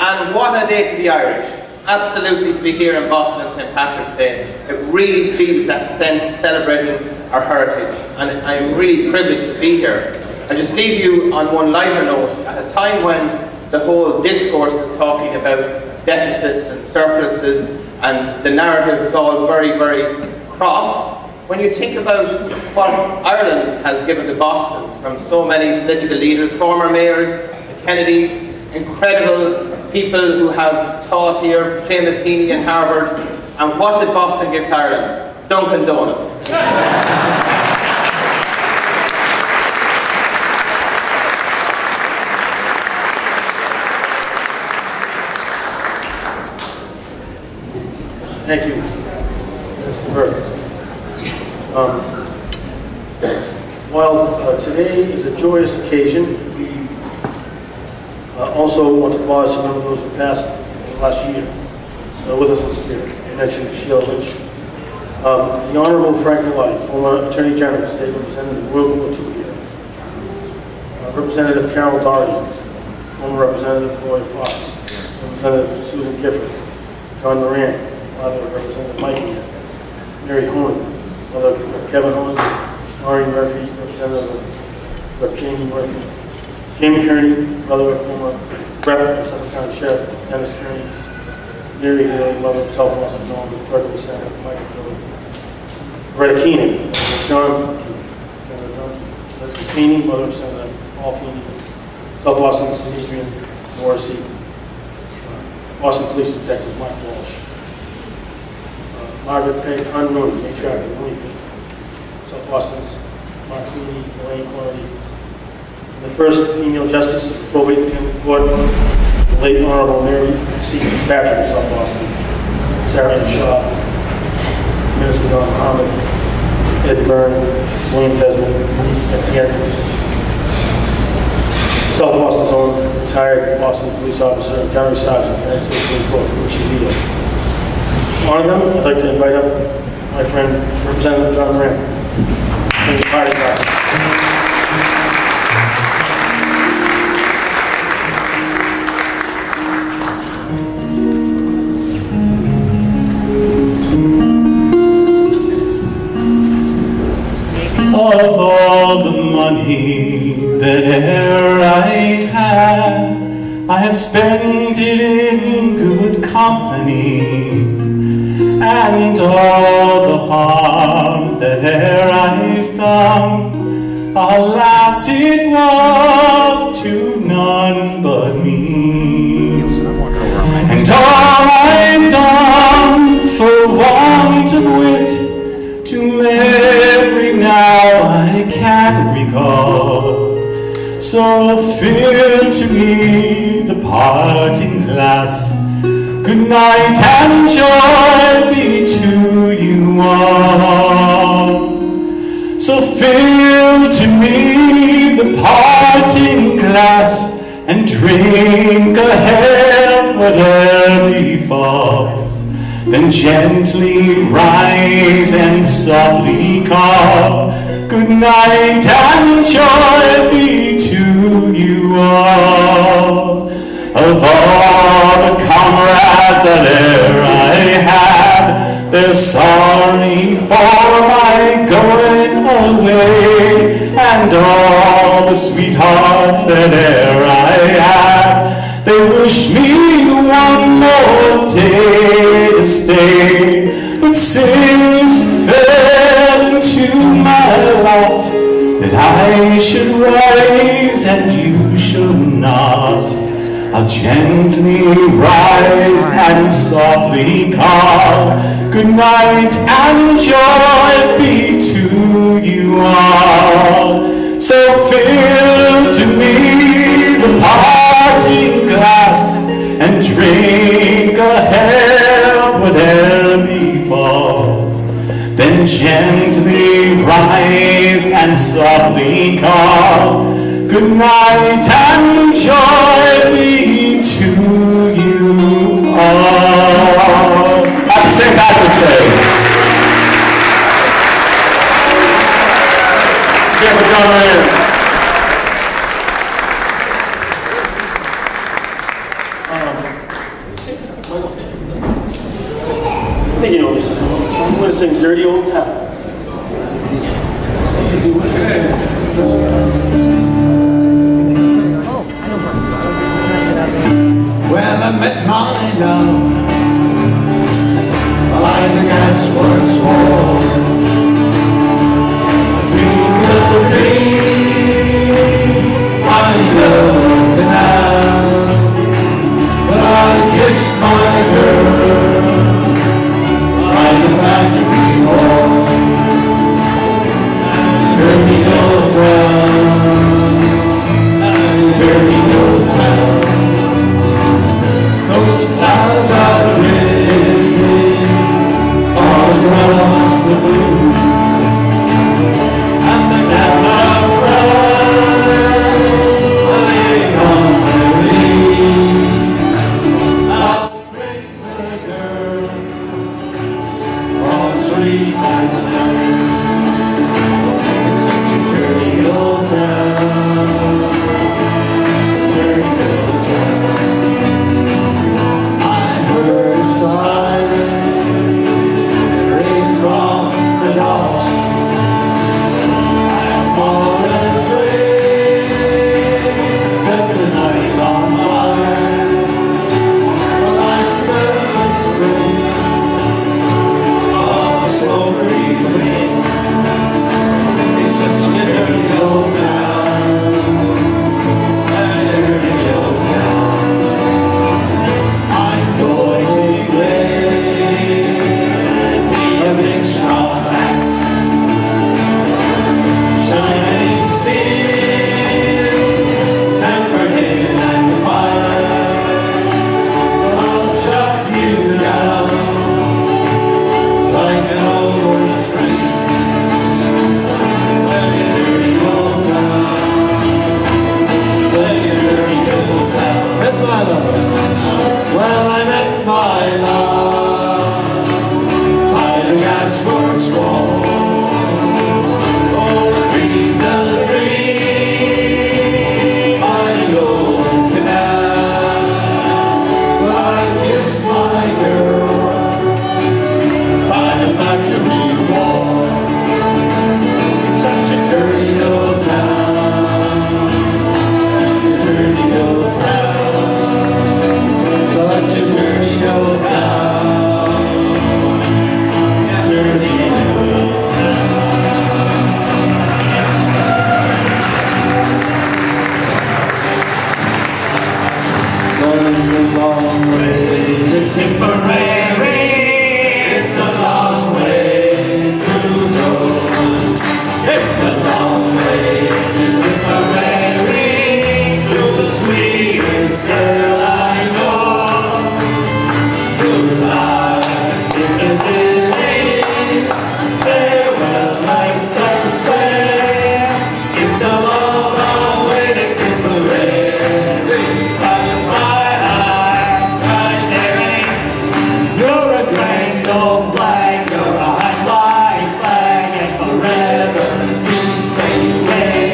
And what a day to be Irish. Absolutely, to be here in Boston on St. Patrick's Day. It really feels that sense celebrating our heritage. And I'm really privileged to be here. I just leave you on one lighter note. At a time when the whole discourse is talking about deficits and surpluses, and the narrative is all very, very cross, when you think about what Ireland has given to Boston from so many political leaders, former mayors, the Kennedys, incredible people who have taught here, Seamus Heaney in Harvard, and what did Boston give to Ireland? Dunkin' Donuts.
Thank you, Mr. Burke. While today is a joyous occasion, we also want to pause to remember those who passed last year with us in spirit. I mentioned Sheila Lynch. The Honorable Frank Malloy, former Attorney General, State Representative World War II here. Representative Carol Doherty, former Representative Lloyd Fox, Representative Susan Gifford, John Moran, father of Representative Mike here, Mary Horn, mother of Kevin Horn, Maureen Murphy, representative of Jamie Murphy, Jamie Kearney, brother of former rep of Suffolk County Sheriff Dennis Kearney, Mary Haley, mother of South Boston Dawn, clerk of the Senate Michael Philly, Loretta Keenan, John Senator John, Leslie Feeney, mother of Senator Paul Feeney, South Boston's Adrian Morrissey, Boston Police Detective Mike Walsh, Margaret Peg Unruh, matriarch of Winfield, South Boston's Mark Feeney, Elaine Clardy, the first female justice of the probate family court, the late Honorable Mary C. Patrick of South Boston, Sarah Ann Shaw, Minister Don Muhammad, Ed Byrne, William Desmond, Betsy Edwards, South Boston's own retired Boston police officer and Gunnery Sergeant, United States Marine Corps, Richie Vito. On them, I'd like to invite up my friend, Representative John Moran, from the party class.
Of all the money that e'er I had, I have spent it in good company, and all the harm that e'er I've done, alas, it was to none but me. And all I've done for want of wit, to memory now I can recall. So fill to me the parting glass. Good night and joy be to you all. So fill to me the parting glass, and drink a health whatever befalls. Then gently rise and softly call. Good night and joy be to you all. Of all the comrades that e'er I had, they're sorry for my going away, and all the sweethearts that e'er I had, they wish me one more day to stay. But since fell into my lot that I should rise and you should not, I'll gently rise and softly call. Good night and joy be to you all. So fill to me the parting glass, and drink a health whatever befalls. Then gently rise and softly call.
Good night and joy be to you all. Happy St. Patrick's Day.
Yeah, we're done there. I think you know this song. I'm going to sing Dirty Old Town.
Well, I met my love by the gasworks wall. A dream of a dream by the canal. But I kissed my girl by the factory wall. Dirty old town, dirty old town. Those clouds are drifting all across the blue, and the cats are crying on their leaves. I'll straight to the girl on streets and lanes. It's such a dirty old town, dirty old town. Flag, you're a high flying flag, and forever you stay away.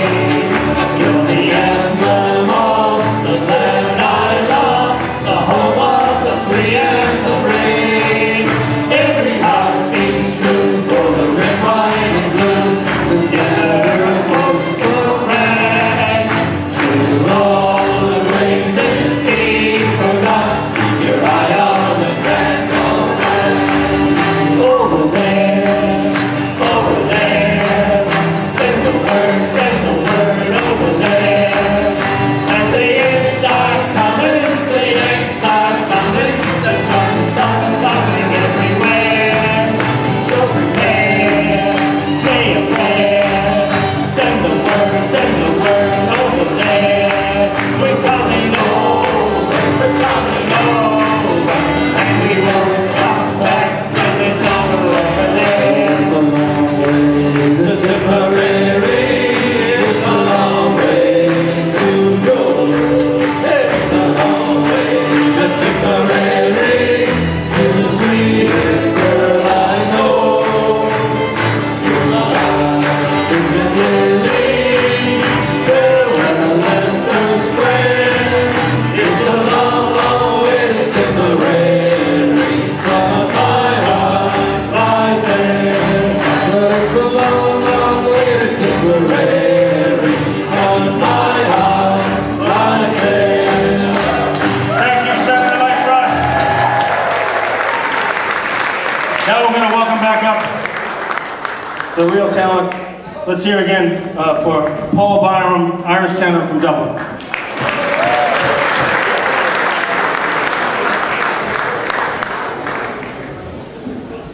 real talent. Let's hear again for Paul Byram, Irish tenor from Dublin.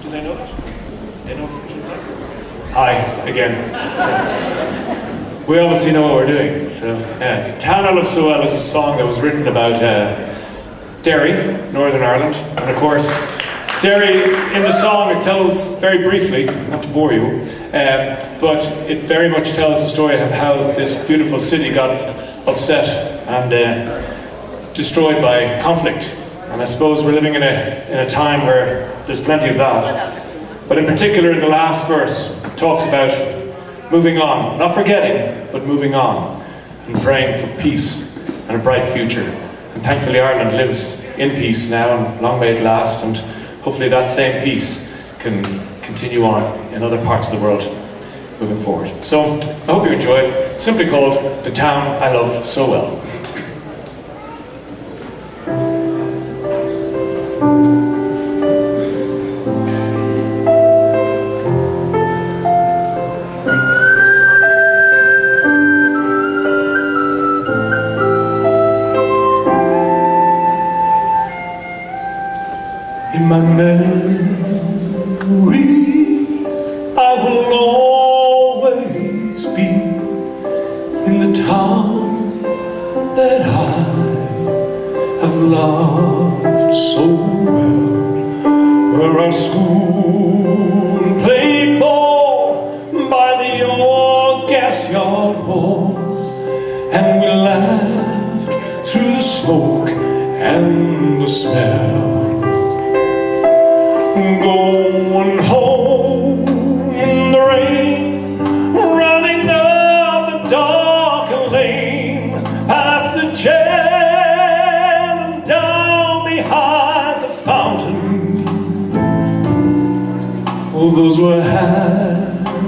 Do they know that? They know Hi, again. We obviously know what we're doing. So, yeah. Town I Love So Well is a song that was written about Derry, Northern Ireland. And of course, Derry, in the song, it tells very briefly, not to bore you, but it very much tells the story of how this beautiful city got upset and destroyed by conflict. And I suppose we're living in a time where there's plenty of that. But in particular, in the last verse, it talks about moving on, not forgetting, but moving on, and praying for peace and a bright future. And thankfully Ireland lives in peace now, and long may it last, and hopefully that same peace can continue on in other parts of the world moving forward. So I hope you enjoy it. Simply called The Town I Love So Well.
In my memory, I will always be in the town that I have loved so well, where our school played ball by the old gas yard wall, and we laughed through the smoke and the smell. Going home in the rain, running up the dark lane, past the jail and down behind the fountain. Oh, those were happy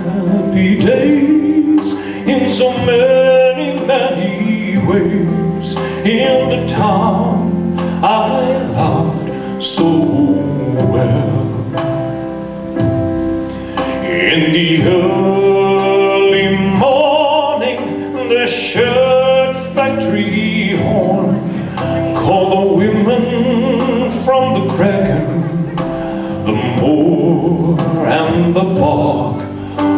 days in so many, many ways, in the town I loved so well. In the early morning, the shirt factory horn called the women from the Kraken, the moor and the bog,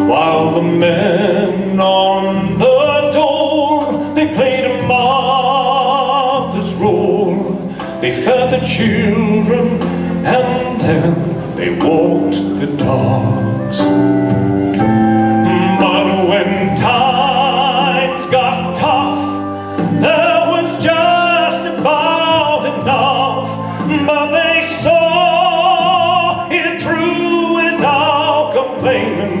while the men on the dole, they played a mother's role. They fed the children and then they walked the dogs. But when times got tough, there was just about enough. But they saw it through without complaining.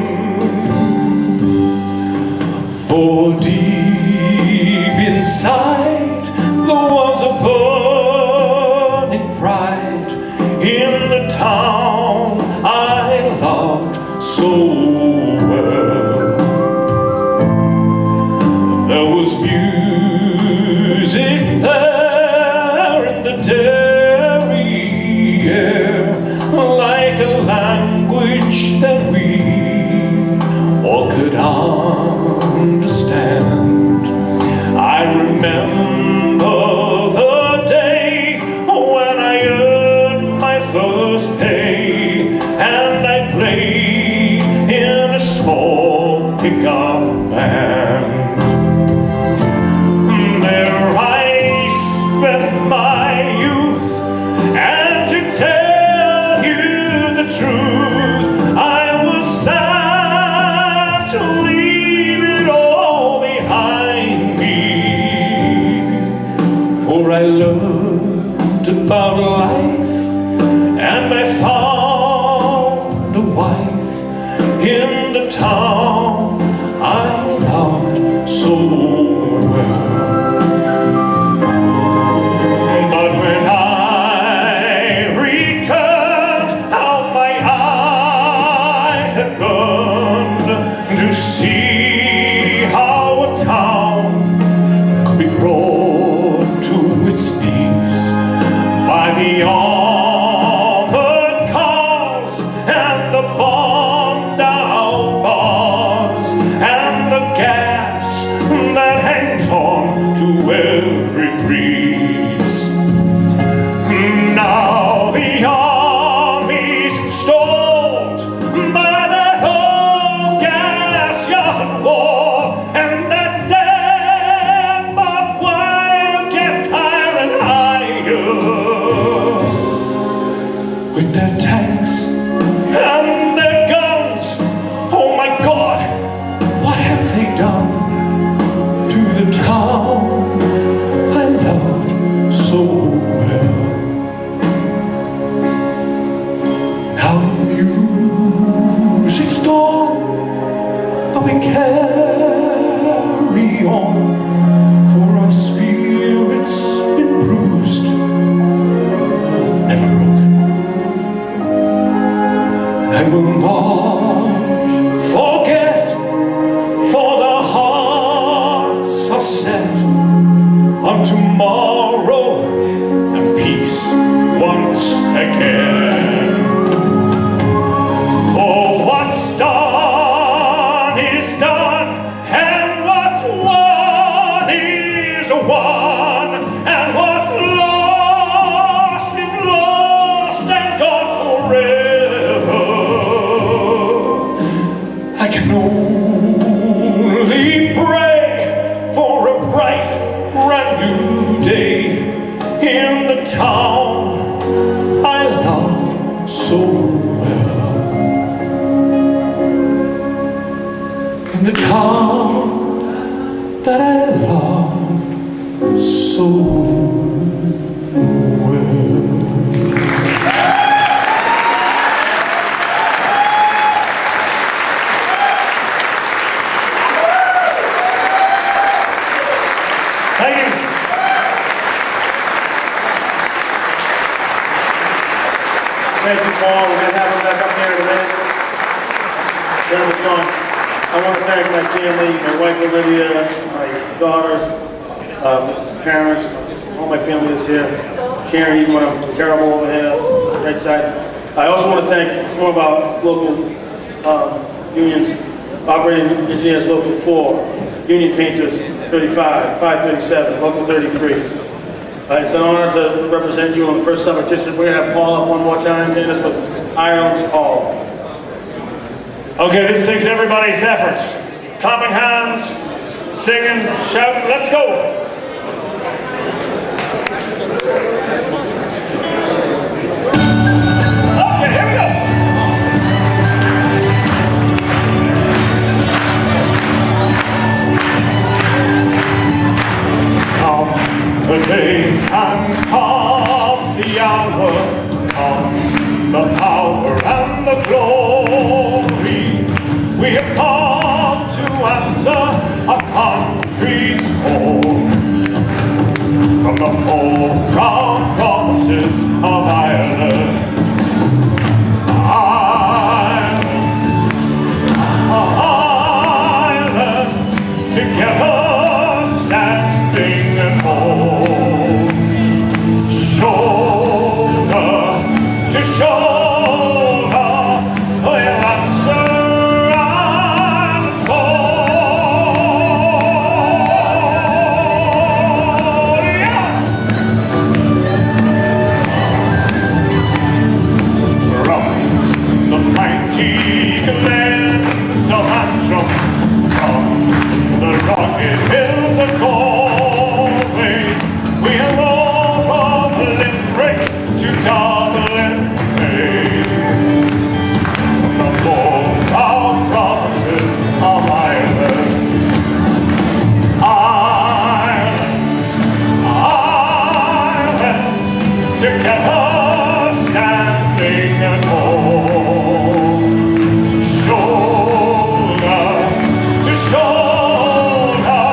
For deep inside there was a burning pride in the town I loved so well. There was music there in the dairy air, like a language that we all could understand. I remember the day when I earned my first pay, and I played in a small pickup band. There I spent my youth, and to tell you the truth, I was sad to leave it all behind me. For I learned about life, and I found a wife in the town I loved so well. But when I returned, how my eyes had burned to see how a town could be brought to its knees by the armored cars and the bombed out bars. carry on, for our spirit's been bruised, never broken. I will not forget, for the hearts are set on tomorrow and peace once again. For what's done is done, and what's won is won, and what's lost is lost and gone forever. I can only pray for a bright, brand new day in the town I loved so well. In the town that I loved so well.
Thank you. Thank you, Paul. We're going to have him back up there in a minute. Gentlemen, John, I want to thank my family, my wife Olivia, my daughters, parents, all my family that's here. Karen, even when I'm terrible over here, right side. I also want to thank some of our local unions, operating engineers local 4, union painters 35, 537, local 33. It's an honor to represent you on the first summer district. We're going to have Paul up one more time, hitting us with Irons Hall.
Okay, this takes everybody's efforts. Clapping hands, singing, shouting, let's go! Okay, here we go! Come the day and come the hour, come the power and the glory. We have come to answer a country's call from the 4 proud provinces of Ireland. Ireland, together standing tall, shoulder to shoulder, we'll answer Ireland's call. Yeah. From the mighty glens of Antrim, from the rugged hills of Galway, we have all from Limerick to Dublin Bay. From the 4 proud provinces of Ireland, Ireland, together standing tall, shoulder to shoulder,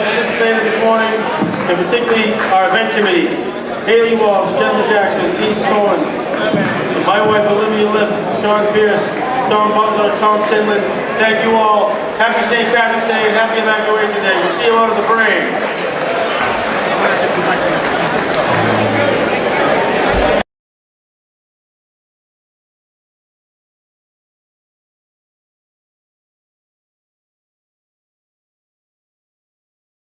that participated this morning, and particularly our event committee. Haley Walsh, Jennifer Jackson, Lise Cohen, my wife Olivia Lipp, Sean Pierce, Tom Butler, Tom Tinlin. Thank you all. Happy St. Patrick's Day and happy Evacuation Day. We'll see you out of the parade.